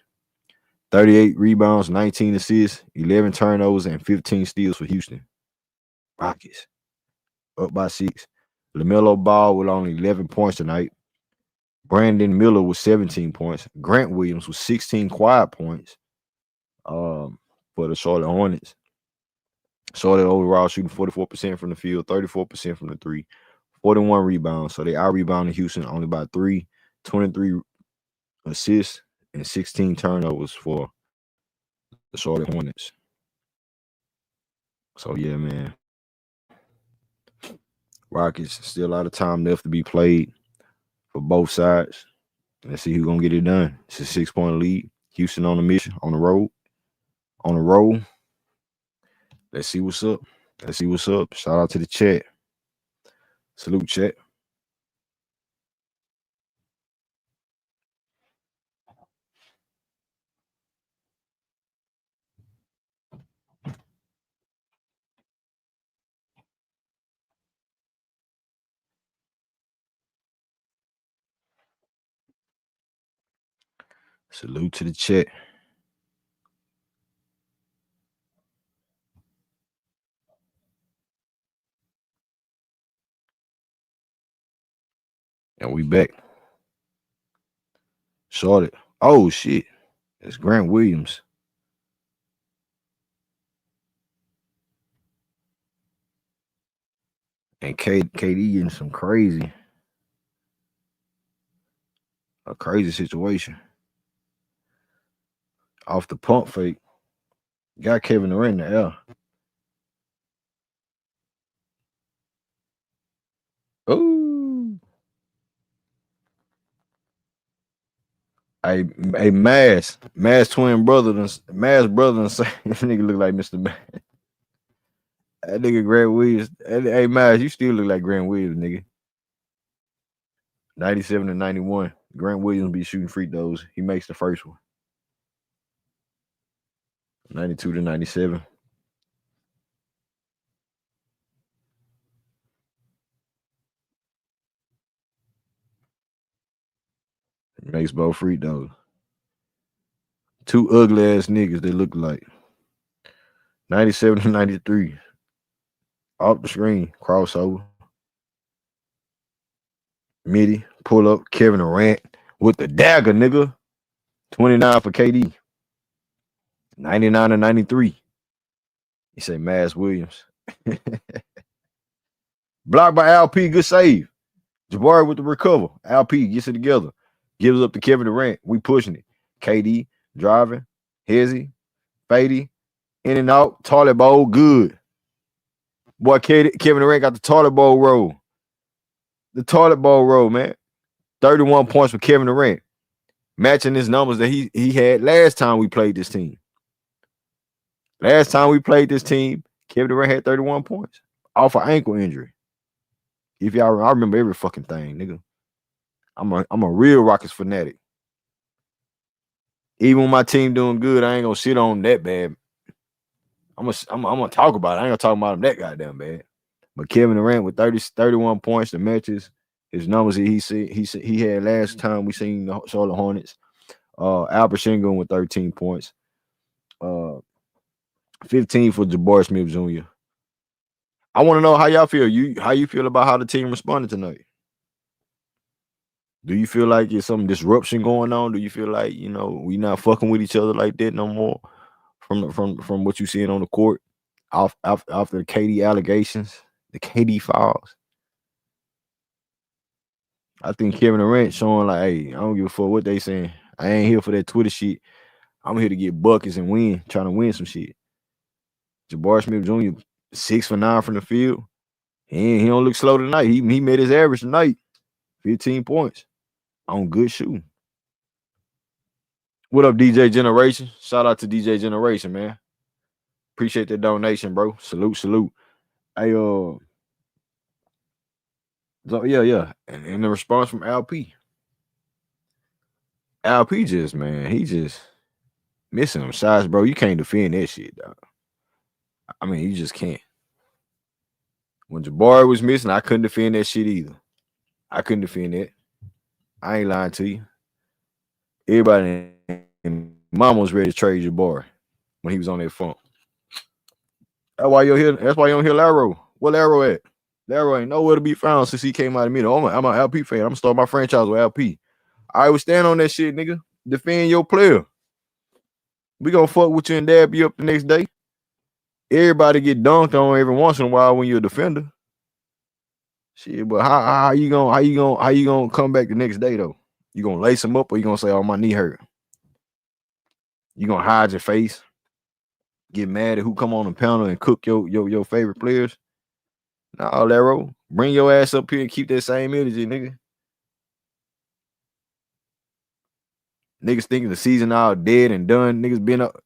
38 rebounds, 19 assists, 11 turnovers, and 15 steals for Houston. Rockets up by 6. Lamelo Ball with only 11 points tonight. Brandon Miller with 17 points. Grant Williams with 16 quiet points for the Charlotte Hornets. Charlotte overall shooting 44% from the field, 34% from the 3, 41 rebounds. So they out-rebounded Houston only by 3, 23 assists, and 16 turnovers for the Charlotte Hornets. So, yeah, man. Rockets, still a lot of time left to be played for both sides. Let's see who's going to get it done. It's a 6-point lead. Houston on the mission, on the road. On the roll. Let's see what's up. Shout out to the chat. Salute, chat. Salute to the chat. And we back. Charlotte. Oh, shit. It's Grant Williams. And KD in some crazy situation. off the pump fake. Got Kevin Durant in the air. Ooh. A Mass twin brother, Mass brother, and say nigga look like Mr. Mass. That nigga Grant Williams. Hey Mass, you still look like Grant Williams, nigga. 97 to 91. Grant Williams be shooting free throws. He makes the first one. 92 to 97. He makes both free throws. Two ugly ass niggas they look like. 97 to 93. Off the screen. Crossover. Midi. Pull up. Kevin Durant with the dagger, nigga. 29 for KD. 99 to 93. He say Mass Williams. Blocked by LP. Good save. Jabari with the recover. LP gets it together. Gives up to Kevin Durant. We pushing it. KD driving. Hezzy. Fady. In and out. Toilet bowl. Good. Boy, Kevin Durant got the toilet bowl roll. The toilet bowl roll, man. 31 points for Kevin Durant. Matching his numbers that he had last time we played this team. Last time we played this team, Kevin Durant had 31 points off an ankle injury. If y'all, I remember every fucking thing, nigga. I'm a real Rockets fanatic. Even when my team doing good, I ain't gonna shit on that bad. I'm gonna talk about it. I ain't gonna talk about him that goddamn bad. But Kevin Durant with 31 points, the matches, his numbers he had last time we seen the Charlotte Hornets. Alperen Sengun with 13 points. 15 for Jabari Smith Jr. I want to know how y'all feel. How you feel about how the team responded tonight? Do you feel like there's some disruption going on? Do you feel like, we not fucking with each other like that no more from what you seeing on the court after the KD allegations, the KD files? I think Kevin Durant showing like, hey, I don't give a fuck what they saying. I ain't here for that Twitter shit. I'm here to get buckets and win, trying to win some shit. Jabari Smith Jr. 6 for 9 from the field. He don't look slow tonight. He made his average tonight. 15 points on good shooting. What up, DJ Generation? Shout out to DJ Generation, man. Appreciate that donation, bro. Salute. Hey, so yeah. And the response from LP. LP just, man, he just missing them shots, bro. You can't defend that shit, dog. I mean, you just can't. When Jabari was missing, I couldn't defend that shit either. I couldn't defend that. I ain't lying to you. Everybody in mama was ready to trade Jabari when he was on that funk. That's why you don't hear Laro. Where Laro at? Laro ain't nowhere to be found since he came out of me. I'm an LP fan. I'm gonna start my franchise with LP. I would stand on that shit, nigga. Defend your player. We gonna fuck with you and dab you up the next day. Everybody get dunked on every once in a while when you're a defender. Shit, but how you gonna come back the next day though? You gonna lace him up or you gonna say, "Oh, my knee hurt"? You gonna hide your face? Get mad at who come on the panel and cook your favorite players? Nah, Laro, bring your ass up here and keep that same energy, nigga. Niggas thinking the season all dead and done. Niggas been up.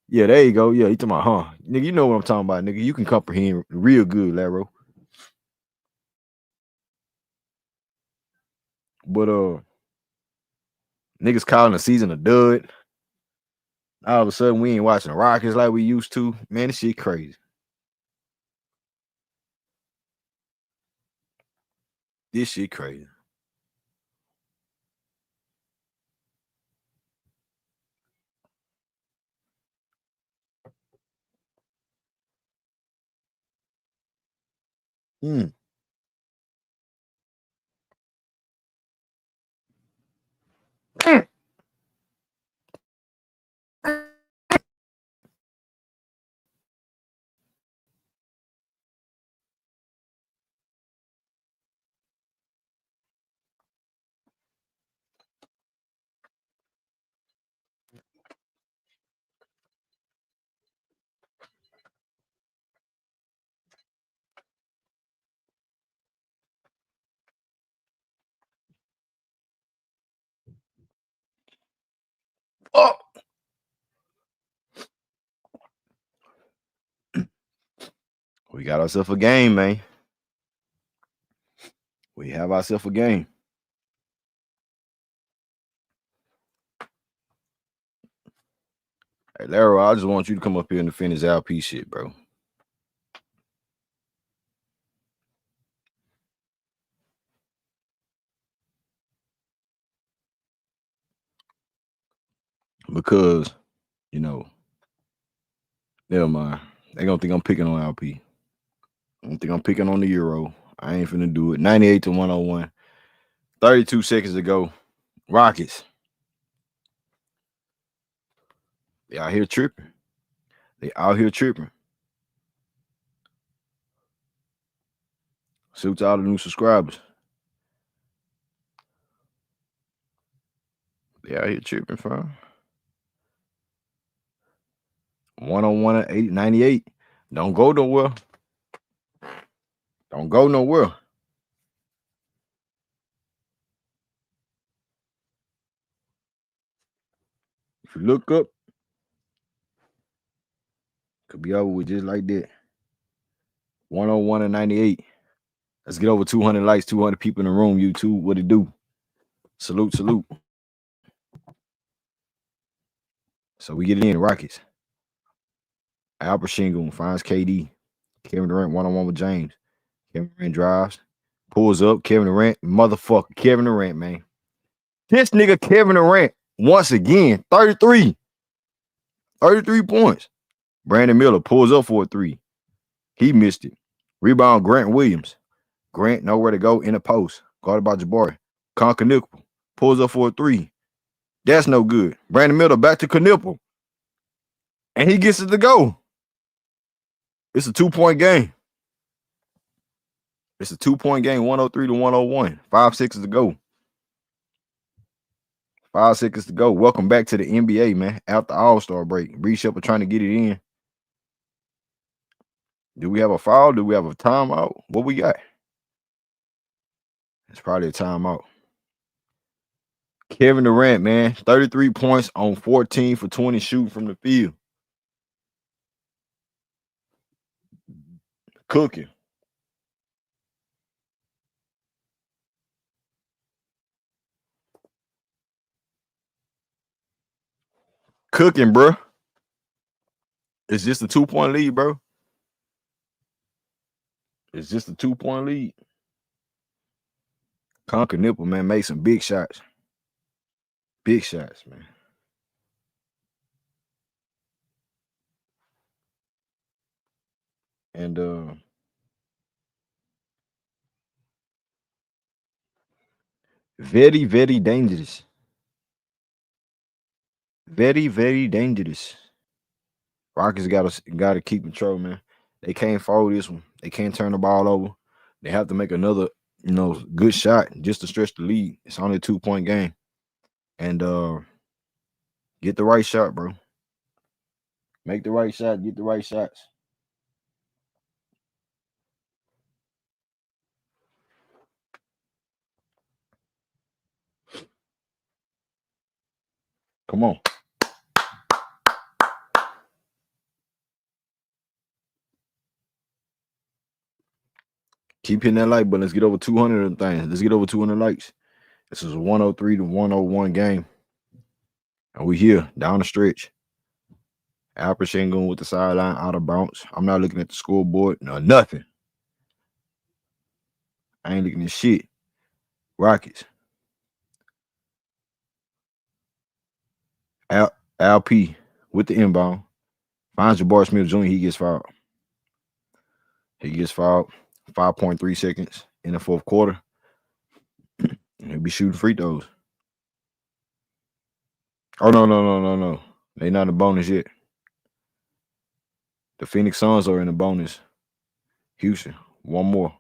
Yeah, there you go. Yeah, you talking about, huh? Nigga, you know what I'm talking about, nigga. You can comprehend real good, Laro. But niggas calling the season a dud. All of a sudden, we ain't watching the Rockets like we used to. Man, this shit crazy. This shit crazy. Mm. Oh. We got ourselves a game, man. We have ourselves a game. Hey, Larry, I just want you to come up here and defend this LP shit, bro. Because, you know, never mind. They gonna think I'm picking on LP. I don't think I'm picking on the Euro. I ain't finna do it. 98 to 101. 32 seconds to go. Rockets. They out here tripping. Salute to all the new subscribers. They out here tripping, fam. 101 at 98. Don't go nowhere. Don't go nowhere. If you look up, could be over with just like that. 101 and 98. Let's get over 200 likes, 200 people in the room. YouTube, what it do? Salute. So we get it in. Rockets. Alperen Sengun finds KD. Kevin Durant one-on-one with James. Kevin Durant drives. Pulls up. Kevin Durant. Motherfucker. Kevin Durant, man. This nigga Kevin Durant, once again, 33. 33 points. Brandon Miller pulls up for a 3. He missed it. Rebound, Grant Williams. Grant nowhere to go in the post. Guarded by Jabari. Kon Knueppel pulls up for a 3. That's no good. Brandon Miller back to Knueppel. And he gets it to go. It's a 2-point game. 103 to 101. 5 seconds to go. 5 seconds to go. Welcome back to the NBA, man. After All-Star break. Reed Sheppard trying to get it in. Do we have a foul? Do we have a timeout? What we got? It's probably a timeout. Kevin Durant, man. 33 points on 14 for 20 shooting from the field. Cooking. Cooking, bro. It's just a 2-point lead, bro. It's just a 2-point lead. Kon Knueppel, man, made some big shots. Big shots, man. And very, very dangerous. Very, very dangerous. Rockets gotta keep control, man. They can't fold this one. They can't turn the ball over. They have to make another, good shot just to stretch the lead. It's only a 2-point game. And get the right shot, bro. Make the right shot, get the right shots. Come on. Keep hitting that like button. Let's get over 200 of things. Let's get over 200 likes. This is a 103 to 101 game. And we here down the stretch. Alperen Sengun with the sideline out of bounds. I'm not looking at the scoreboard. No, nothing. I ain't looking at shit. Rockets. Al-P with the inbound. Finds Jabari Smith Jr. He gets fouled. 5.3 seconds in the fourth quarter. He'll be shooting free throws. Oh, no. They not in the bonus yet. The Phoenix Suns are in the bonus. Houston, one more.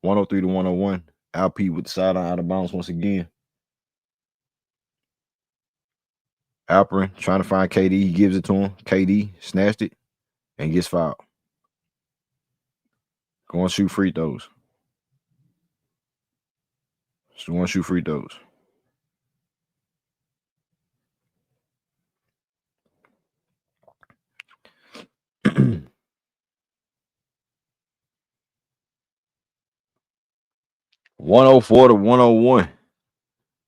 103 to 101. Al-P with the sideline out of bounds once again. Alperen trying to find KD. He gives it to him. KD snatched it and gets fouled. Go and shoot free throws. 104 to 101.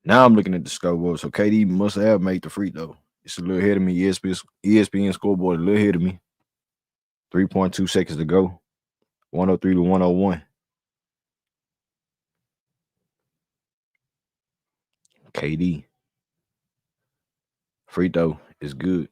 Now I'm looking at the scoreboard. So KD must have made the free throw. It's a little ahead of me. ESPN scoreboard a little ahead of me. 3.2 seconds to go. 103 to 101. KD. Free throw is good.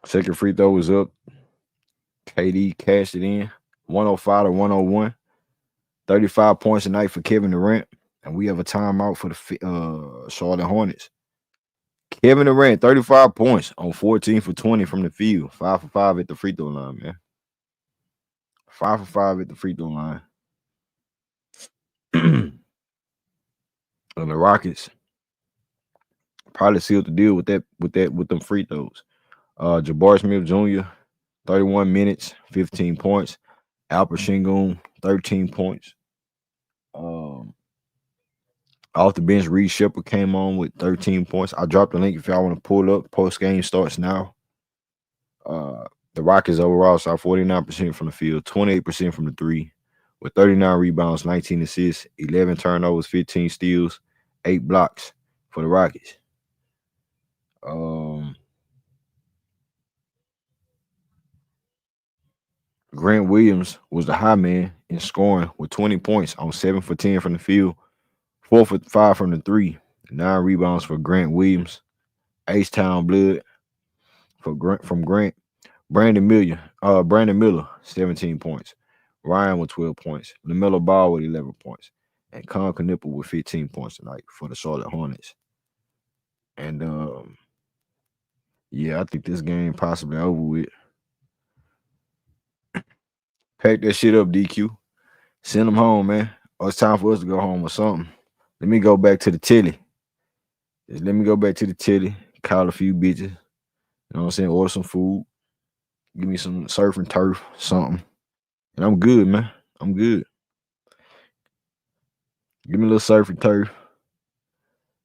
Second free throw was up. KD cashed it in. 105 to 101. 35 points a night for Kevin Durant. And we have a timeout for the Charlotte Hornets. Kevin Durant, 35 points on 14 for 20 from the field. 5 for 5 at the free throw line, man. 5 for 5 at the free throw line. And the Rockets probably sealed the deal with them free throws. Jabari Smith Jr., 31 minutes, 15 points. Alperen Sengun, 13 points. Off the bench, Reed Sheppard came on with 13 points. I dropped the link if y'all want to pull up. Post game starts now. The Rockets overall shot 49% from the field, 28% from the three, with 39 rebounds, 19 assists, 11 turnovers, 15 steals, 8 blocks for the Rockets. Grant Williams was the high man in scoring with 20 points on 7 for 10 from the field, 4 for 5 from the three, 9 rebounds for Grant Williams. H-Town blood from Grant. Brandon Miller, 17 points. Ryan with 12 points. Lamelo Ball with 11 points. And Kon Knueppel with 15 points tonight for the Charlotte Hornets. And yeah, I think this game possibly over with. Pack that shit up, DQ. Send them home, man. Oh, it's time for us to go home or something. Let me go back to the telly. Just let me go back to the telly, call a few bitches. You know what I'm saying? Order some food. Give me some surf and turf, something. And I'm good, man. I'm good. Give me a little surf and turf.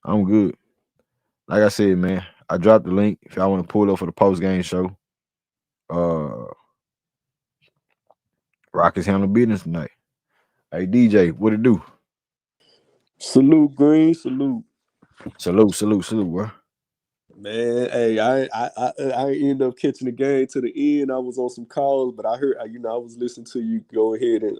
I'm good. Like I said, man, I dropped the link if y'all want to pull up for the post game show. Rockets handle business tonight. Hey DJ, what it do? Salute, Green. Salute. Salute, bro. Man, hey, I ended up catching the game to the end. I was on some calls, but I heard, I was listening to you go ahead and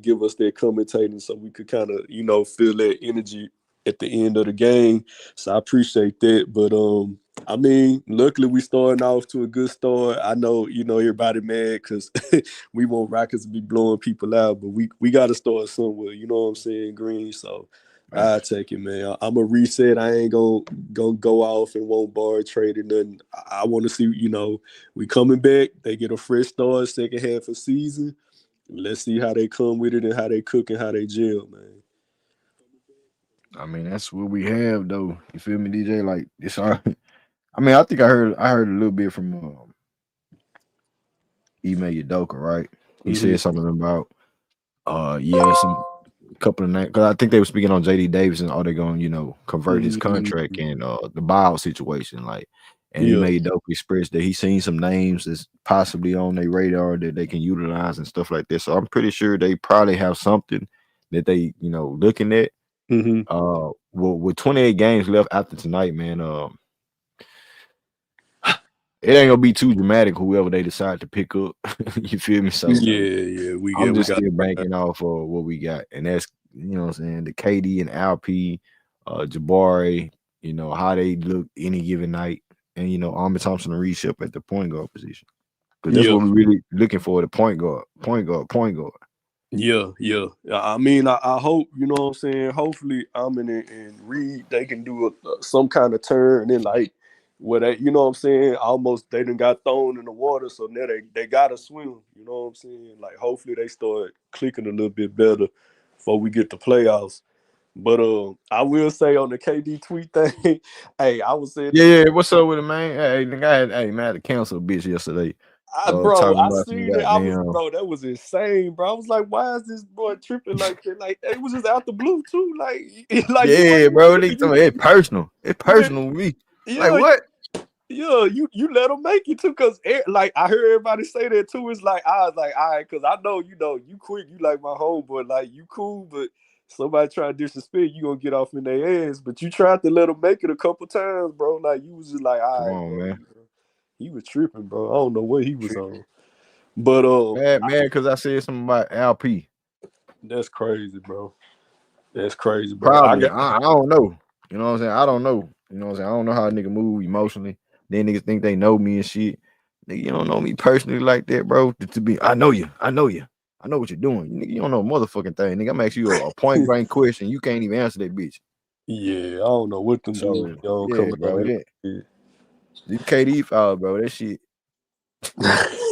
give us that commentating so we could kind of, feel that energy at the end of the game. So I appreciate that. But I mean, luckily we starting off to a good start. I know, everybody mad because we want Rockets to be blowing people out, but we got to start somewhere. You know what I'm saying, Green? So I take it, man. I'm a reset. I ain't gonna go off and won't bar trade or nothing. I want to see, we coming back. They get a fresh start, second half of season. Let's see how they come with it and how they cook and how they gel, man. I mean, that's what we have, though. You feel me, DJ? Like it's our. I mean, I think I heard a little bit from Ime Udoka, right? He said something about some couple of nights because I think they were speaking on JD Davidson. Are they going, convert his contract and the buyout situation, like? And he made Udoka express that he's seen some names that's possibly on their radar that they can utilize and stuff like this. So I'm pretty sure they probably have something that they, looking at. Well, with 28 games left after tonight, man, it ain't gonna be too dramatic. Whoever they decide to pick up, you feel me? So I'm just still banking off of what we got, and that's what I'm saying, the KD and Alp, Jabari, how they look any given night, and Amen Thompson and Reed Sheppard at the point guard position, because that's what we're really looking for, the point guard. Yeah. I mean, I hope, you know what I'm saying? Hopefully, Amen and Reed, they can do some kind of turn and like where they, you know what I'm saying? Almost they done got thrown in the water, so now they gotta swim. You know what I'm saying? Like hopefully they start clicking a little bit better before we get to playoffs. But I will say on the KD tweet thing, hey, I was saying in the Yeah, what's up with it, man? Hey, nigga, man, I had to cancel a bitch yesterday. bro, Talking I about some seen it. I was, goddamn. bro, that was insane, bro. I was like, why is this boy tripping like that? Like, it was just out the blue too. Like, like you Yeah, ain't even bro, nigga, tripping. tell me it's personal. It's You ain't, personal with me. Like yeah, what? yeah. You let him make it too, cause like I heard everybody say that too. It's like I was like, all right, cause I know you quick. You like my homeboy, like you cool, but somebody try to disrespect you, gonna get off in their ass. But you tried to let him make it a couple times, bro. Like you was just like, Come all right, on, bro. man. He was tripping, bro. I don't know what he was on. But Man, because I said something about LP. that's crazy, bro. That's crazy, bro. Probably. I don't know. You know what I'm saying? I don't know. You know what I'm saying? I don't know how a nigga move emotionally. Then niggas think they know me and shit. Nigga, you don't know me personally like that, bro. To be, I know you. I know you. I know what you're doing. Nigga, you don't know a motherfucking thing. Nigga, I'm asking you a point blank question. You can't even answer that bitch. Yeah, I don't know what them So dudes y'all yeah, coming bro. out The KD foul, bro. That shit.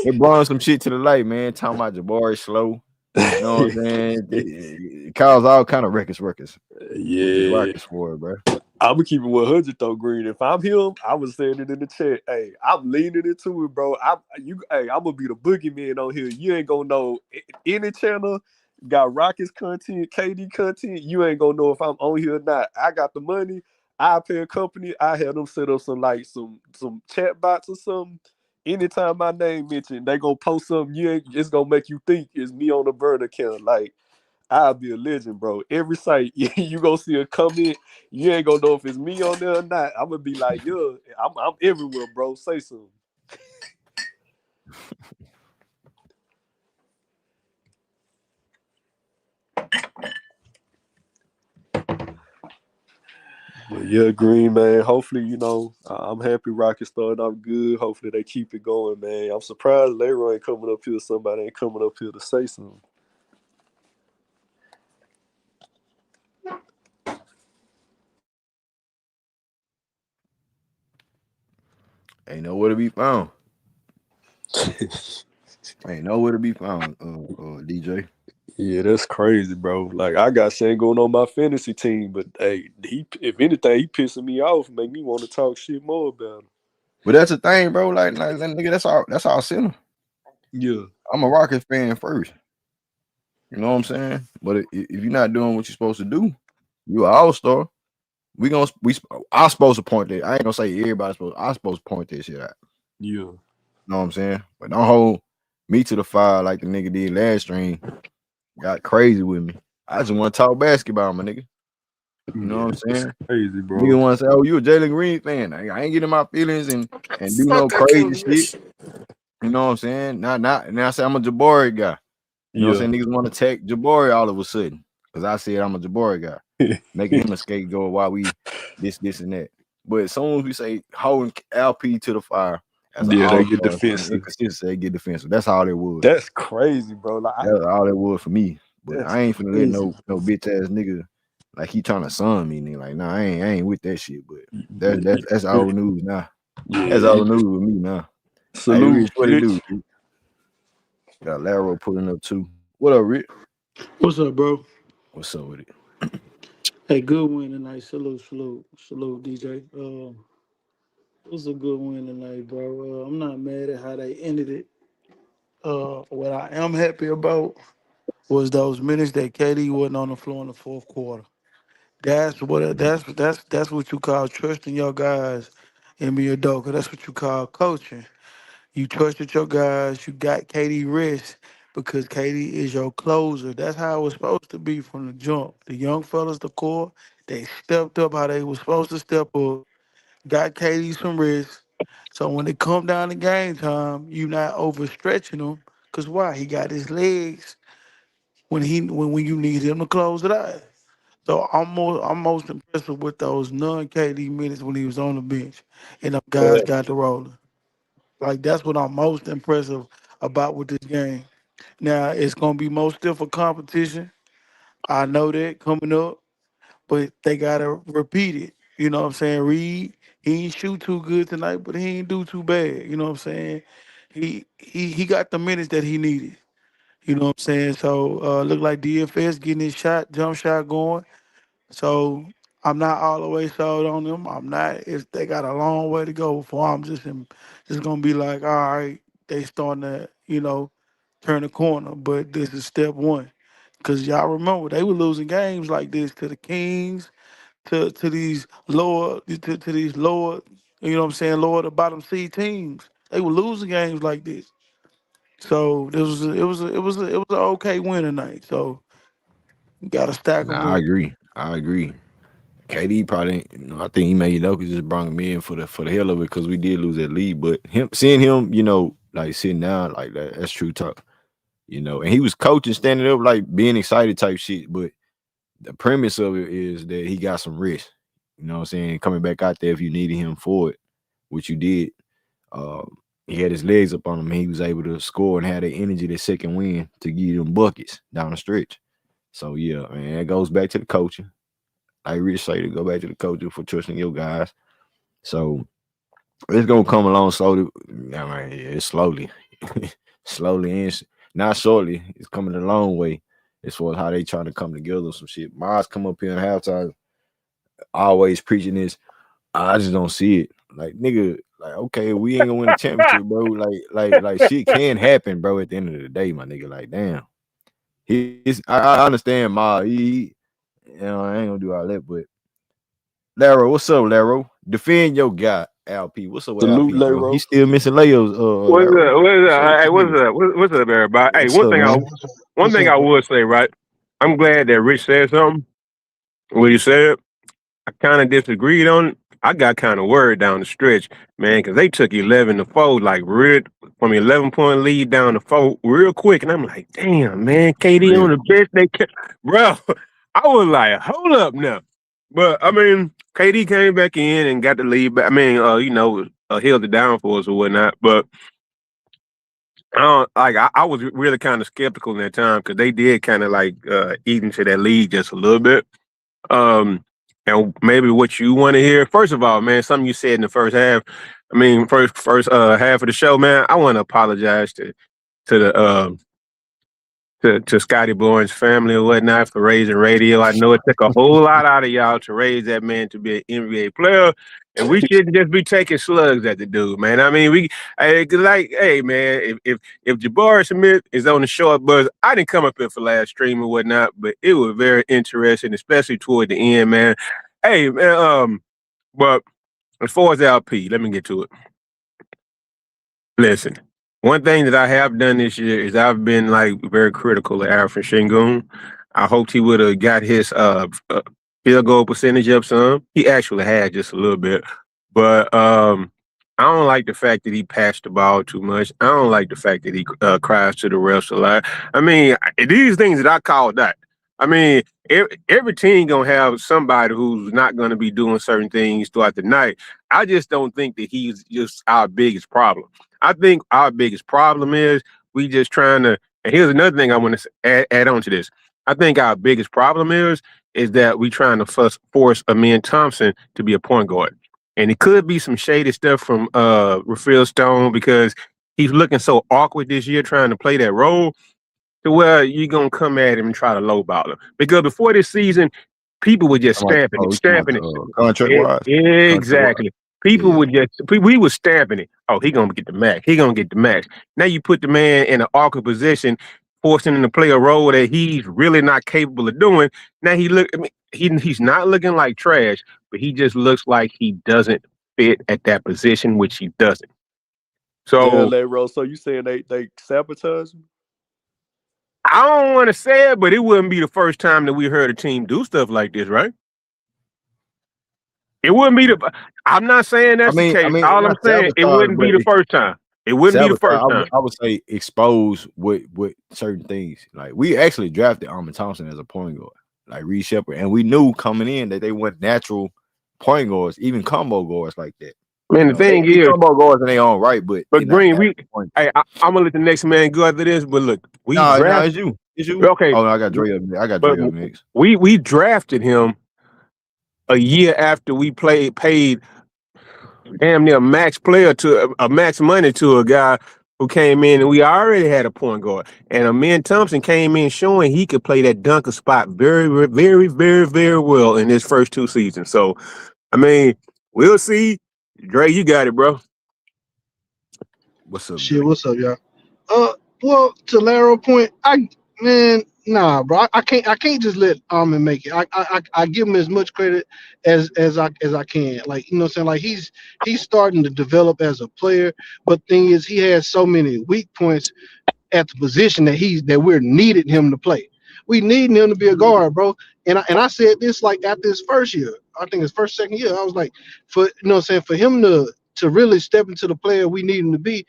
It brought some shit to the light, man. Talking about Jabari slow. You know what I'm saying? It caused all kind of records with this Yeah. Rockets for it, bro. I'm gonna keep it 100 though, Green. If I'm him, I was saying it in the chat. Hey, I'm leaning into it, bro. I'm gonna be the boogeyman on here. You ain't gonna know any channel got Rockets content, KD content. You ain't gonna know if I'm on here or not. I got the money. I pay a company. I had them set up some chat bots or something. Anytime my name mentioned, they gonna post something. It's gonna make you think it's me on the burner account. Like. I'll be a legend, bro. Every site you gonna see a comment, you ain't gonna know if it's me on there or not. I'm gonna be like, yeah, I'm everywhere, bro. Say something. But yeah, Green man. Hopefully, I'm happy Rockets started off good. Hopefully they keep it going, man. I'm surprised Leroy ain't coming up here. Somebody ain't coming up here to say something. Ain't nowhere to be found. Ain't nowhere to be found, DJ. Yeah, that's crazy, bro. Like I got Sengun on my fantasy team, but hey, if anything, he pissing me off, make me want to talk shit more about him. But that's the thing, bro. Like nigga, that's all center. Yeah. I'm a Rockets fan first. You know what I'm saying? But if you're not doing what you're supposed to do, you an all-star. I'm supposed to point that. I ain't gonna say everybody's supposed to point that shit out. Yeah. You know what I'm saying? But don't hold me to the fire like the nigga did last stream. Got crazy with me. I just want to talk basketball, my nigga. You know what I'm That's saying? crazy, bro. Nigga want to say, "Oh, you a Jalen Green fan?" I ain't getting my feelings and do no Fuck that crazy Kelly. shit. You know what I'm saying? Not. And I say I'm a Jabari guy. You know what Yeah. I'm saying? Niggas want to take Jabari all of a sudden because I said I'm a Jabari guy, making him a scapegoat while we this and that. But as soon as we say holding LP to the fire as an Yeah, they get all-star, defensive. inconsistency, they get defensive. That's all it was. That's crazy, bro. Like That's all it was for me. But that's I ain't finna let crazy. no bitch ass nigga like he trying to son me. Nigga. Like, nah, I ain't with that shit. But that's old news now. That's Yeah. old news with me now. Hey, Salute, Rich, what it do? Rich. Rich? Got Laro pulling up too. What up, Rich? What's up, bro? What's up with it? Hey, good win tonight. Salute, DJ. It was a good win tonight, bro. I'm not mad at how they ended it. What I am happy about was those minutes that KD wasn't on the floor in the fourth quarter. That's what you call trusting your guys in Udoka. That's what you call coaching. You trusted your guys. You got KD rest because KD is your closer. That's how it was supposed to be from the jump. The young fellas, the core, they stepped up how they were supposed to step up. Got KD some rest. So when it come down to game time, you not overstretching him. Cause why? He got his legs when you need him to close it out. So I'm most impressed with those non KD minutes when he was on the bench and the guys got the rolling. Like that's what I'm most impressive about with this game. Now it's gonna be most difficult competition. I know that coming up, but they gotta repeat it. You know what I'm saying? Reed, he ain't shoot too good tonight, but he ain't do too bad. You know what I'm saying? He got the minutes that he needed. You know what I'm saying? So look like DFS getting his jump shot going. So I'm not all the way sold on them. I'm not. They got a long way to go before I'm just gonna be like, all right, they starting to turn the corner. But this is step one, because y'all remember they were losing games like this to the Kings, to these lower, you know what I'm saying, lower to bottom seed teams. They were losing games like this. So it was an okay win tonight. So you gotta stack them Nah, I up. agree. I agree. KD probably, I think Ime Udoka just brought him in for the hell of it because we did lose that lead. But seeing him, like sitting down like that, that's true talk. And he was coaching, standing up, like being excited type shit. But the premise of it is that he got some rest. You know what I'm saying? Coming back out there if you needed him for it, which you did. He had his legs up on him and he was able to score and have the energy, that second win to give them buckets down the stretch. So yeah, man, it goes back to the coaching. Like Rich say, to go back to the coaching for trusting your guys. So it's gonna come along slowly. I mean, it's slowly, slowly and not shortly. It's coming a long way as far as how they trying to come together. Some shit. Miles come up here in halftime, always preaching this. I just don't see it. Like nigga, like okay, we ain't gonna win a championship, bro. Like shit can happen, bro. At the end of the day, my nigga. Like damn, I understand Miles. I ain't gonna do all that, but Laro, what's up, Laro? Defend your guy, LP. What's up with Salute, LP, bro? Laro. He's still missing layos. What's Laro. up? What's up? Hey, What's what's up? What's up, everybody? Hey, What's up, man? one What's thing up, I bro? would say, right? I'm glad that Rich said something. What he said, I kind of disagreed on it. I got kind of worried down the stretch, man, because they took 11-4, like real from 11-point lead down to 4 real quick, and I'm like, damn, man, KD on Real. the bench, bro. I was like, hold up now, but I mean, KD came back in and got the lead. But I mean, held it down for us or whatnot, but. I was really kind of skeptical in that time because they did kind of like eat into that lead just a little bit. And maybe what you want to hear. First of all, man, something you said in the first half. I mean, first half of the show, man. I want to apologize to the to Scotty Bourne's family or whatnot for raising radio. I know it took a whole lot out of y'all to raise that man to be an NBA player, and we shouldn't just be taking slugs at the dude, man. I mean, hey, man, if Jabari Smith is on the short bus, I didn't come up here for last stream or whatnot, but it was very interesting, especially toward the end, man. Hey, man, but as far as LP, let me get to it. Listen, one thing that I have done this year is I've been like very critical of Alperen Sengun. I hoped he would have got his field goal percentage up some. He actually had just a little bit, but I don't like the fact that he passed the ball too much. I don't like the fact that he cries to the refs a lot. I mean, these things that I call that. I mean, every team gonna have somebody who's not gonna be doing certain things throughout the night. I just don't think that he's just our biggest problem. I think our biggest problem is we just trying to. And here's another thing I want to add on to this. I think our biggest problem is that we trying to force Amen Thompson to be a point guard, and it could be some shady stuff from Rafael Stone because he's looking so awkward this year trying to play that role. To where you're gonna come at him and try to lowball him because before this season, people were just stamping it, stamping it. Contract wise. Exactly. People Yeah. would we were stamping it. Oh, he gonna get the max. He gonna get the max. Now you put the man in an awkward position, forcing him to play a role that he's really not capable of doing. Now he's not looking like trash, but he just looks like he doesn't fit at that position, which he doesn't. Damn, So Laro. So you saying they sabotage him? I don't want to say it, but it wouldn't be the first time that we heard a team do stuff like this, right? It wouldn't be the. I'm not saying that's the case. All I'm not saying, it sabotage, wouldn't be but the first time. It wouldn't be the first time. I would say expose with certain things. Like we actually drafted Amen Thompson as a point guard, like Reed Sheppard, and we knew coming in that they weren't natural point guards, even combo guards like that. Man, the thing is, combo guards in their own right, but Green, I'm gonna let the next man go after this. But look, it's you. It's you. Okay. Oh, no, I got Dre up. I got Dre up next. We drafted him a year after we paid damn near max money to a guy who came in, and we already had a point guard. And Amen Thompson came in showing he could play that dunker spot very, very, very, very well in his first 2 seasons. So, I mean, we'll see. Dre, you got it, bro. What's up, Shit, Dre? what's up, y'all? Well, to Laro point, nah, bro. I can't just let Almond make it. I give him as much credit as I can. Like, you know what I'm saying? Like he's starting to develop as a player, but thing is he has so many weak points at the position that we're needing him to play. We need him to be a guard, bro. And I said this like after his first year. I think his second year. I was like, for you know what I'm saying, for him to really step into the player we need him to be,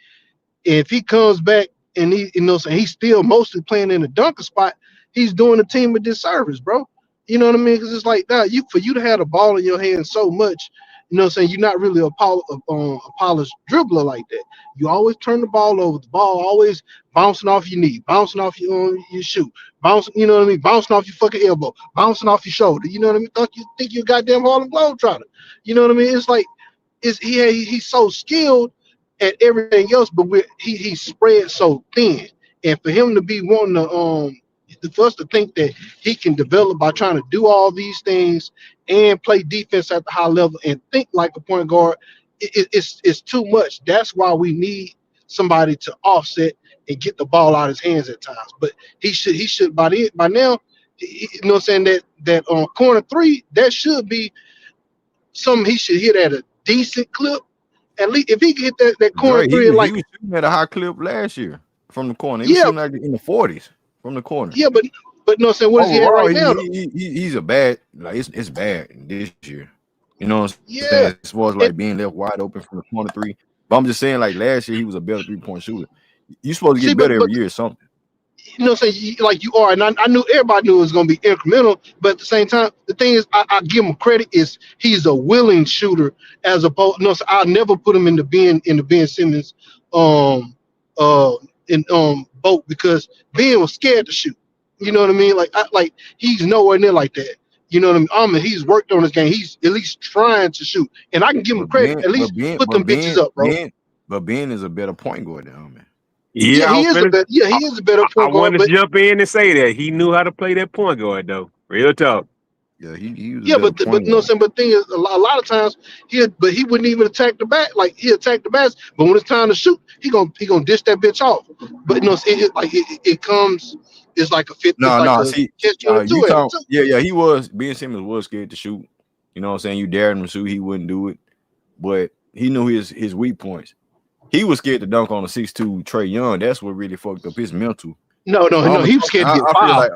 if he comes back and he, you know, saying he's still mostly playing in the dunker spot, he's doing the team a disservice, bro. You know what I mean? Because it's like, nah, for you to have the ball in your hand so much, you know what I'm saying, you're not really a polished dribbler like that. You always turn the ball over. The ball always bouncing off your knee, bouncing off your shoe, bouncing, you know what I mean, bouncing off your fucking elbow, bouncing off your shoulder. You know what I mean? Think you're a goddamn Harlem Globetrotter. You know what I mean? It's like he's so skilled at everything else, but he's spread so thin. And for him to be wanting to, for us to think that he can develop by trying to do all these things and play defense at the high level and think like a point guard, it's too much. That's why we need somebody to offset and get the ball out of his hands at times. But he should by now, you know what I'm saying, that on corner 3, that should be something he should hit at a decent clip. At least if he can hit that corner Dre, 3, he like, was shooting at a high clip last year from the corner. He was yeah, shooting like in the 40s from the corner. yeah, but no, I'm saying, what is he at Overall, right now? he's a bad, like it's bad this year. You know what I'm Yeah, saying? As far as like being left wide open from the corner 3. But I'm just saying, like last year, he was a better 3-point shooter. You're supposed to get better every year or something. You know what I'm saying? Like you are, and I knew everybody knew it was going to be incremental, but at the same time, the thing is, I give him credit is he's a willing shooter as opposed. No, so I'll never put him in the Ben Simmons boat because Ben was scared to shoot. You know what I mean? Like he's nowhere near like that. You know what I mean? He's worked on his game. He's at least trying to shoot, and I can give him credit. At least put them bitches up, bro. But Ben is a better point guard than him, man. Yeah, he is a better point guard. I wanted to jump in and say that he knew how to play that point guard though. Real talk. Yeah, he was. Yeah, but no, but thing is, a lot of times he wouldn't even attack the back. Like he attacked the backs, but when it's time to shoot, he gonna dish that bitch off. But you know, it comes. It's like a fit. Yeah, he was. Ben Simmons was scared to shoot. You know what I'm saying? You dared him to shoot, he wouldn't do it. But he knew his weak points. He was scared to dunk on a 6'2" Trae Young. That's what really fucked up his mental. No, he was scared to get fouled.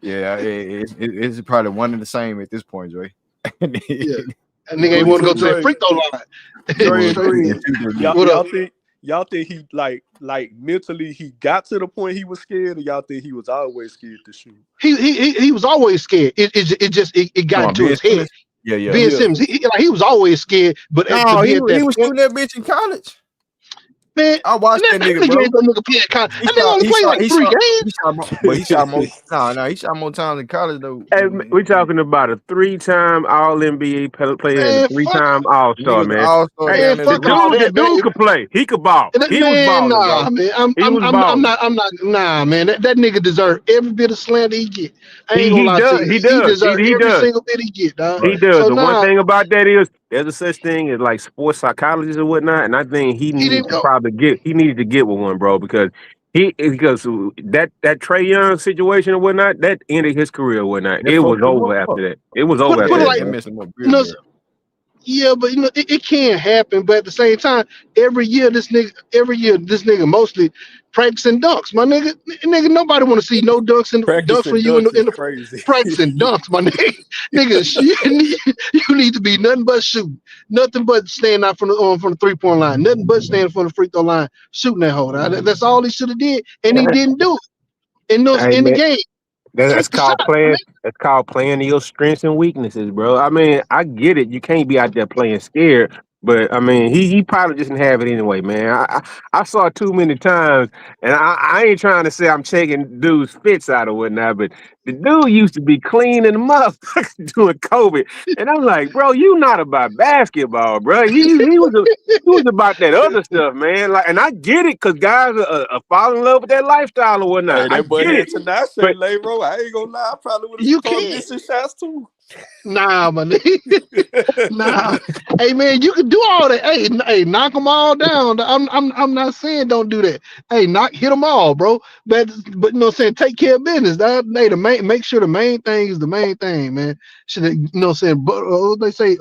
Yeah, it's probably one and the same at this point, Dre. Yeah, that nigga ain't want to go to that free throw line. Y'all think he like mentally he got to the point he was scared, or y'all think he was always scared to shoot? He was always scared. It got into his head. Yeah. Ben Simmons, he was always scared, but he was shooting that bitch in college. Man, I watched that nigga, bro. That nigga only played like 3 games. But he shot more. He shot more times in college though. Hey, we're talking about a 3-time All NBA player and a 3-time All Star, man. Hey, the dude could play. He could ball. He was balling, nah, man. I'm not. Nah, man. That nigga deserves every bit of slander he get. I ain't gonna lie to you. He deserves every single bit he get, dog. He does. The one thing about that is there's a such thing as like sports psychologists or whatnot, and I think he needed to get with one, bro, because that Trae Young situation or whatnot, that ended his career or whatnot. It was over after that. It was over after that. Yeah, but you know it can happen. But at the same time, every year this nigga mostly practicing dunks. My nigga, nobody want to see no dunks dunks from you in the practicing dunks. My nigga, you need to be nothing but shooting, nothing but standing out from the 3-point line, nothing but standing from the free throw line, shooting that hole. That's all he should have did, and he didn't do it in the game. That's called playing. That's called playing to your strengths and weaknesses, bro. I mean, I get it. You can't be out there playing scared, But I mean, he probably just didn't have it anyway, man. I saw it too many times, and I ain't trying to say I'm taking dudes fits out or whatnot, but the dude used to be clean in the motherfucker doing COVID, and I'm like, bro, you not about basketball, bro. He was about that other stuff, man. Like, and I get it, cause guys are fall in love with that lifestyle or whatnot. Hey, I that boy get had it, tonight say but Laro. I ain't gonna lie, I probably would have You started can't. missing shots too. Nah, man. Nah. Hey, man, you can do all that. Hey, knock them all down. I'm not saying don't do that. Hey, hit them all, bro. But you know what I'm saying, take care of business. Hey, make sure the main thing is the main thing, man. Should you know what I'm saying? But they say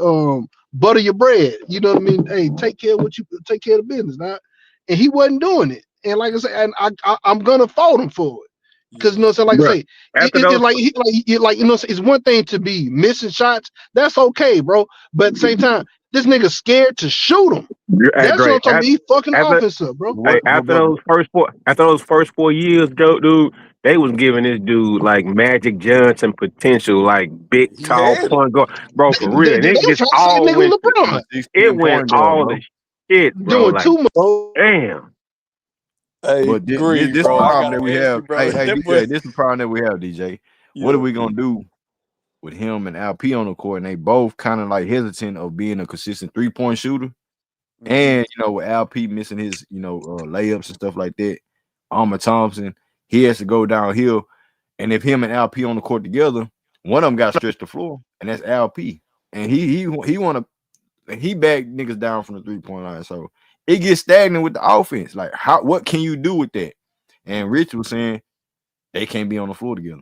butter your bread. You know what I mean? Hey, take care of the business, nah. And he wasn't doing it. And like I said, and I'm gonna fault him for it. Because you know what I'm saying, like I bro, say, after it those, like you know, it's one thing to be missing shots. That's okay, bro. But at the same time, this nigga scared to shoot him. hey, That's what I'm great. talking about. He fucking After offense up, bro. Hey, But after those first 4 years, dude, they was giving this dude like Magic Johnson potential, like big, He tall had it. point guard, bro, for real. And They it were just trying to say all nigga went, I'm a LeBron it 6'10" went point guard, all bro. the shit, bro. doing Like, too much. Oh, damn. hey, But Green, this the bro. I problem that gotta we ask you, have. bro. Hey, That boy, DJ, this the problem that we have, DJ. What are yeah. we gonna do with him and LP on the court? And they both kind of like hesitant of being a consistent 3-point shooter. Mm-hmm. And with LP missing his, layups and stuff like that, Amen Thompson, he has to go downhill. And if him and LP on the court together, one of them got to stretch the floor, and that's LP. And he want to back niggas down from the 3-point line. So it gets stagnant with the offense. Like, what can you do with that? And Rich was saying they can't be on the floor together.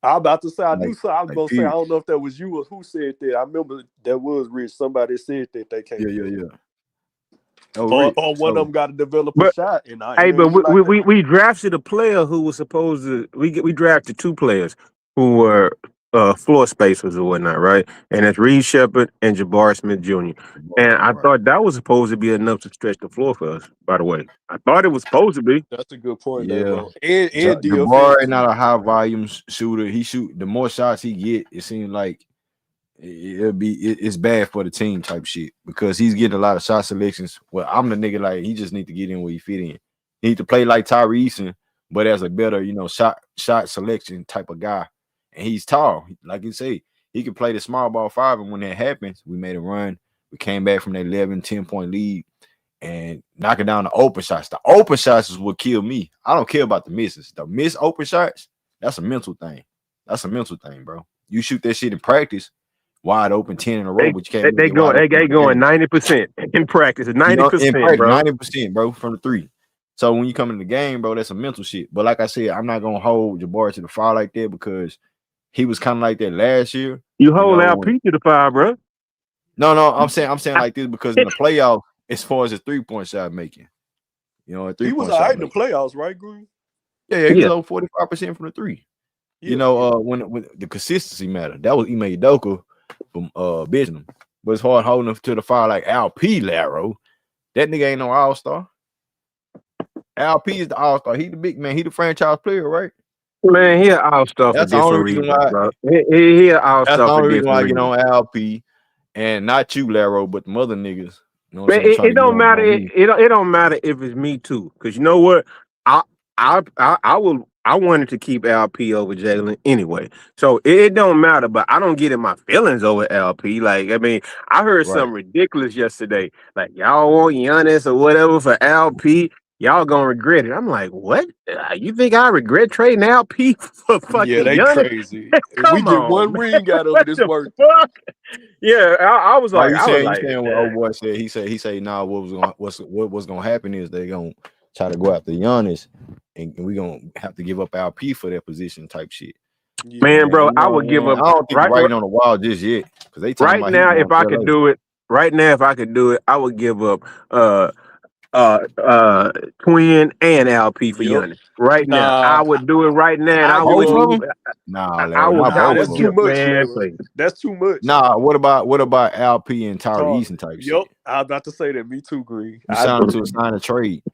I'm about to say I knew Like, so. I was gonna say I period. don't know if that was you or who said that. I remember that was Rich. Somebody said that they can't do that. Yeah. Oh, Or Rich. one of So them got to develop a But shot, and hey, it but ain't like that. we drafted a player who was supposed to. We drafted two players who were floor spacers or whatnot, right? And it's Reed Sheppard and Jabari Smith Jr. And I right. thought that was supposed to be enough to stretch the floor for us. By the way, I thought it was supposed to be. That's a good point, Yeah. Laro. And DFS Jabari too. not a high volume shooter. He shoot the more shots he get, it seems like it's bad for the team type shit because he's getting a lot of shot selections. Well, I'm the nigga like he just need to get in where he fit in. He need to play like Tari Eason, but as a better, shot selection type of guy. And he's tall. Like you say, he can play the small ball 5. And when that happens, we made a run. We came back from that 11, 10-point lead and knocking down the open shots. The open shots is what killed me. I don't care about the misses. The miss open shots, that's a mental thing. That's a mental thing, bro. You shoot that shit in practice, wide open 10 in a row, but you can't really get wide open. They going 90% in practice. 90%, in practice, bro. 90%, bro, from the 3. So when you come in the game, bro, that's a mental shit. But like I said, I'm not gonna hold Jabari to the fire like that because he was kind of like that last year. You hold LP to the fire, bro. No, I'm saying like this because in the playoff, as far as his 3-point shot making, a 3-point He was shot all right in the making. playoffs, right, Green? Yeah, he was over 45% from the 3. Yeah. When the consistency mattered, that was Ime Udoka from Benjamin. But it's hard holding him to the fire like LP Laro. That nigga ain't no all-star. LP is the all-star. He the big man. He the franchise player, right? Man, he an all-star for That's the only different reason reasons, why. bro. He an That's all-star the for only reason why different I get reasons. on LP and not you, Laro, but the other niggas. You know what Man, I'm saying? Trying it to get don't matter. on me. It don't matter if it's me too, because you know what? I wanted to keep LP over Jalen anyway, so it don't matter. But I don't get in my feelings over LP. Like, I mean, I heard Right. something ridiculous yesterday. Like, y'all want Giannis or whatever for LP. Y'all gonna regret it. I'm like, what? You think I regret trading LP for fucking Yeah, they Giannis? crazy. If we Come get on, one man. ring out of What it, it's the worth it. fuck? Yeah, I was Are like, you saying what old boy said? He said, nah, what's gonna happen is they gonna try to go after Giannis and we gonna have to give up LP for that position type shit. Yeah. man, And bro, I would give I up don't think the right. writing on the wall just yet because they talking Right about he now, going if I to could LA. do it, I would give up Twin and LP for Yep. Giannis. Right now, Nah, I would do it right now, and I I give Both up. of wouldn't. them? Nah, I Larry, would. not Nah, I both that's would of too them. give much, man. Larry. Please. That's too much. Nah, what about LP and Tari Eason type Yep. shit? I was about to say that. Me too, Green. You I signed do. him to sign a trade.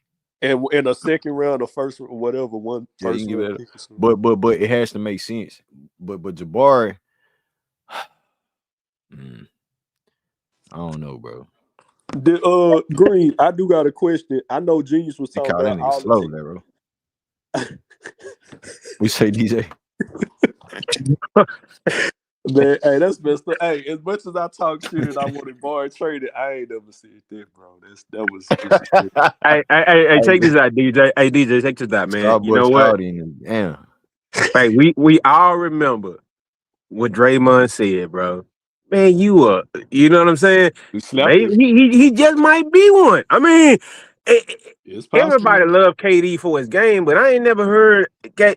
And in a second round, or first, whatever, Yeah, you first can give round it pick or something. but it has to make sense. But Jabari, I don't know, bro. Green, I do got a question. I know Genius was They talking call that about nigga all slow, the there, bro. We say DJ. Man, hey, that's messed up. Hey, as much as I talk shit and I wanted bar traded, I ain't never said that, bro. That was disrespectful. Hey, check this out, DJ. Hey, DJ, check this out, man. You know Starbucks what? called him. Damn. Hey, we all remember what Draymond said, bro. Man, you know what I'm saying? You slapped Maybe it. he just might be one. I mean, It's possible. everybody love KD for his game, but I ain't never heard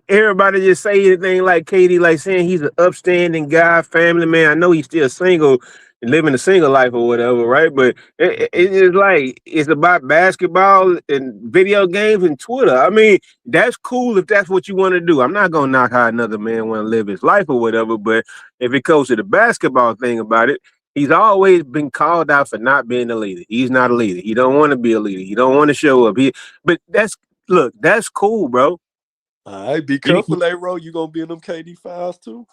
everybody just say anything like KD, like saying he's an upstanding guy, family man. I know he's still single and living a single life or whatever, right? But it's just like it's about basketball and video games and Twitter. I mean, that's cool if that's what you want to do. I'm not gonna knock how another man want to live his life or whatever, but if it comes to the basketball thing about it, he's always been called out for not being a leader. He's not a leader. He don't want to be a leader. He don't want to show up. But that's cool, bro. All right, be careful, A-Ro. You gonna be in them KD files too?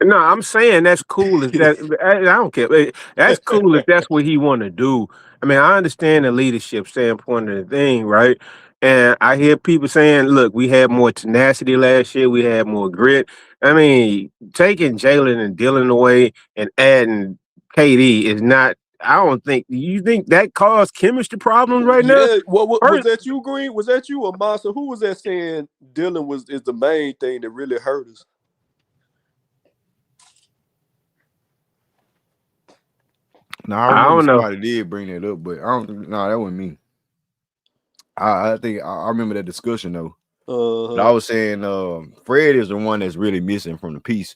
No, I'm saying that's cool if that. I don't care. That's cool if that's what he want to do. I mean, I understand the leadership standpoint of the thing, right? And I hear people saying, "Look, we had more tenacity last year. We had more grit." I mean, taking Jalen and Dylan away and adding KD is not. I don't think. You think that caused chemistry problems right now? Yeah. What was that you, Green? Was that you or Massa? Who was that saying Dylan is the main thing that really hurt us? No, I remember somebody did bring that up, but I don't think that wasn't me. I think I remember that discussion though. But I was saying Fred is the one that's really missing from the piece.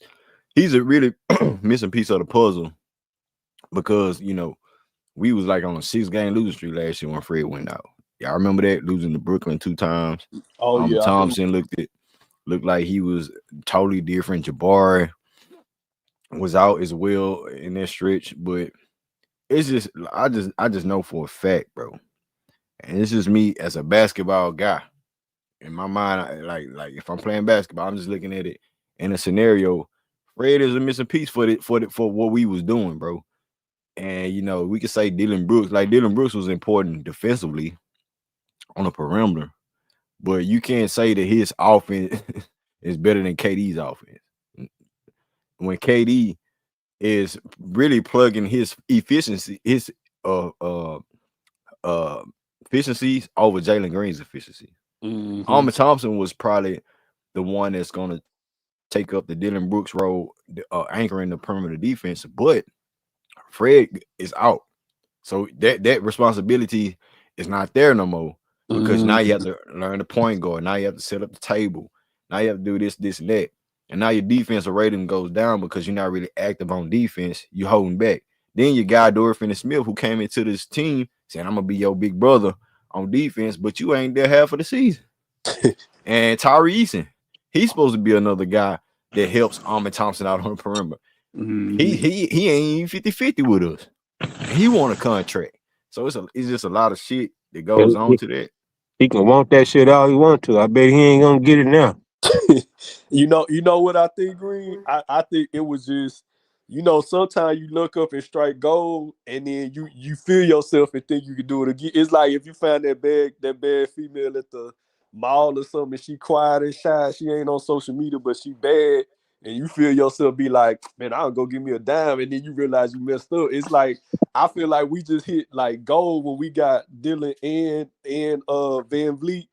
He's a really missing piece of the puzzle because we was like on a 6-game losing streak last year when Fred went out. Yeah, I remember that, losing to Brooklyn 2 times. Yeah. Thompson looked like he was totally different. Jabari was out as well in that stretch, but it's just I just know for a fact, bro. And it's just me as a basketball guy. In my mind, like if I'm playing basketball, I'm just looking at it in a scenario. Fred is a missing piece for what we was doing, bro. And we could say Dylan Brooks. Like Dylan Brooks was important defensively on the perimeter, but you can't say that his offense is better than KD's offense. When KD is really plugging his efficiency, his efficiencies over Jalen Green's efficiency. Amen Thompson was probably the one that's gonna take up the Dylan Brooks role, anchoring the perimeter defense, but Fred is out, so that responsibility is not there no more because now you have to learn the point guard. Now you have to set up the table. Now you have to do this, and that, and now your defensive rating goes down because you're not really active on defense. You're holding back. Then your guy Dorian Finney-Smith, who came into this team saying, "I'm gonna be your big brother on defense," but you ain't there half of the season. And Tari Eason, he's supposed to be another guy that helps Amen Thompson out on the perimeter. He ain't even 50-50 with us. He want a contract. So it's just a lot of shit that goes on to that. He can want that shit all he want to. I bet he ain't gonna get it now. You know what I think, Green? I think it was just, sometimes you look up and strike gold, and then you feel yourself and think you can do it again. It's like if you find that bad female at the mall or something, she quiet and shy, she ain't on social media, but she bad, and you feel yourself be like, man, I'll go give me a dime, and then you realize you messed up. It's like I feel like we just hit like gold when we got Dylan and VanVleet.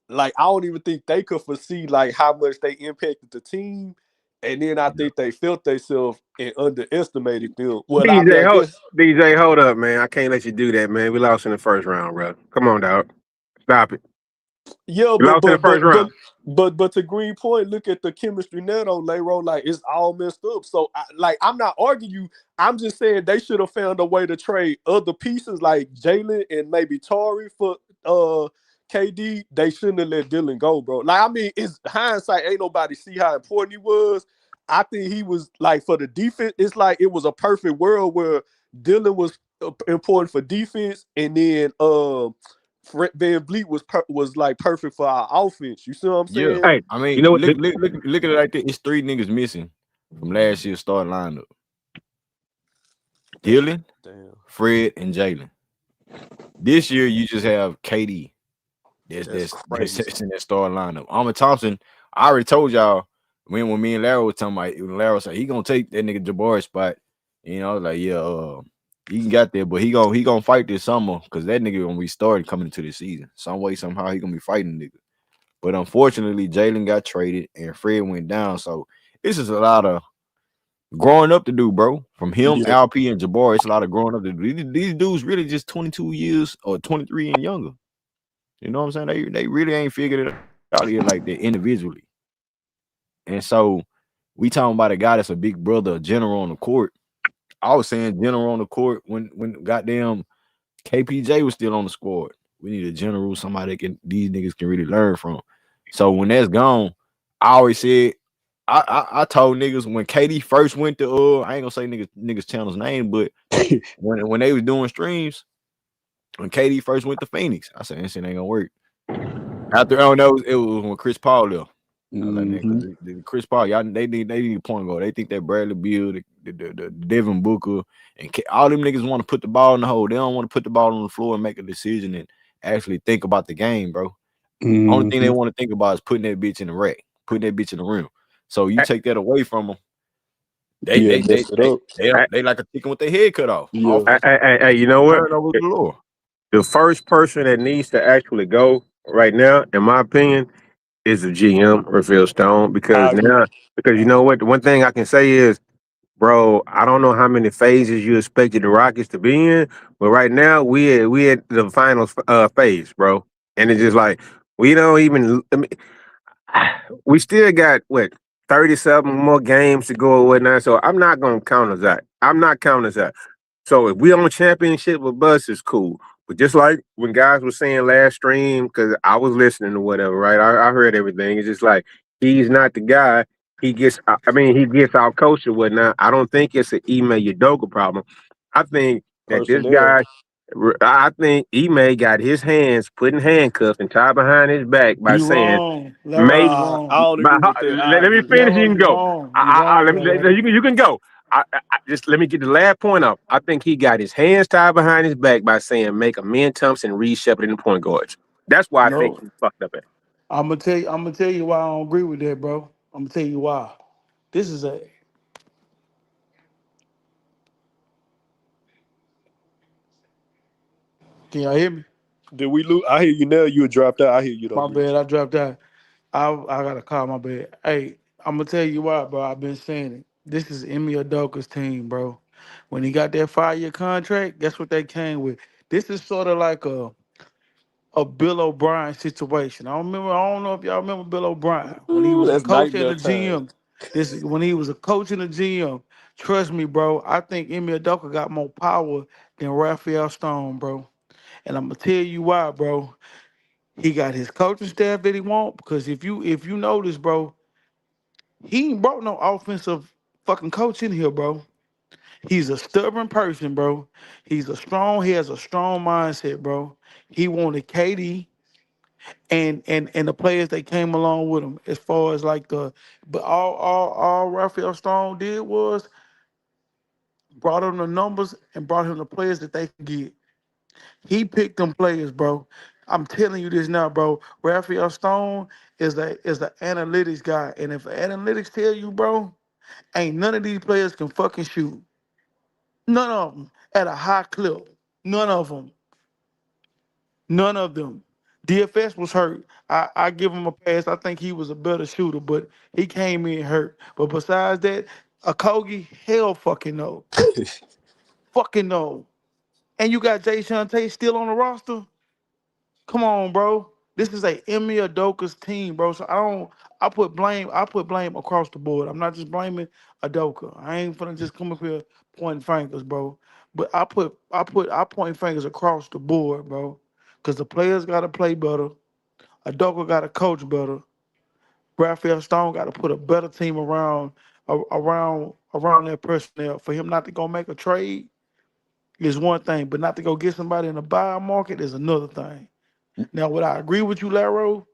Like, I don't even think they could foresee like how much they impacted the team. And then I think they felt themselves and underestimated them. Well, DJ, hold up, man. I can't let you do that, man. We lost in the first round, bro. Come on, dog. Stop it. Yeah, we lost in the first round. But to Green point, look at the chemistry now though, Leroy. Like, it's all messed up. So I'm not arguing you. I'm just saying they should have found a way to trade other pieces like Jalen and maybe Tari for KD. They shouldn't have let Dylan go, bro. Like, I mean, it's hindsight. Ain't nobody see how important he was. I think he was like for the defense. It's like it was a perfect world where Dylan was important for defense, and then Fred VanVleet was like perfect for our offense. You see what I'm saying? Yeah. I mean, look at it like this. It's 3 niggas missing from last year's starting lineup: Dylan, Fred, and Jalen. This year you just have KD. That's That's crazy. in that starting lineup. Amen Thompson, I already told y'all when me and Larry was talking about, Larry said he gonna take that nigga Jabari spot. You know, like he can get there, but he gonna fight this summer because that nigga gonna be starting coming into the season. Some way, somehow he gonna be fighting nigga. But unfortunately, Jalen got traded and Fred went down. So this is a lot of growing up to do, bro. From him, Yeah. LP, and Jabari, it's a lot of growing up to do. These dudes really just 22 years or 23 and younger. You know what I'm saying? They really ain't figured it out here like that individually. And so we talking about a guy that's a big brother, a general on the court. I was saying general on the court when goddamn KPJ was still on the squad. We need a general, somebody that these niggas can really learn from. So when that's gone, I always said I told niggas when KD first went to I ain't gonna say niggas channel's name, but when they was doing streams, when KD first went to Phoenix, I said this shit ain't gonna work. After it was when Chris Paul left. I was like, man, because the Chris Paul, y'all they need a point guard. They think that Bradley Beal, the Devin Booker, and all them niggas want to put the ball in the hole. They don't want to put the ball on the floor and make a decision and actually think about the game, bro. Only thing they want to think about is putting that bitch in the rack, putting that bitch in the rim. So you take that away from them, they like a chicken with their head cut off. Yeah. Hey, you know what? Turn over the floor. The first person that needs to actually go right now, in my opinion, is the GM or Phil Stone I agree. because you know what? The one thing I can say is, bro, I don't know how many phases you expected the Rockets to be in, but right now we at the final phase, bro, and it's just like we don't even. I mean, we still got what 37 more games to go or whatnot. So I'm not gonna count us out. I'm not counting us out. So if we on championship with Bus, it's cool. But just like when guys were saying last stream, because I was listening to whatever, right? I heard everything. It's just like he's not the guy. He gets out coached or whatnot. I don't think it's an Ime Udoka problem. I think that this Personnel. guy, I think Ime got his hands put in handcuffs and tied behind his back by You saying, wrong, Larry. make You I wrong, don't agree with that. I let me agree. finish. You Larry. can You go. wrong. You wrong, Let me. Larry. You can go. Just let me get the last point up. I think he got his hands tied behind his back by saying make Amen Thompson, Reed Sheppard in the point guards. That's why I think No, he fucked up at. I'm gonna tell you. I'm gonna tell you why I don't agree with that, bro. I'm gonna tell you why. This is a. Can y'all hear me? Did we lose? I hear you now. You dropped out. I hear you though, My Breeze. bad. I dropped out. I got a call. My bad. Hey, I'm gonna tell you why, bro. I've been saying it. This is Ime Udoka's team, bro. When he got that 5-year contract, guess what they came with? This is sort of like a Bill O'Brien situation. I don't know if y'all remember Bill O'Brien when he Ooh, was a that's coach and nightmare a time. GM. When he was a coach and a GM. Trust me, bro. I think Ime Udoka got more power than Raphael Stone, bro. And I'm gonna tell you why, bro. He got his coaching staff that he want because if you notice, bro, he ain't brought no offensive fucking coach in here, bro. He's a stubborn person, bro. He has a strong mindset, bro. He wanted KD and the players that came along with him as far as like but all Raphael Stone did was brought him the numbers and brought him the players that they could get. He picked them players, bro. I'm telling you this now, bro. Raphael Stone is the analytics guy. And if analytics tell you, bro, ain't none of these players can fucking shoot. None of them at a high clip. None of them. None of them. DFS was hurt. I give him a pass. I think he was a better shooter, but he came in hurt. But besides that, Okogie, hell fucking no. Fucking no. And you got Jae'Sean Tate still on the roster? Come on, bro. This is a Ime Udoka's team, bro. So I put blame across the board. I'm not just blaming Udoka. I ain't finna just come up here pointing fingers, bro. But I point fingers across the board, bro. Cause the players gotta play better. Udoka gotta coach better. Raphael Stone gotta put a better team around their personnel. For him not to go make a trade is one thing, but not to go get somebody in the buy market is another thing. Now, what I agree with you, Laro,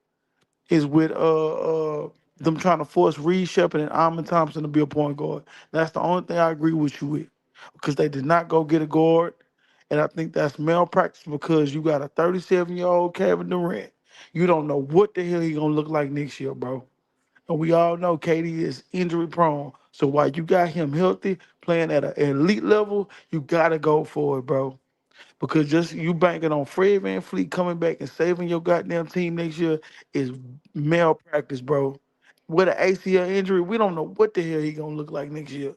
is with them trying to force Reed Sheppard and Amen Thompson to be a point guard. That's the only thing I agree with you with. Because they did not go get a guard. And I think that's malpractice because you got a 37-year-old Kevin Durant. You don't know what the hell he gonna look like next year, bro. And we all know KD is injury prone. So while you got him healthy, playing at an elite level, you gotta go for it, bro. Because just you banking on Fred VanVleet coming back and saving your goddamn team next year is malpractice, bro. With an ACL injury, we don't know what the hell he gonna look like next year.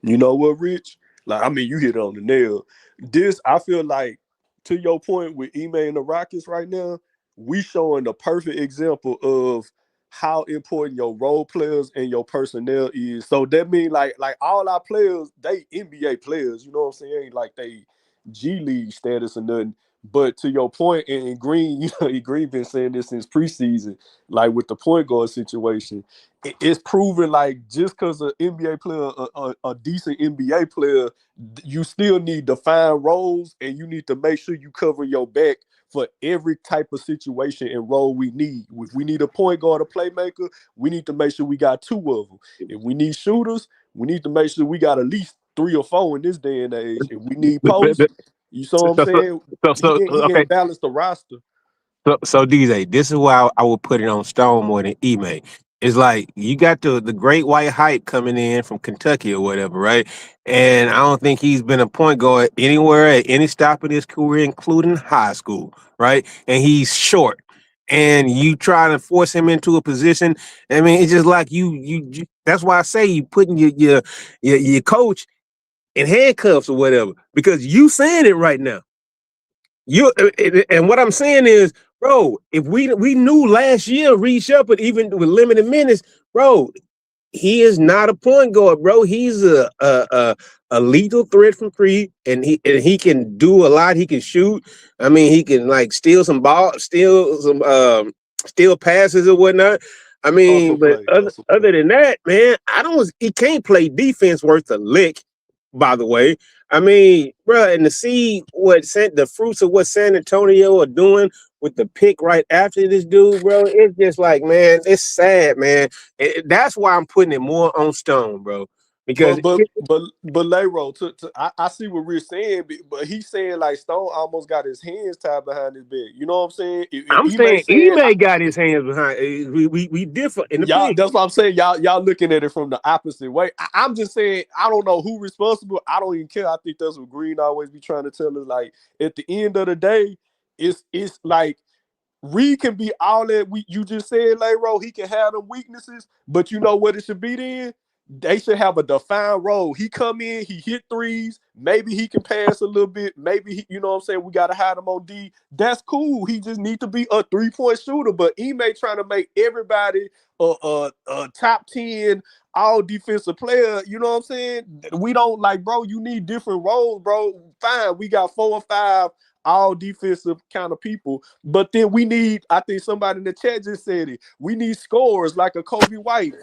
You know what, Rich? Like, I mean, you hit it on the nail. This, I feel like, to your point with Ime and the Rockets right now, we showing the perfect example of how important your role players and your personnel is. So that means like all our players, they NBA players, you know what I'm saying? Ain't like they G League status or nothing. But to your point, and Green, you know, Green been saying this since preseason, like with the point guard situation, it's proven like just because an NBA player, a decent NBA player, you still need defined roles, and you need to make sure you cover your back for every type of situation and role we need. If we need a point guard, a playmaker, we need to make sure we got two of them. If we need shooters, we need to make sure we got at least 3 or 4 in this day and age. If we need posts, you saw what I'm saying? He Okay. ain't balanced the roster. So DJ, this is why I would put it on Stone more than Ime. It's like you got the great white hype coming in from Kentucky or whatever, right? And I don't think he's been a point guard anywhere at any stop in his career, including high school, right? And he's short. And you try to force him into a position. I mean, it's just like you that's why I say you putting your coach in handcuffs or whatever, because you saying it right now. You and what I'm saying is, bro, if we knew last year Reed Sheppard, even with limited minutes, bro, he is not a point guard, bro. He's a lethal threat from three, and he can do a lot. He can shoot. I mean, he can like steal some steal passes or whatnot. I mean, but other than that, man, he can't play defense worth a lick, by the way. I mean, bro, and to see the fruits of what San Antonio are doing with the pick right after this dude, bro, it's just like, man, it's sad, man. That's why I'm putting it more on Stone, bro. Because but Lero, I see what we're saying, but he's saying like Stone almost got his hands tied behind his back. You know what I'm saying? I'm saying Ime got his hands behind. We differ in the y'all. opinion. That's what I'm saying. Y'all looking at it from the opposite way. I'm just saying I don't know who responsible. I don't even care. I think that's what Green always be trying to tell us. Like at the end of the day, it's like Reed can be all that you just said, Lero. He can have them weaknesses, but you know what it should be then? They should have a defined role. He come in, he hit threes. Maybe he can pass a little bit. Maybe you know what I'm saying? We got to hide him on D. That's cool. He just need to be a 3-point shooter. But Ime trying to make everybody a top 10 all defensive player. You know what I'm saying? We don't like, bro, you need different roles, bro. Fine. We got 4 or 5 all defensive kind of people. But then we need, I think somebody in the chat just said it, we need scorers like a Coby White.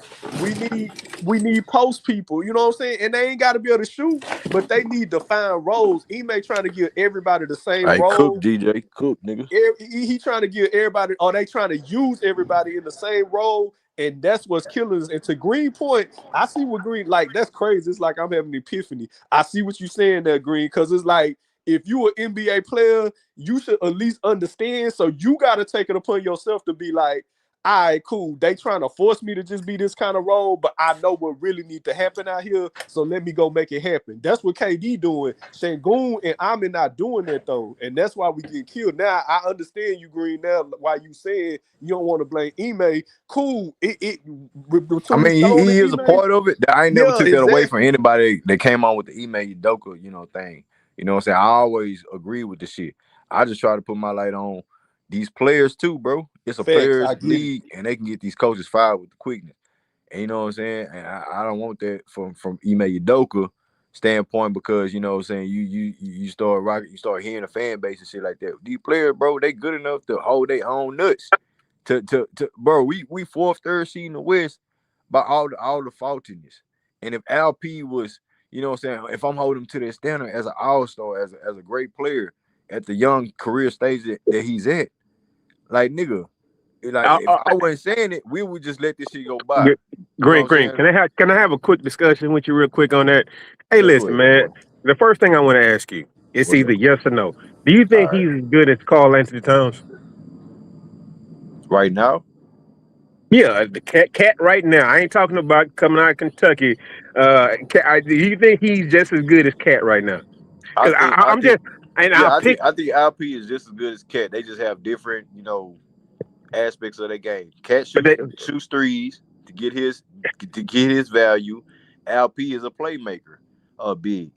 We need post people, you know what I'm saying? And they ain't got to be able to shoot, but they need defined roles. Ime trying to give everybody the same role. Cook, DJ, cook, nigga. He trying to give everybody, or they trying to use everybody in the same role, and that's what's killing us. And to Green point, I see what Green, like, that's crazy. It's like I'm having an epiphany. I see what you're saying there, Green, because it's like, if you an NBA player, you should at least understand. So you got to take it upon yourself to be like, all right, cool. They trying to force me to just be this kind of role, but I know what really needs to happen out here. So let me go make it happen. That's what KD doing. Sengun and Amen not doing that though, and that's why we get killed. Now I understand you, Green. Now why you saying you don't want to blame Ime? Cool. I mean, he is a part of it. I ain't never took that away from anybody that came on with the Ime Udoka, thing. You know what I'm saying? I always agree with the shit. I just try to put my light on these players too, bro. It's a players league, and they can get these coaches fired with the quickness. And you know what I'm saying? And I don't want that from Ime Udoka standpoint, because you know what I'm saying, you start hearing a fan base and shit like that. These players, bro, they good enough to hold their own nuts. To bro, we fourth, third seed in the West by all the faultiness. And if LP was, you know what I'm saying, if I'm holding him to that standard as an all-star, as a great player at the young career stage that he's at, like, nigga, like, if I wasn't saying it, we would just let this shit go by. Green. Can I have a quick discussion with you real quick on that? Hey, listen, man. the first thing I want to ask you, it's What's either up? yes or no. Do you All think right. he's as good as Karl Anthony Towns? Right now, Yeah, the cat right now. I ain't talking about coming out of Kentucky. Do you think he's just as good as Cat right now? I Because think I I'm think just, and yeah, I'll pick. I think LP is just as good as Cat. They just have different, aspects of their game. Cat shoots threes to get his value. LP is a playmaker, big.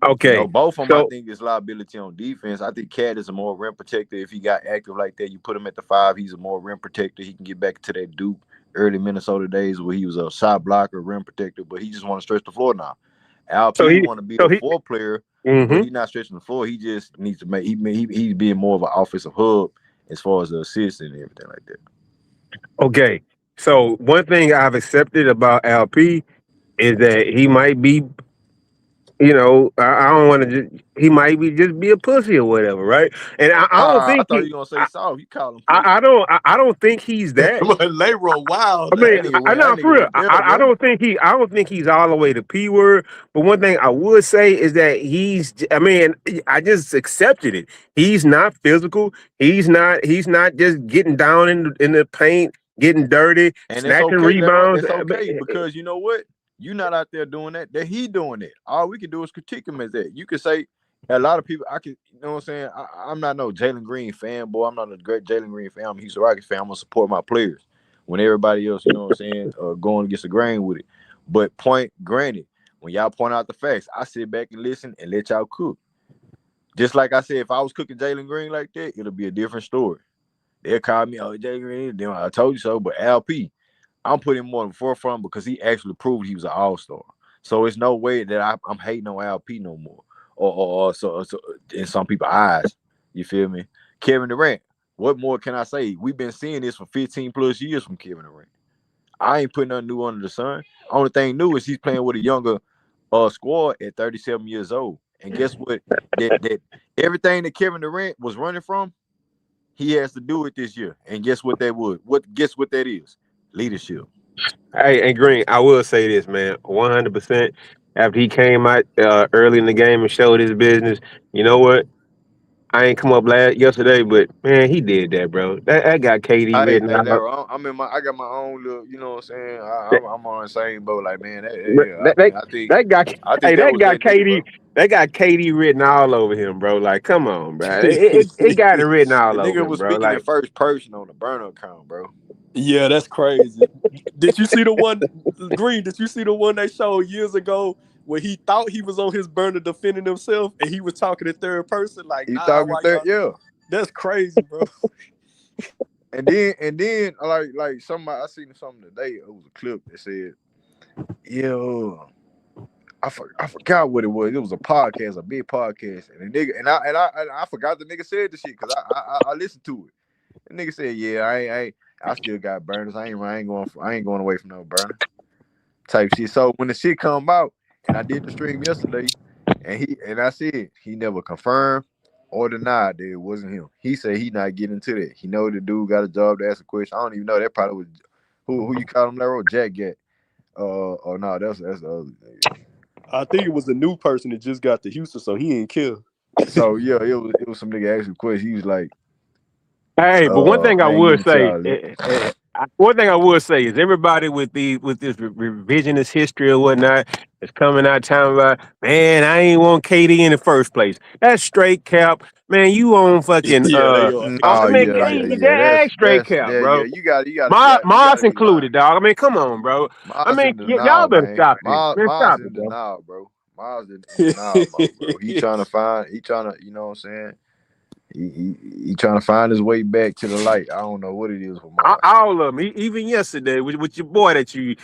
Okay, Both of them I so think is liability on defense. I think Cat is a more rim protector. If he got active like that, you put him at the 5. He's a more rim protector. He can get back to that Duke early Minnesota days where he was a shot blocker, rim protector, but he just want to stretch the floor now. so LP he want to be so the he. 4 player, but Mm-hmm. he's not stretching the floor. He just needs to he's being more of an offensive hub as far as the assists and everything like that. Okay, so one thing I've accepted about LP is that he might be, I don't want to just, he might be just be a pussy or whatever, right? And I don't I think thought you were gonna say soft. You call him pussy. I don't think he's that. But Leroy wild. I mean, I That know for nigga real. went there, I bro. don't think I don't think he's all the way to P word. But one thing I would say is that he's. I mean, I just accepted it. He's not physical. He's not. He's not just getting down in the paint, getting dirty, And it's snatching okay, Leroy. rebounds. It's okay because you know what? You're not out there doing that. That he doing it. All we can do is critique him as that. You could say a lot of people. I could, you know what I'm saying. I'm not no Jalen Green fanboy. I'm not a great Jalen Green fan. I'm a Houston Rockets fan. I'm gonna support my players when everybody else, you know what I'm saying, going against the grain with it. But point granted, when y'all point out the facts, I sit back and listen and let y'all cook. Just like I said, if I was cooking Jalen Green like that, it'll be a different story. They'll call me, oh, Jalen Green, then I told you so. But LP, I'm putting him more in the forefront because he actually proved he was an all-star. So it's no way that I'm hating on LP no more. Or so in some people's eyes. You feel me? Kevin Durant, what more can I say? We've been seeing this for 15 plus years from Kevin Durant. I ain't putting nothing new under the sun. Only thing new is he's playing with a younger squad at 37 years old. And guess what? That everything that Kevin Durant was running from, he has to do it this year. And guess what that would? Guess what that is? Leadership. Hey, and Green, I will say this, man, 100%. After he came out early in the game and showed his business, you know what? I ain't come up yesterday, but man, he did that, bro. That got KD written out. Larry, I got my own little, you know what I'm saying? That I'm on the same boat. Like, man, that that, that got I think hey, that that was got that nigga, KD. bro. That got KD written all over him, bro. Like, come on, bro. It got it written The all over nigga him, was bro. speaking in Like, first person on the burner account, bro. Yeah, that's crazy. Did you see the one, Green? Did you see the one they showed years ago where he thought he was on his burner defending himself and he was talking in third person? Like, He nah, talking why third, y'all? yeah. That's crazy, bro. And then like somebody I seen something today. It was a clip that said, yeah, I forgot what it was. It was a podcast, a big podcast, and the nigga and I forgot the nigga said the shit because I listened to it. The nigga said, "Yeah, I still got burners. I ain't going away from no burner type shit." So when the shit come out, and I did the stream yesterday, and I said he never confirmed or denied that it wasn't him. He said he not getting into that. He know the dude got a job to ask a question. I don't even know that probably was who you call him, Larry? Jack Gat. Or no, that's the other nigga. I think it was a new person that just got to Houston, so he ain't killed. So yeah, it was some nigga asking a question. He was like, hey, but one thing I I ain't would getting to say, all that. one thing I would say is everybody with this revisionist history or whatnot is coming out talking about, man, I ain't want KD in the first place. That's straight cap, man. You on fucking Yeah, they are. Oh I mean, That's that straight cap, yeah. bro. You Mars gotta be lying. included, dog. I mean, come on, bro. I Miles mean, in y'all denial, better man. stop this. Man, Miles stop it, in bro. denial, bro. Miles in denial mode, bro. He trying to, you know what I'm saying? He trying to find his way back to the light. I don't know what it is for Miles. All of them, even yesterday with your boy that you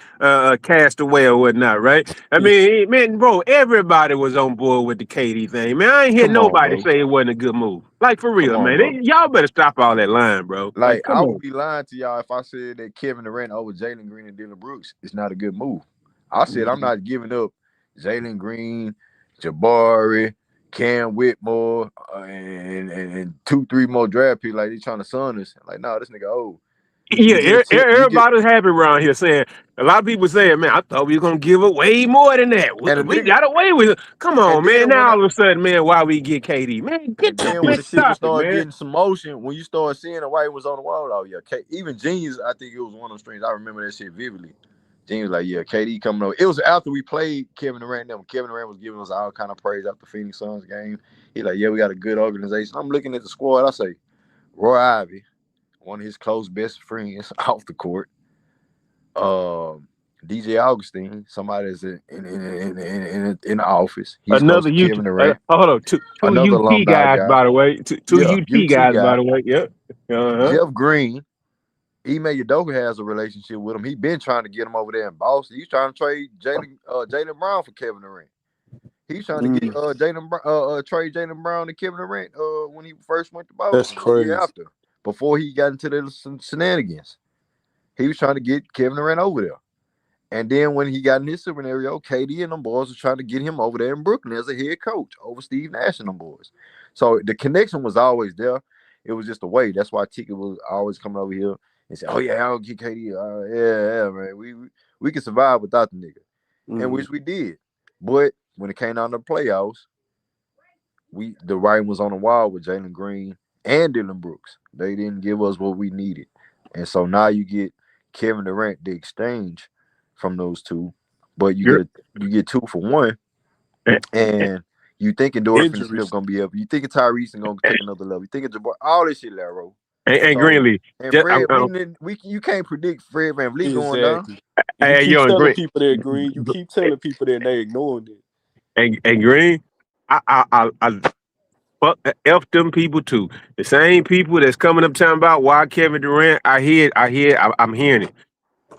cast away or whatnot, right? I mean, man, bro, everybody was on board with the KD thing, man. I ain't hear Come on, nobody bro. say it wasn't a good move. Like for Come real, on, man. bro. Y'all better stop all that line, bro. Like, Like, come I would on. be lying to y'all if I said that Kevin Durant over Jalen Green and Dylan Brooks is not a good move. I said I'm not giving up Jalen Green, Jabari, Cam Whitmore, and 2-3 more draft picks like they trying to son us. Like, no, this nigga old. Yeah, you get, everybody's happy around here saying a lot of people saying, man, I thought we were gonna give away more than that. and the We nigga, got away with it. Come and on, man. then when Now I, all of a sudden, man, why we get KD? Man, and get the then when man, the shit was stop it, started man. getting some motion, when you start seeing the white was on the wall, oh yeah, even Genius, I think it was one of those streams. I remember that shit vividly. Gene was like, yeah, KD coming over. It was after we played Kevin Durant. Then Kevin Durant was giving us all kind of praise after Phoenix Suns game. He's like, yeah, we got a good organization. I'm looking at the squad. I say, Roy Ivy, one of his close best friends off the court. DJ Augustine, somebody that's in the office. He's close Another to UT, Kevin Durant. hold on, two Another UT alumni guys, guy. by the way. Two Yeah, UT UT guys, by guy. the way. Yep. Jeff Green. Ime Udoka has a relationship with him. He been trying to get him over there in Boston. He's trying to trade Jaylen Brown for Kevin Durant. He's trying to get trade Jaylen Brown to Kevin Durant when he first went to That's Boston the year crazy. after, before he got into the shenanigans. He was trying to get Kevin Durant over there. And then when he got in his scenario, KD and them boys were trying to get him over there in Brooklyn as a head coach over Steve Nash and them boys. So the connection was always there. It was just a way. That's why Ticket was always coming over here and say, "Oh yeah, I'll get KD. Yeah, man. We can survive without the nigga," and which we did. But when it came down to the playoffs, the writing was on the wall with Jalen Green and Dylan Brooks. They didn't give us what we needed, and so now you get Kevin Durant, the exchange from those two, but you get 2 for 1, and you thinking Dorian Finney-Smith gonna be up. You thinking Tari Eason gonna take another level. You thinking Jabari, all this shit, Laro. And Greenleaf. And Fred, you can't predict Fred VanVleet going down. Exactly. You keep telling people that, Green. You keep telling people that, they ignoring it. And Green, I fuck F them people too. The same people that's coming up talking about why Kevin Durant. I'm hearing it.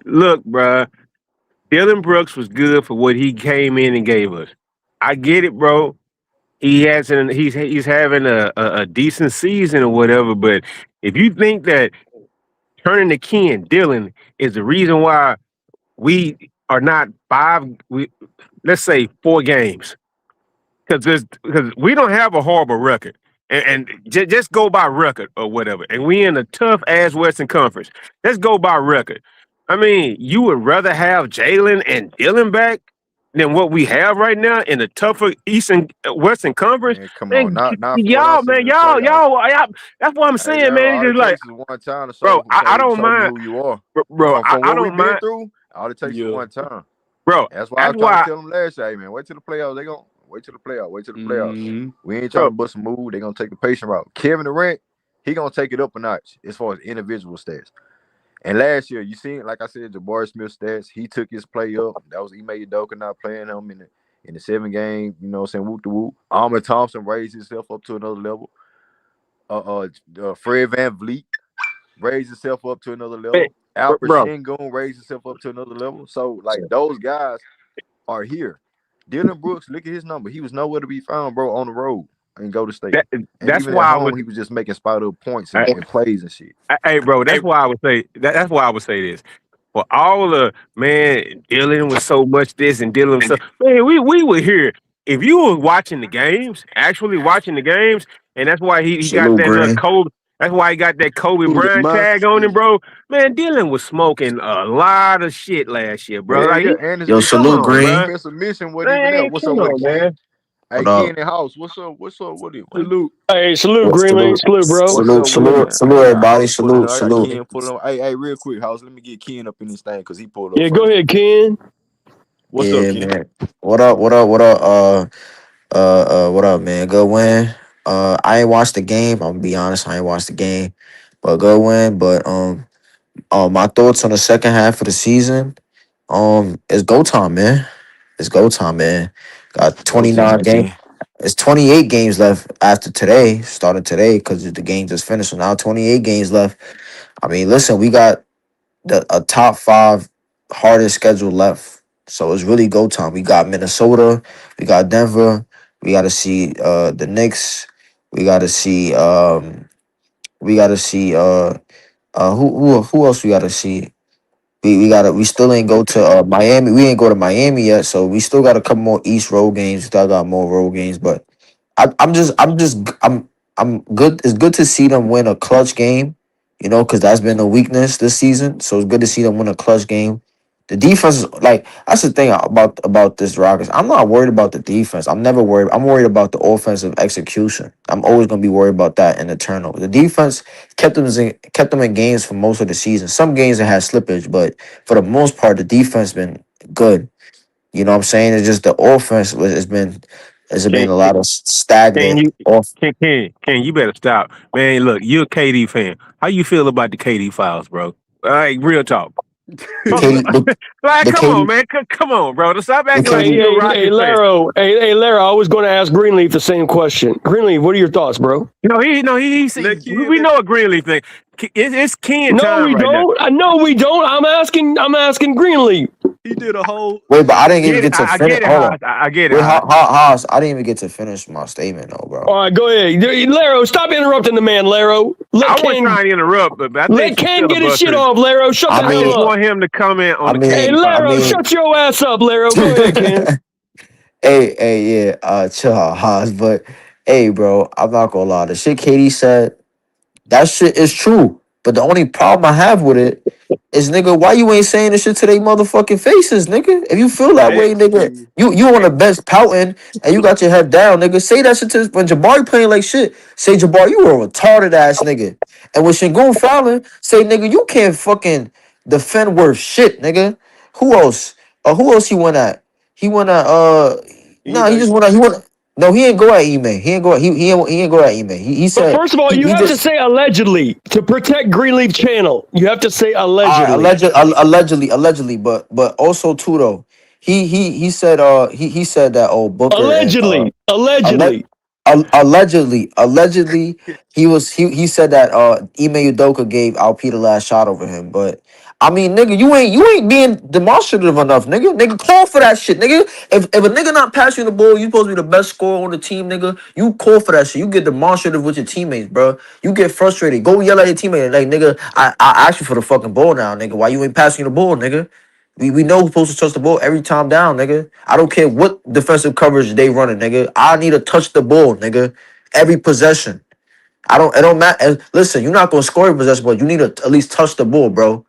Look, bruh, Dylan Brooks was good for what he came in and gave us. I get it, bro. He's having a decent season or whatever. But if you think that turning the key in Dylan is the reason why we are not let's say 4 games, because we don't have a horrible record, and just go by record or whatever, and we in a tough ass Western Conference. Let's go by record. I mean, you would rather have Jalen and Dylan back than what we have right now in the tougher Eastern Western Conference. Man, come on, not y'all. That's what I'm saying, man. All it's it like, takes is one time to bro, I don't show mind who you are, bro. From I what we've don't been mind, through. All it takes is one time, bro. That's why I was trying to tell them last year, hey, man, wait till the playoffs. They gonna wait till the playoffs. Wait till the playoffs. We ain't trying to bust a move. They gonna take the patient route. Kevin Durant, he gonna take it up a notch as far as individual stats. And last year, you seen, like I said, Jabari Smith stats. He took his play up. That was Ime Udoka not playing him in the 7 game. You know what I'm saying? Whoop to whoop. Amen Thompson raised himself up to another level. Fred VanVleet raised himself up to another level. Alperen Sengun raised himself up to another level. So, like, those guys are here. Dylan Brooks, look at his number. He was nowhere to be found, bro, on the road and go to state. That's even why at home, he was just making spot-up points and plays and shit. Hey, bro, that's why I would say that's why I would say this. For all the man dealing with so much this and dealing with so, man, we were here. If you were watching the games, actually watching the games, and that's why he got that Kobe. That's why he got that Coby White tag on him, bro. Man, Dylan was smoking a lot of shit last year, bro. And salute, Green. Defensive mission wasn't even there. What's up with it, man? Hey, Ken in the house. What's up? What do you? Salute. Hey, salute, Greenleaf. Salute, bro. Salute, everybody. Salute. Ken put it on. Hey, real quick, house. Let me get Ken up in this thing because he pulled up. Yeah, go ahead, Ken. What's up, Ken? Man. What up? What up, man? Good win. I ain't watched the game. I'm gonna be honest. I ain't watched the game, but good win. But my thoughts on the second half of the season. It's go time, man. It's go time, man. Got 29 games. It's 28 games left after today, starting today, because the game just finished. So now 28 games left. I mean, listen, we got a top 5 hardest schedule left. So it's really go time. We got Minnesota, we got Denver, we got to see the Knicks, we got to see who else we got to see. We still ain't go to Miami. We ain't go to Miami yet, so we still got a couple more East road games. We still got more road games, but I'm good. It's good to see them win a clutch game. you know, because that's been a weakness this season. So it's good to see them win a clutch game. The defense is like that's the thing about this Rockets. I'm not worried about the defense. I'm never worried. I'm worried about the offensive execution. I'm always gonna be worried about that and the turnover. The defense kept them in games for most of the season. Some games it had slippage, but for the most part, the defense been good. You know what I'm saying? It's just the offense has been Can, a lot of can stagnant you off. can you better stop, man? Look, you're a KD fan. How you feel about the KD files, bro? Like real talk. The Fuck, KD the, like, the come on, KD man. Come on, bro. Stop the acting like Hey, KD you're a hey, hey, Rockets fan. Laro. Hey, Laro, I was going to ask Greenleaf the same question. Greenleaf, what are your thoughts, bro? Let Ken We know a Greenleaf thing. It's Ken No, time we right now. don't. No, we don't. I'm asking Greenleaf. he did a whole Wait, but I didn't even Get it. get to I finish. get it, Hold Haas. on. I get it, Wait, Haas. Haas, I didn't even get to finish my statement though, All bro. right, go ahead. Laro, stop interrupting the man, Laro. I wasn't trying to interrupt, but I think Let some Ken get his shit filibuster. off, Laro. Shut the I I hell just mean, up. want him to comment on I the Hey, KD mean, I file. Laro, mean, shut your ass up, Laro. Go ahead, Ken. yeah, chill out, Haas. But hey, bro, I'm not gonna lie. The shit Katie said, that shit is true. But the only problem I have with it is, nigga, why you ain't saying this shit to they motherfucking faces, nigga? If you feel that way, facts, nigga, Ken. you on the bench pouting and you got your head down, nigga. Say that shit to when Jabari playing like shit. Say, Jabari, you a retarded ass nigga. And when Sengun fouling, say, nigga, you can't fucking defend worth shit, nigga. Who else? Who else he went at? He went at nah, he Ime. just went at he went. No, he ain't go at Ime. He ain't go. He ain't go at Ime. He But said first of all, you he have to just say allegedly to protect Greenleaf Channel. You have to say allegedly. allegedly, but also too though. He said he said that Booker and Allegedly. alle- Allegedly. allegedly he said that Ime Udoka gave Alperen the last shot over him, but I mean, nigga, you ain't being demonstrative enough, nigga. Nigga, call for that shit, nigga. If a nigga not passing you the ball, you supposed to be the best scorer on the team, nigga. You call for that shit. You get demonstrative with your teammates, bro. You get frustrated. Go yell at your teammate, like, nigga, I asked you for the fucking ball now, nigga. Why you ain't passing you the ball, nigga? We know who's supposed to touch the ball every time down, nigga. I don't care what defensive coverage they running, nigga. I need to touch the ball, nigga. Every possession. It don't matter. Listen, you're not gonna score every possession, but you need to at least touch the ball, bro,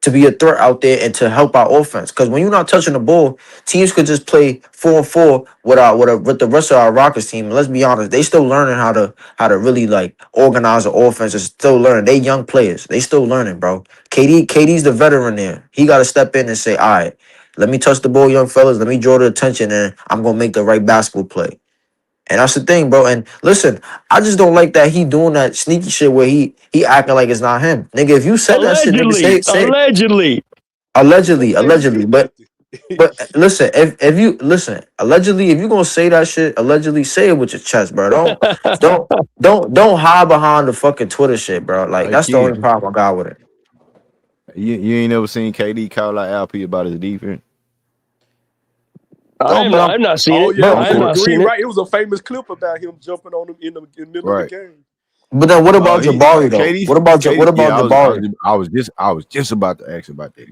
to be a threat out there and to help our offense. Because when you're not touching the ball, teams could just play 4-4 with the rest of our Rockets team. And let's be honest, they still learning how to really like organize the offense. And still learning. They young players. They still learning, bro. KD's the veteran there. He got to step in and say, all right, let me touch the ball, young fellas. Let me draw the attention, and I'm gonna make the right basketball play. And that's the thing, bro. And listen, I just don't like that he doing that sneaky shit where he acting like it's not him. Nigga, if you said that shit, nigga, Allegedly. say it. Allegedly. Allegedly. But Allegedly. listen, if you listen, allegedly, if you gonna say that shit, allegedly say it with your chest, bro. Don't hide behind the fucking Twitter shit, bro. Like Like that's the only Ken, problem I got with it. you ain't never seen KD call out Alp about his defense. I No, have but not. I've not seen Oh it. yeah, but On I have on the court, not seen green, it. right? It was a famous clip about him jumping on him in the middle of the right? game. then what about He Jabari though? KD What KD. about Yeah, Jabari? I was just about to ask about that.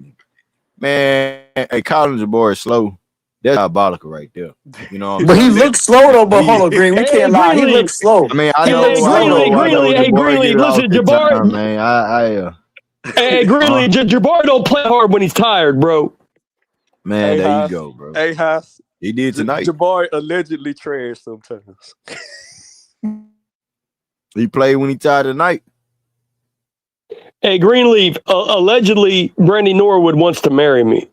Man, hey, Colin Jabbar is slow. That's diabolical right there. You know what I'm But he saying? looks slow though. But hold He, on, Green, we Hey, can't lie. He Greenleaf. looks slow. I mean, He looks slow though. Greenleaf. I Hey, know. Jabbar Greenleaf. get it off Listen, his Jabbar. time, man. Hey, uh, Greenleaf. Jabbar don't play hard when he's tired, bro. man, Hey there you Haas, go, bro. hey Haas, He did tonight. Jabari allegedly trash sometimes. He played when he tired tonight. Hey, Greenleaf. Allegedly, Brandy Norwood wants to marry me.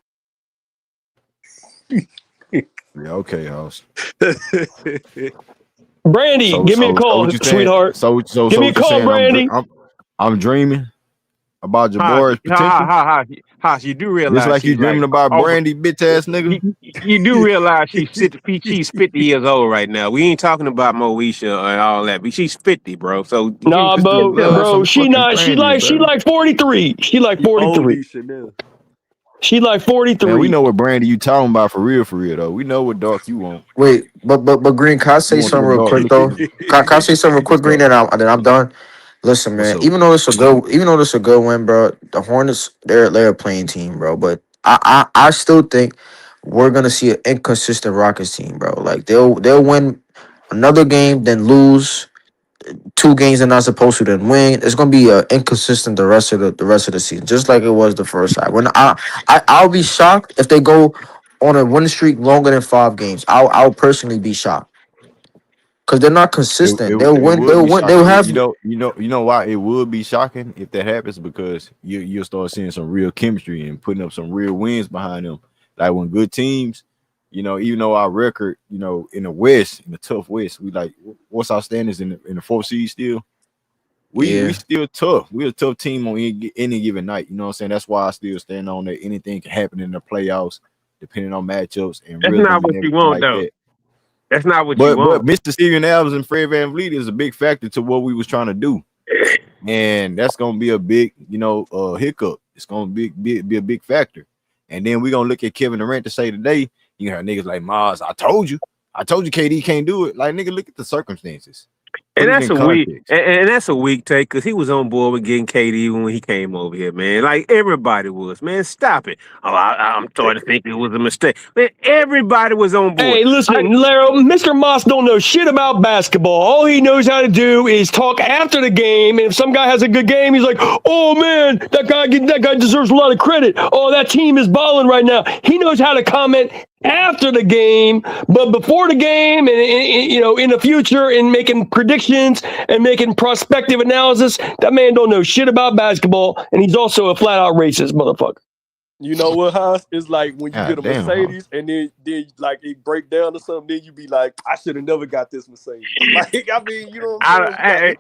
Yeah, okay, house. Brandy, give me a So call, what you saying? sweetheart. Give So me a what you call, saying? Brandy. I'm dreaming about Haas, Jabbar's potential, Haas, you do just realize like you she's like dreaming about over. Brandy, bitch ass nigga. You do realize she's 50 years old right now. We ain't talking about Moesha and all that, but she's 50, bro. So Nah, Just just chill out. love bro. some She fucking not. She Brandy, like. She bro. like 43. She like He old 43. Isha now. She like Man, we 43. know what Brandy you talking about for real though. We know what dark you want. Wait, but Green, can I You say want something that real dark quick though? shit. Can I say something real quick, What's Green? up? Then I'm done. Listen, What's man. up? Even though this a good win, bro. The Hornets, they're a playing team, bro. But I still think we're gonna see an inconsistent Rockets team, bro. Like they'll win another game, then lose. 2 games they're not supposed to then win. It's gonna be inconsistent the rest of the season, just like it was the first half. When I'll be shocked if they go on a win streak longer than 5 games. I'll personally be shocked because they're not consistent. They'll It win. would They'll be win. They'll shocking. have. You know why it would be shocking if that happens, because you'll start seeing some real chemistry and putting up some real wins behind them. Like when good teams, even though our record, in the West, in the tough West, we like what's our standards in the 4th seed still. We still tough. We're a tough team on any given night. You know what I'm saying? That's why I still stand on that. Anything can happen in the playoffs, depending on matchups and That's rhythm not and what you everything want, like though. that. That's not what you But want. Mr. Steven Adams and Fred VanVleet is a big factor to what we was trying to do, and that's gonna be a big, hiccup. It's gonna be a big factor. And then we're gonna look at Kevin Durant to say today, you hear niggas like Mars, I told you KD can't do it. Like, nigga, look at the circumstances. And that's a weak take, because he was on board with getting KD when he came over here, man. Like everybody was, man. Stop it. I'm starting to think it was a mistake. Man, everybody was on board. Hey, listen, Laro, Mr. Moss don't know shit about basketball. All he knows how to do is talk after the game, and if some guy has a good game, he's like, "Oh man, that guy deserves a lot of credit. Oh, that team is balling right now." He knows how to comment after the game, but before the game, and in the future, and making predictions and making prospective analysis, that man don't know shit about basketball, and he's also a flat out racist motherfucker. You know what, Haas? It's like when you get a Mercedes and then like it break down or something, then you be like, I should have never got this Mercedes. Like, I mean, you know what I'm saying?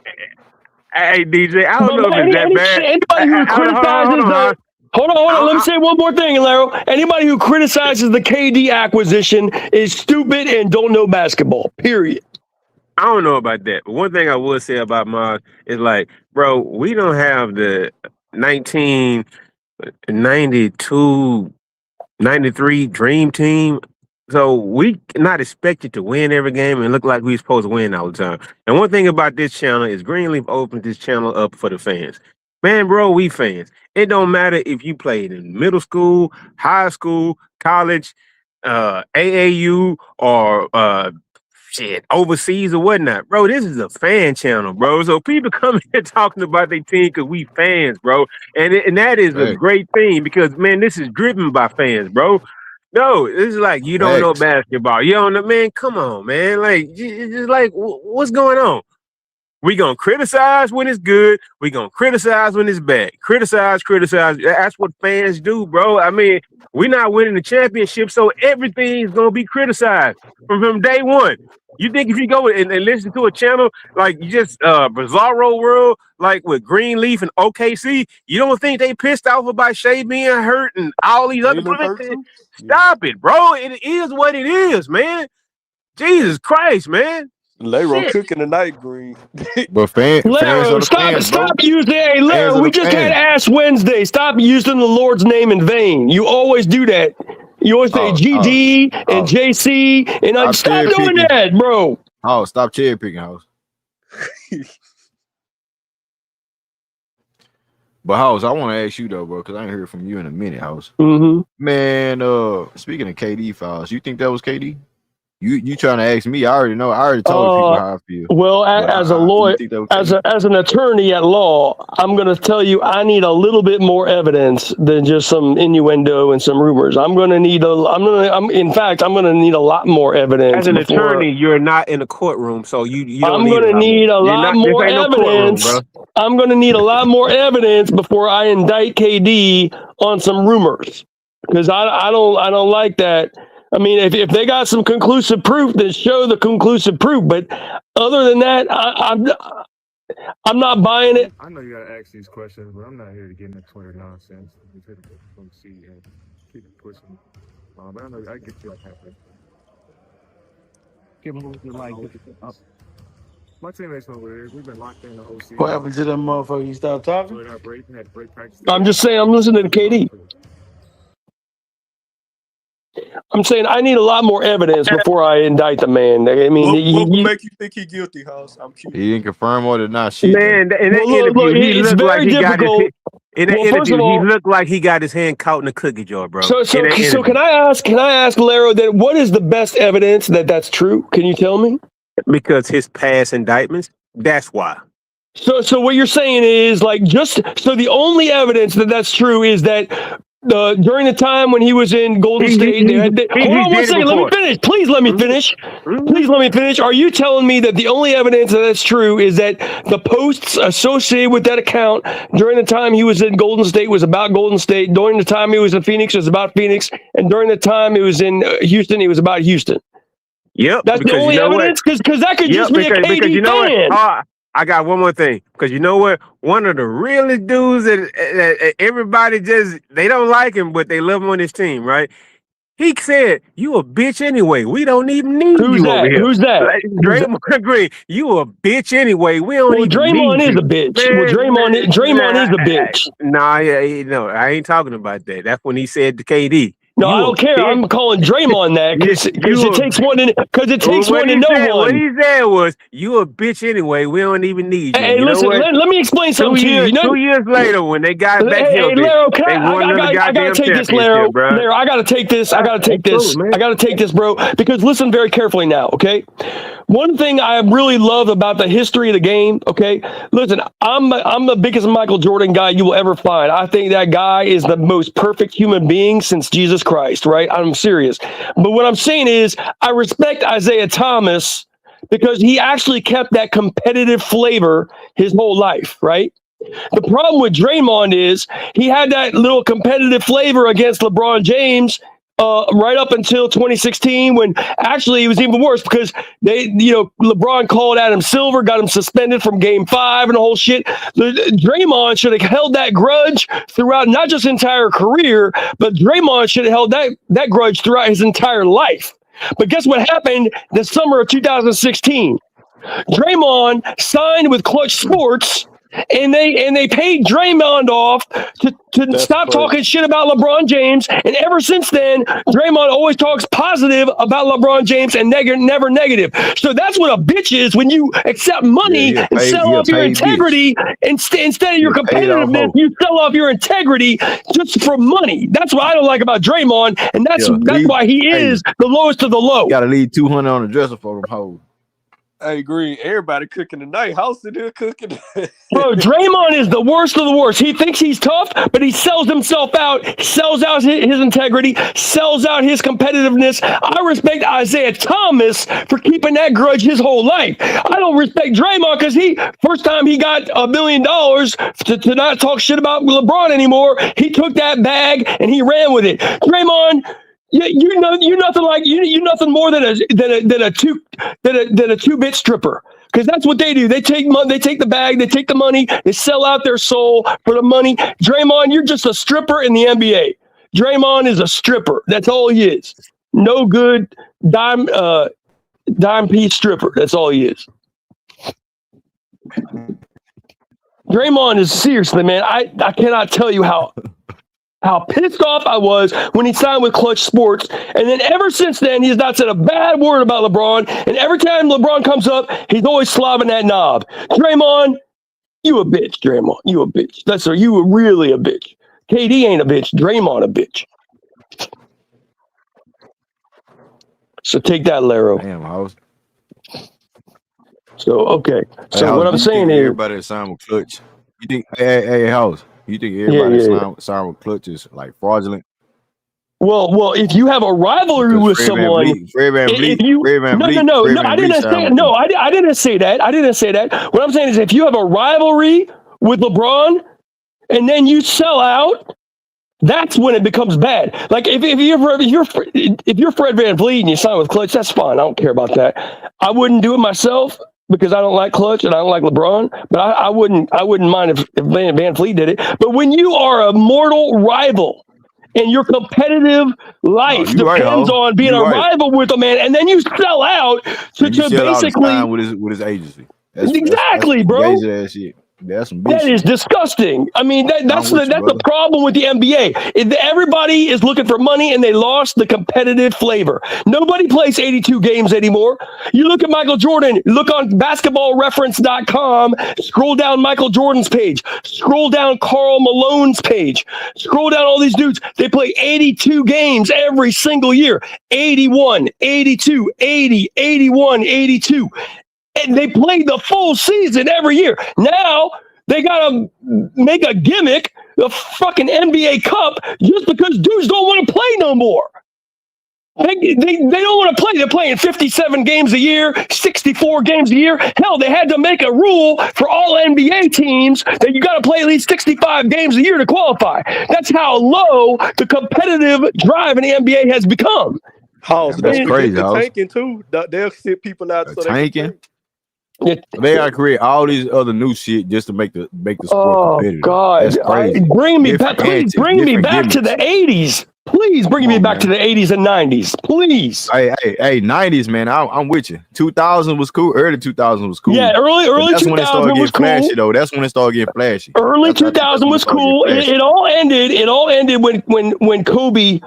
Hey, DJ, I don't know if it's that bad. Anybody who criticizes Hold on. Let me say one more thing, Laro. Anybody who criticizes the KD acquisition is stupid and don't know basketball, period. I don't know about that. But one thing I would say about Mars is, like, bro, we don't have the 1992, 93 Dream Team. So we not expected to win every game and look like we supposed to win all the time. And one thing about this channel is Greenleaf opened this channel up for the fans. Man, bro, we fans. It don't matter if you played in middle school, high school, college, AAU, or overseas or whatnot. Bro, this is a fan channel, bro. So people come here talking about their team because we fans, bro. And that is a great thing because, man, this is driven by fans, bro. No, it's like you don't know basketball. You don't know, man, come on, man. Like, it's just like, what's going on? We gonna criticize when it's good. We gonna criticize when it's bad. Criticize. That's what fans do, bro. I mean, we're not winning the championship, so everything's gonna be criticized from day one. You think if you go and listen to a channel like just Bizarro World, like with Greenleaf and OKC, you don't think they pissed off about Shea being hurt and all these other players? Stop it, bro. It is what it is, man. Jesus Christ, man. Laro cooking tonight, Green. But fans stop using. Hey, Laro, we just had Ash Wednesday. Stop using the Lord's name in vain. You always do that. You always say GD and JC, and stop doing that, bro. Oh, stop cherry picking, House. But House, I want to ask you though, bro, because I ain't heard from you in a minute, House. Mm-hmm. Man, speaking of KD files, you think that was KD? You trying to ask me? I already know. I already told people how I feel. Well, as a lawyer, as an attorney at law, I'm going to tell you I need a little bit more evidence than just some innuendo and some rumors. I'm going to need I'm going to need a lot more evidence. As an attorney, you're not in a courtroom, so you don't I'm going to need a lot more evidence. I'm going to need a lot more evidence before I indict KD on some rumors, because I don't like that. I mean, if they got some conclusive proof, then show the conclusive proof. But other than that, I'm not buying it. I know you gotta ask these questions, but I'm not here to get into Twitter nonsense. I'm here to come see and keep it pushing. But I know I get you happy. My teammates know what it is. We've been locked in the OC. What happened to them motherfuckers? You stopped talking? I'm just saying, I'm listening to KD. I'm saying I need a lot more evidence before I indict the man. I mean, what would make you think he guilty, House? I'm curious. He didn't confirm or deny shit. Man, in that interview, he looked like he got his. In that interview, he looked like he got his hand caught in a cookie jar, bro. So can I ask Laro that what is the best evidence that that's true? Can you tell me? Because his past indictments. That's why. So what you're saying is like the only evidence that that's true is that during the time when he was in Golden State, hold on one second, let me finish. Please let me finish. Please let me finish. Are you telling me that the only evidence that that's true is that the posts associated with that account during the time he was in Golden State was about Golden State, during the time he was in Phoenix it was about Phoenix, and during the time he was in Houston it was about Houston? Yep. That's the only evidence? Because that could just be a KD because you know fan. what? I got one more thing. Because you know what? One of the realest dudes that everybody they don't like him, but they love him on his team, right? He said, "You a bitch anyway. We don't even need you over here." Who's that? Like, Draymond Green, you a bitch anyway. We don't even Draymond need is you. a bitch. Man, Draymond is a bitch. Nah, no, I ain't talking about that. That's when he said to KD. No, I don't care. I'm calling Draymond that because it takes one to know one. What he said was, "You a bitch anyway. We don't even need you." Hey, listen. Let me explain something to you. 2 years later, when they got back hey, Laro, I gotta take this, Laro. Bro. Laro, I gotta take this. I gotta take this, bro. Because listen very carefully now, okay? One thing I really love about the history of the game, okay? Listen, I'm the biggest Michael Jordan guy you will ever find. I think that guy is the most perfect human being since Jesus Christ, right? I'm serious. But what I'm saying is I respect Isaiah Thomas because he actually kept that competitive flavor his whole life, right? The problem with Draymond is he had that little competitive flavor against LeBron James right up until 2016, when actually it was even worse because LeBron called Adam Silver, got him suspended from Game 5 and the whole shit. Draymond should have held that grudge throughout not just his entire career, but Draymond should have held that grudge throughout his entire life. But guess what happened the summer of 2016? Draymond signed with Clutch Sports, and they paid Draymond off to stop talking shit about LeBron James. And ever since then, Draymond always talks positive about LeBron James and never negative. So that's what a bitch is when you accept money and sell off your integrity instead of your competitiveness. You sell off your integrity just for money. That's what I don't like about Draymond, and that's why he is the lowest of the low. You got to leave 200 on the dresser for them hoes. I agree. Everybody cooking tonight. House in there cooking. Bro, Draymond is the worst of the worst. He thinks he's tough, but he sells himself out, sells out his integrity, sells out his competitiveness. I respect Isaiah Thomas for keeping that grudge his whole life. I don't respect Draymond because first time he got $1 million to not talk shit about LeBron anymore, he took that bag and he ran with it. Draymond, you're nothing more than a two-bit stripper, because that's what they do. They take money, they take the bag, they take the money, they sell out their soul for the money. Draymond, you're just a stripper in the NBA. Draymond is a stripper. That's all he is. No good dime piece stripper. That's all he is. Draymond is seriously, man. I cannot tell you how pissed off I was when he signed with Clutch Sports. And then ever since then, he's not said a bad word about LeBron. And every time LeBron comes up, he's always slobbing that knob. Draymond, you a bitch, Draymond. You a bitch. You were really a bitch. KD ain't a bitch. Draymond a bitch. So take that, Laro. Damn, house. So, okay. So House, what I'm saying is, everybody that signed with Clutch. You think, hey, House, you think everybody that signed with Clutch is like fraudulent? Well, if you have a rivalry with someone, Fred VanVleet, I didn't say that. What I'm saying is, if you have a rivalry with LeBron and then you sell out, that's when it becomes bad. Like if you're Fred VanVleet and you sign with Clutch, that's fine. I don't care about that. I wouldn't do it myself because I don't like Clutch and I don't like LeBron. But I wouldn't mind if VanVleet did it. But when you are a mortal rival and your competitive life depends on being a rival with a man, and then you sell out to basically with his agency. Exactly, bro. That's some that is disgusting. I mean, that's the problem with the NBA. Everybody is looking for money, and they lost the competitive flavor. Nobody plays 82 games anymore. You look at Michael Jordan. Look on basketballreference.com. Scroll down Michael Jordan's page. Scroll down Karl Malone's page. Scroll down all these dudes. They play 82 games every single year. 81, 82, 80, 81, 82. they played the full season every year. Now they gotta make a gimmick, the fucking NBA Cup, just because dudes don't want to play no more. They don't want to play. They're playing 57 games a year, 64 games a year. Hell, they had to make a rule for all NBA teams that you got to play at least 65 games a year to qualify. That's how low the competitive drive in the NBA has become. House, That's crazy, the House. tanking too. They'll sit people out so Tanking? Yeah. They gotta create all these other new shit just to make the sport Oh competitive. God! That's crazy. Bring me Different back. Please antics, bring me different back to the gimmicks. 80s. Please bring Come me on, back to man. the 80s and 90s. Please. Hey, 90s, man. I'm with you. 2000 was cool. Early 2000 was cool. Yeah, early But that's when it 2000 started was getting flashy, cool. though. That's when it started getting flashy. Early That's when 2000 was it started cool. getting flashy. It all ended. It all ended when Kobe,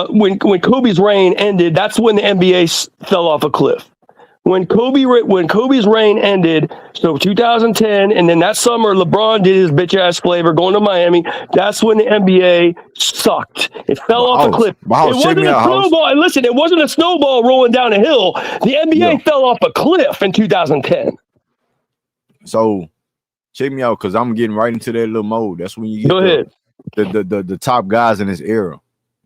when Kobe's reign ended. That's when the NBA fell off a cliff. When Kobe's reign ended, so 2010, and then that summer LeBron did his bitch ass flavor going to Miami. That's when the NBA sucked. It fell off a cliff. It wasn't a snowball. And listen, it wasn't a snowball rolling down a hill. The NBA fell off a cliff in 2010. So check me out, because I'm getting right into that little mode. That's when you get the top guys in this era.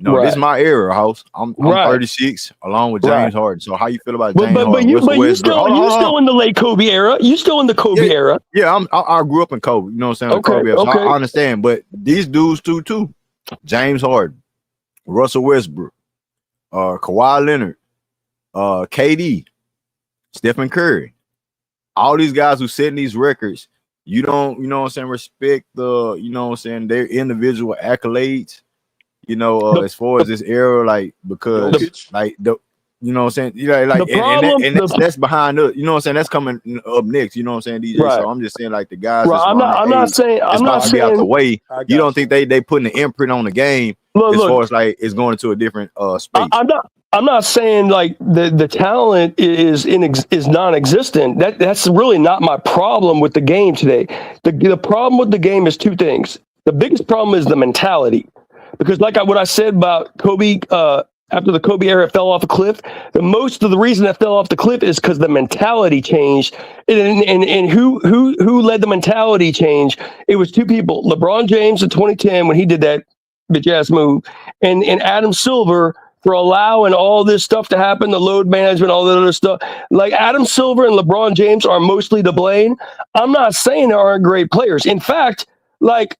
No, this is my era, House. I'm 36, along with James Harden. So how you feel about James Harden? You still in the late Kobe era. You still in the Kobe era. Yeah, I grew up in Kobe. You know what I'm saying? Okay, Kobe, so I understand. But these dudes too. James Harden, Russell Westbrook, Kawhi Leonard, KD, Stephen Curry. All these guys who setting these records, you know what I'm saying, respect the, you know what I'm saying, their individual accolades. You know, as far as this era, like, because like the, you know what I'm saying, that's behind us. You know what I'm saying, that's coming up next. You know what I'm saying, DJ. So I'm just saying, like, the guys. I'm not saying out the way. You don't think they putting the imprint on the game as far as like it's going into a different space. I'm not saying like the talent is non-existent. That's really not my problem with the game today. The problem with the game is two things. The biggest problem is the mentality. Because like what I said about Kobe, after the Kobe era fell off a cliff, most of the reason that fell off the cliff is because the mentality changed. And who led the mentality change? It was two people: LeBron James in 2010 when he did that bitch ass move, and Adam Silver for allowing all this stuff to happen, the load management, all that other stuff. Like Adam Silver and LeBron James are mostly to blame. I'm not saying they aren't great players. In fact, like,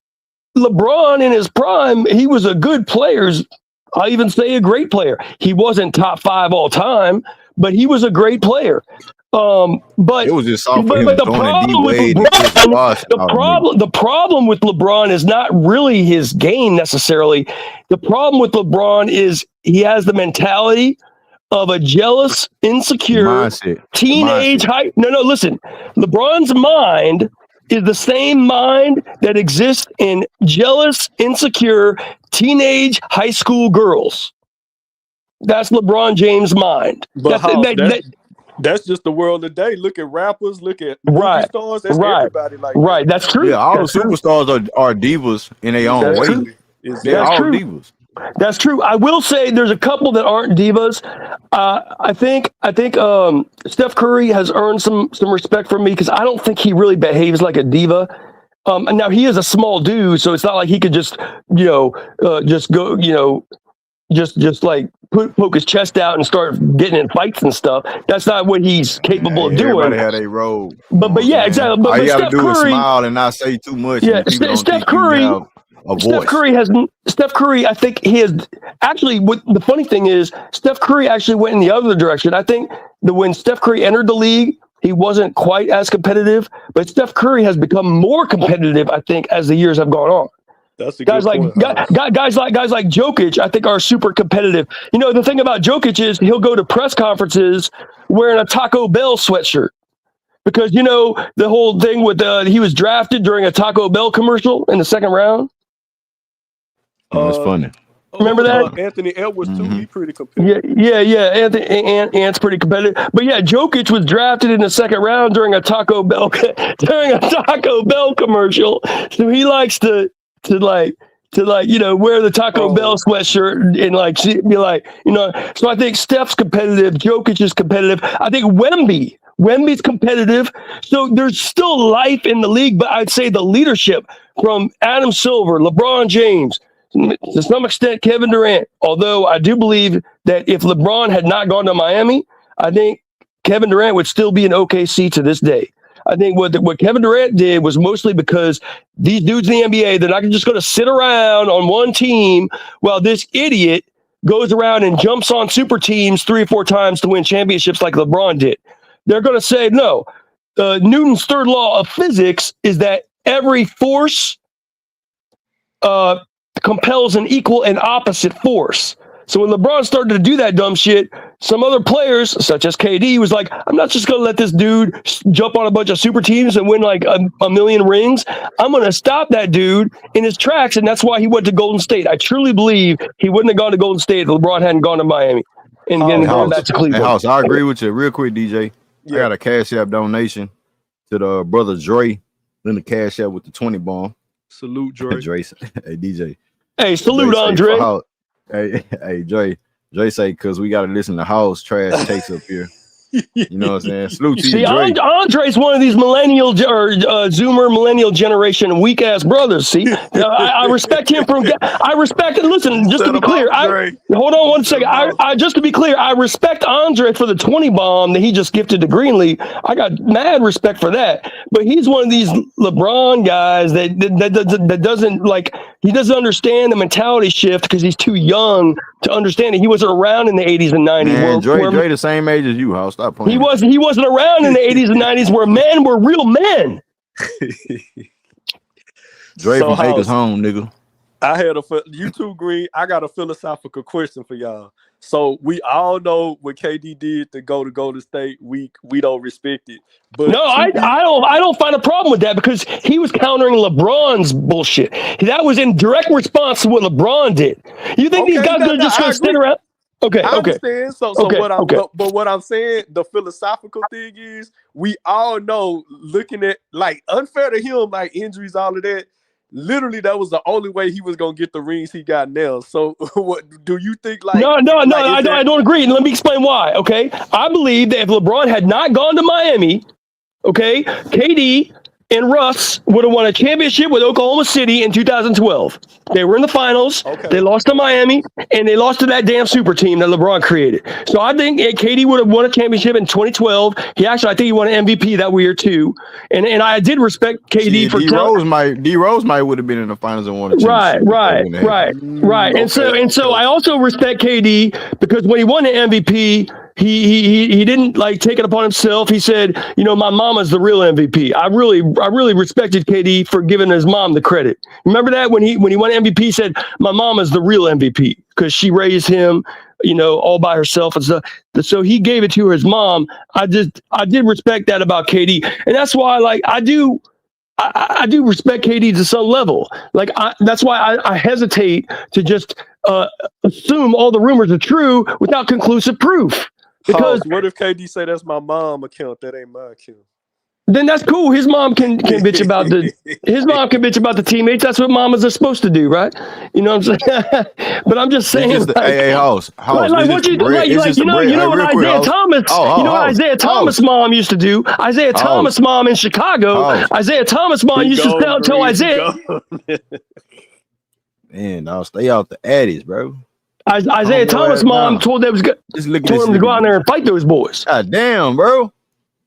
LeBron in his prime, he was a good player. I'll even say a great player. He wasn't top 5 all time, but he was a great player. But it was just the problem with LeBron is not really his game necessarily. The problem with LeBron is he has the mentality of a jealous, insecure teenage hype. No, listen. LeBron's mind is the same mind that exists in jealous, insecure, teenage high school girls. That's LeBron James' mind. But that's just the world today. Look at rappers, look at movie stars. That's everybody like that. That's true. Yeah, all the superstars are divas in their own way. They're all divas. That's true. I will say there's a couple that aren't divas. I think Steph Curry has earned some respect from me because I don't think he really behaves like a diva. And now he is a small dude, so it's not like he could just like poke his chest out and start getting in fights and stuff. That's not what he's capable of doing. Everybody had a role. But yeah, exactly. But all you got to Steph do Curry, is smile and not say too much. Yeah, Steph Curry, I think he has actually. The funny thing is, Steph Curry actually went in the other direction. I think that when Steph Curry entered the league, he wasn't quite as competitive, but Steph Curry has become more competitive, I think, as the years have gone on. That's a guys like guys like Jokic, I think, are super competitive. You know, the thing about Jokic is he'll go to press conferences wearing a Taco Bell sweatshirt. Because, you know, the whole thing with he was drafted during a Taco Bell commercial in the second round. That's funny. Remember that? Anthony Edwards, too. He's pretty competitive. Yeah. Ant's pretty competitive. But yeah, Jokic was drafted in the second round during a Taco Bell commercial. So he likes to wear the Taco Bell sweatshirt and be like, so I think Steph's competitive, Jokic is competitive. I think Wemby Wemby's competitive. So there's still life in the league, but I'd say the leadership from Adam Silver, LeBron James, to some extent Kevin Durant, although I do believe that if LeBron had not gone to Miami, I think Kevin Durant would still be in OKC to this day. I think what Kevin Durant did was mostly because these dudes in the NBA, they're not just going to sit around on one team while this idiot goes around and jumps on super teams 3 or 4 times to win championships like LeBron did. They're going to say, no, Newton's third law of physics is that every force compels an equal and opposite force. So when LeBron started to do that dumb shit, some other players, such as KD, was like, I'm not just going to let this dude jump on a bunch of super teams and win like a million rings. I'm going to stop that dude in his tracks, and that's why he went to Golden State. I truly believe he wouldn't have gone to Golden State if LeBron hadn't gone to Miami and gone back to Cleveland. House, I agree with you. Real quick, DJ. Yeah. I got a Cash App donation to the brother Dre. Then the Cash App with the 20 bomb. Salute, Dre. Dre. Hey, DJ. Hey, salute, Andre. Hey, Dre say, because we got to listen to House trash takes up here. You know what I'm saying? Salute to you, Dre. Andre's one of these millennial or Zoomer millennial generation weak ass brothers. See, I respect him from. I respect. Listen, just to be clear, hold on one second. I just to be clear, I respect Andre for the 20 bomb that he just gifted to Greenleaf. I got mad respect for that. But he's one of these LeBron guys that doesn't like. He doesn't understand the mentality shift because he's too young to understand it. He wasn't around in the 80s and 90s. Man, Dre the same age as you, House. Stop playing. He wasn't around in the 80s and 90s where men were real men. Dre from Acres Home, nigga. I had you too, Green. I got a philosophical question for y'all. So we all know what KD did to go to Golden State. We don't respect it. But no, I don't find a problem with that because he was countering LeBron's bullshit. That was in direct response to what LeBron did. You think these guys are just going to sit around? Okay, I understand. But what I'm saying, the philosophical thing is, we all know, looking at like unfair to him, like injuries, all of that. Literally, that was the only way he was gonna get the rings he got now. So, what do you think? Like, no, I don't agree. Let me explain why. Okay, I believe that if LeBron had not gone to Miami, okay, KD and Russ would have won a championship with Oklahoma City in 2012. They were in the finals. Okay. They lost to Miami, and they lost to that damn super team that LeBron created. So I think KD would have won a championship in 2012. I think he won an MVP that year too. And I did respect KD for D Rose might would have been in the finals and won a championship. Right. And so I also respect KD because when he won the MVP, he didn't like take it upon himself. He said, my mama's the real MVP. I really respected KD for giving his mom the credit. Remember that when he won MVP, he said, my mama's the real MVP because she raised him, all by herself and stuff. So he gave it to his mom. I did respect that about KD. And that's why I do respect KD to some level. That's why I hesitate to just assume all the rumors are true without conclusive proof. Because what if KD say that's my mom account? That ain't my account. Then that's cool. His mom can bitch about the teammates. That's what mamas are supposed to do, right? You know what I'm saying? But I'm just saying. House. Like what you do? What Isaiah Thomas? What Isaiah Thomas' mom used to do? Isaiah Thomas' mom in Chicago. Isaiah Thomas' mom used to tell Isaiah. Man, I'll stay out the addies, bro. Isaiah Thomas' mom told him to go out there and fight those boys. God damn, bro.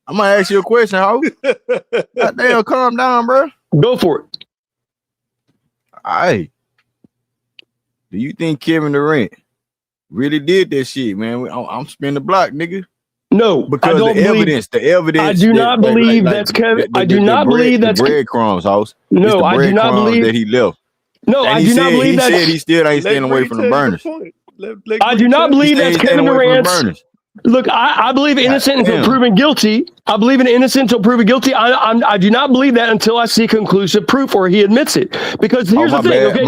I'm gonna ask you a question, Ho. God damn, calm down, bro. Go for it. All right. Do you think Kevin Durant really did that shit, man? I'm spinning the block, nigga. No, because the evidence. I do not believe that's Kevin. I do not believe that's breadcrumbs, House. No, I do not believe that he left. No, I do not believe that. He said he still ain't staying away from the burners. I do not believe that's Kevin Durant. Look, I believe innocent until proven guilty. I believe in innocent until proven guilty. I do not believe that until I see conclusive proof or he admits it. Because here's the thing.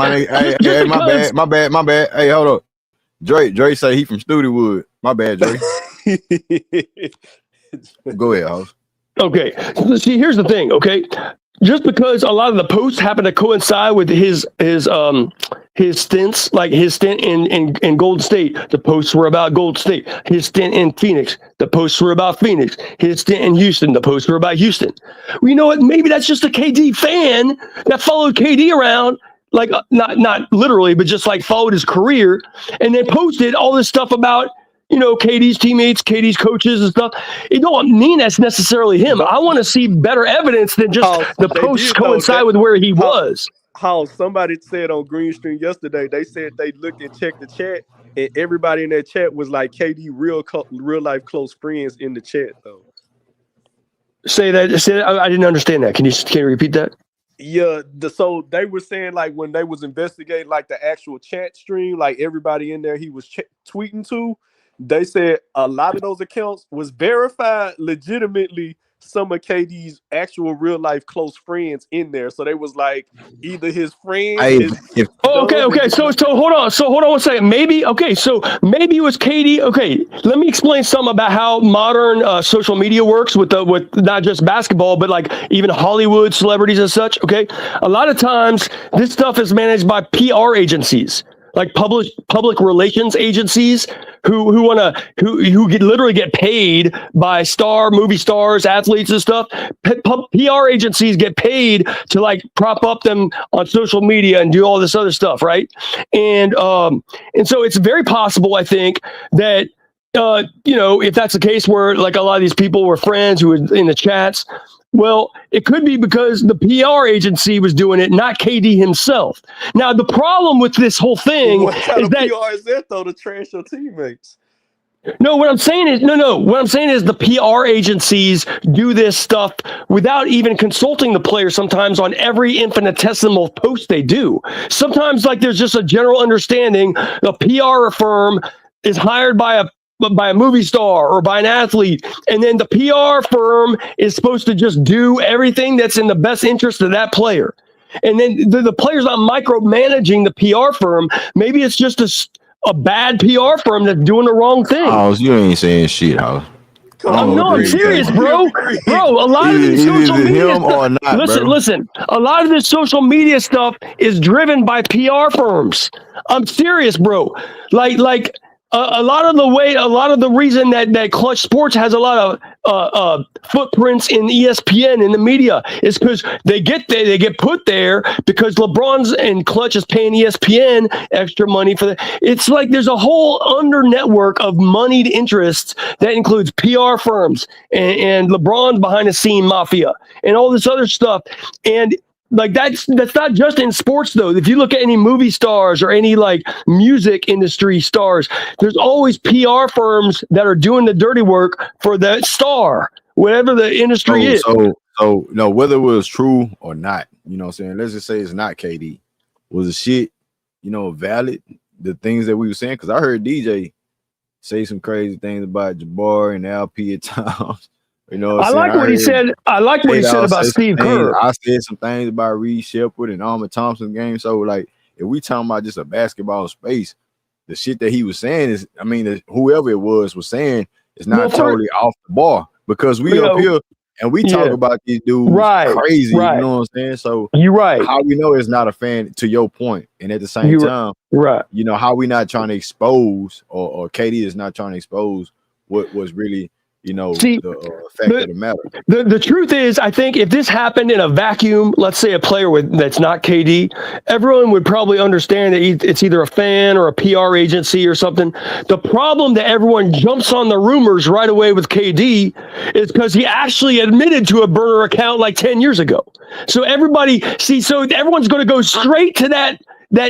My bad. Hey, hold up. Dre say he from Studewood. My bad, Dre. Go ahead, House. Okay. See, here's the thing, okay? just because a lot of the posts happen to coincide with his stints, like his stint in Golden State, the posts were about Golden State. His stint in Phoenix, the posts were about Phoenix. His stint in Houston, the posts were about Houston. Well, you know what? Maybe that's just a KD fan that followed KD around, like not literally, but just like followed his career, and then posted all this stuff about, you know, KD's teammates, KD's coaches and stuff. It don't mean that's necessarily him. I want to see better evidence than just the posts coincide with where he was. How somebody said on Green Stream yesterday, they said they looked and checked the chat, and everybody in that chat was like KD real life close friends in the chat though. Say that. I didn't understand that. Can you repeat that? Yeah, so they were saying like when they was investigating like the actual chat stream, like everybody in there he was tweeting to, they said a lot of those accounts was verified legitimately some of KD's actual real life close friends in there. So they was like either his friends. Okay. So hold on one second. Maybe it was KD. Okay, let me explain something about how modern social media works with not just basketball, but like even Hollywood celebrities and such. Okay, a lot of times this stuff is managed by PR agencies, like public relations agencies who literally get paid by movie stars, athletes and stuff. PR agencies get paid to like prop up them on social media and do all this other stuff, right? And so it's very possible, I think, that if that's the case where like a lot of these people were friends who were in the chats. Well, it could be because the PR agency was doing it, not KD himself. Now, the problem with this whole thing what kind is of that PR is that though to trash your teammates? No, what I'm saying is What I'm saying is the PR agencies do this stuff without even consulting the player sometimes on every infinitesimal post they do. Sometimes like there's just a general understanding the PR firm is hired by a movie star or by an athlete, and then the PR firm is supposed to just do everything that's in the best interest of that player. And then the player's not micromanaging the PR firm. Maybe it's just a bad PR firm that's doing the wrong thing. Oh, you ain't saying shit, House. I'm serious, bro. Bro, a lot of these social media stuff, listen. A lot of this social media stuff is driven by PR firms. I'm serious, bro. Like a lot of the reason that Clutch Sports has a lot of footprints in ESPN in the media is because they get put there because LeBron's and Clutch is paying ESPN extra money for that. It's like there's a whole under network of moneyed interests that includes PR firms and LeBron's behind the scene mafia and all this other stuff. And like that's not just in sports though. If you look at any movie stars or any like music industry stars, there's always PR firms that are doing the dirty work for that star, whatever the industry is. So no, whether it was true or not, you know what I'm saying? Let's just say it's not KD. Was the shit, valid? The things that we were saying? Because I heard DJ say some crazy things about Jabari and LP at times. You know, I like what he said. I like what he said about Steve Kerr. I said some things about Reed Sheppard and Amen Thompson game. So, like, if we talking about just a basketball space, the shit that he was saying is, whoever it was saying is not totally off the bar because we up here and we talk about these dudes crazy. You know what I'm saying? So you're right. How we know it's not a fan to your point, and at the same time, how we not trying to expose or KD is not trying to expose what was really. The fact of the matter. The truth is, I think if this happened in a vacuum, let's say a player that's not KD, everyone would probably understand that it's either a fan or a PR agency or something. The problem that everyone jumps on the rumors right away with KD is because he actually admitted to a burner account like 10 years ago. So everyone's going to go straight to that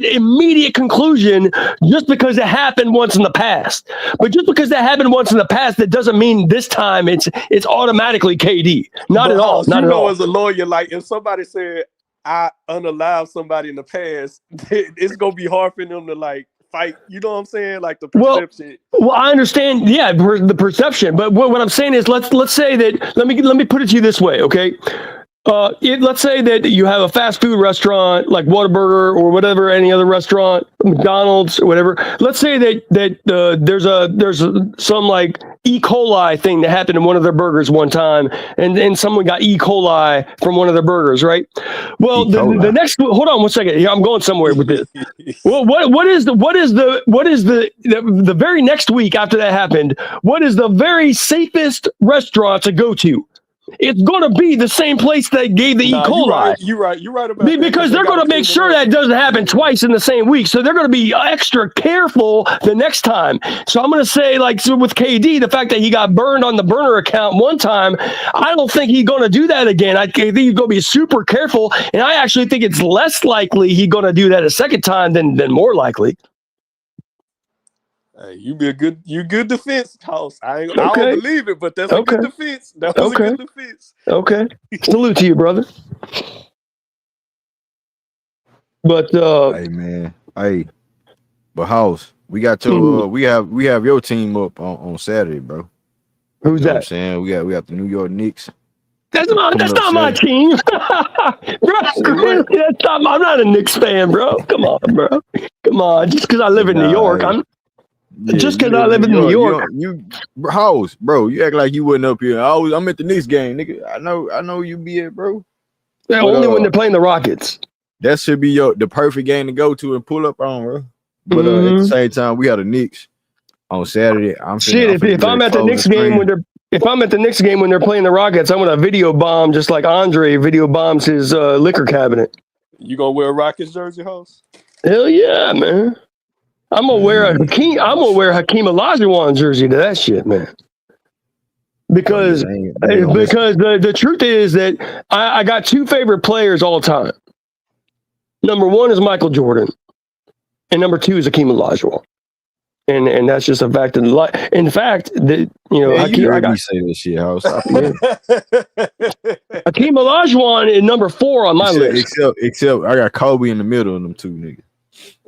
immediate conclusion just because it happened once in the past. But just because that happened once in the past, that doesn't mean this time it's automatically KD. Not at all. Not at all. As a lawyer, like if somebody said I unalived somebody in the past, it's gonna be hard for them to like fight. You know what I'm saying? Like the perception. Well, I understand. Yeah, the perception. But what I'm saying is, let's say that. Let me put it to you this way, okay? Let's say that you have a fast food restaurant like Whataburger or whatever, any other restaurant, McDonald's or whatever. Let's say that there's some like E. coli thing that happened in one of their burgers one time, and someone got E. coli from one of their burgers, right? Well, the next, hold on one second. Yeah, I'm going somewhere with this. Well, what is the very next week after that happened? What is the very safest restaurant to go to? It's going to be the same place that gave the E. coli. You're right about that. Because they're going to make sure that doesn't happen twice in the same week. So they're going to be extra careful the next time. So I'm going to say, like, so with KD, the fact that he got burned on the burner account one time, I don't think he's going to do that again. I think he's going to be super careful. And I actually think it's less likely he's going to do that a second time than more likely. Hey, you good defense, House. I don't believe it, but that's a good defense. That was a good defense. Okay. Salute to you, brother. But hey man, but House, we got to we have your team up on Saturday, bro. Who's that? I'm saying we got the New York Knicks. That's not my team, bro. I'm not a Knicks fan, bro. Come on. Just because I live in New York, just because I live in New York. You House, bro. You act like you wasn't up here. I'm at the Knicks game, nigga. I know you be at, bro. Yeah, only when they're playing the Rockets. That should be the perfect game to go to and pull up on, bro. But at the same time, we got the Knicks on Saturday. If I'm at the Knicks game when they're playing the Rockets, I'm gonna video bomb just like Andre video bombs his liquor cabinet. You gonna wear a Rockets jersey, House? Hell yeah, man. I'm gonna wear Hakeem Olajuwon jersey to that shit, man. Because the truth is that I got two favorite players all time. Number one is Michael Jordan, and number two is Hakeem Olajuwon. And that's just a fact of life. In fact, Hakeem, you heard me say this shit, House. Hakeem Olajuwon is number 4 on my list. Except I got Kobe in the middle of them two niggas.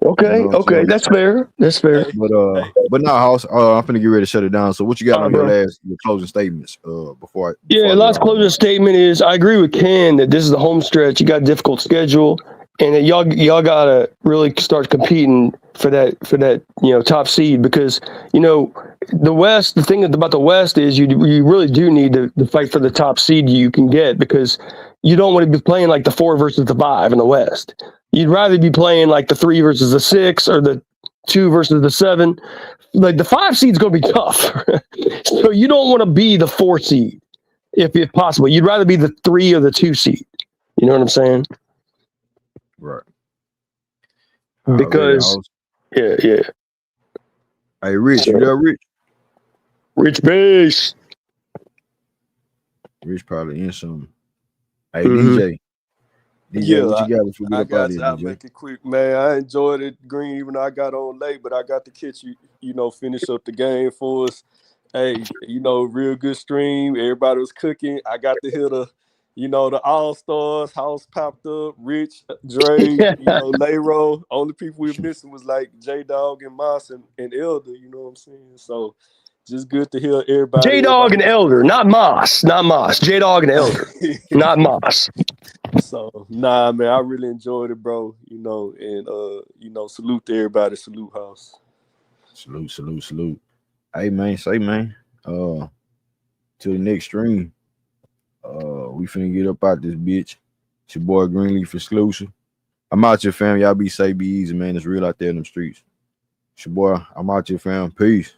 Okay, that's fair. But now, House, I'm finna get ready to shut it down. So what you got on your closing statements before last closing statement is I agree with Ken that this is the home stretch. You got a difficult schedule, and that y'all gotta really start competing for that top seed, because the West. The thing about the West is you really do need to fight for the top seed you can get, because you don't want to be playing like the 4 versus the 5 in the West. You'd rather be playing like the 3 versus the 6 or the 2 versus the 7. Like the 5 seed's going to be tough. So you don't want to be the 4 seed if possible. You'd rather be the 3 or the 2 seed. You know what I'm saying? Right. Because, yeah. Hey, Rich, you there, Rich? Rich Base. Rich probably in some. Hey, DJ. Yeah, what you got? If we get I up out got of you. here, I'll DJ? make it quick, man. I enjoyed it, Green, even though I got on late, but I got to catch you, finish up the game for us. Hey, real good stream. Everybody was cooking. I got to hear the All-Stars. House popped up. Rich, Dre, Layro. Only people we were missing was like J-Dog and Moss and Elder, you know what I'm saying? So just good to hear everybody. J-Dog and Elder, not Moss. J-Dog and Elder, not Moss. So, nah, man, I really enjoyed it, bro. And salute to everybody. Salute, House. Salute. Hey, man, to the next stream. We finna get up out this bitch. It's your boy Greenleaf Xclusive. I'm out here, fam. Y'all be safe, be easy, man. It's real out there in them streets. It's your boy. I'm out here, fam. Peace.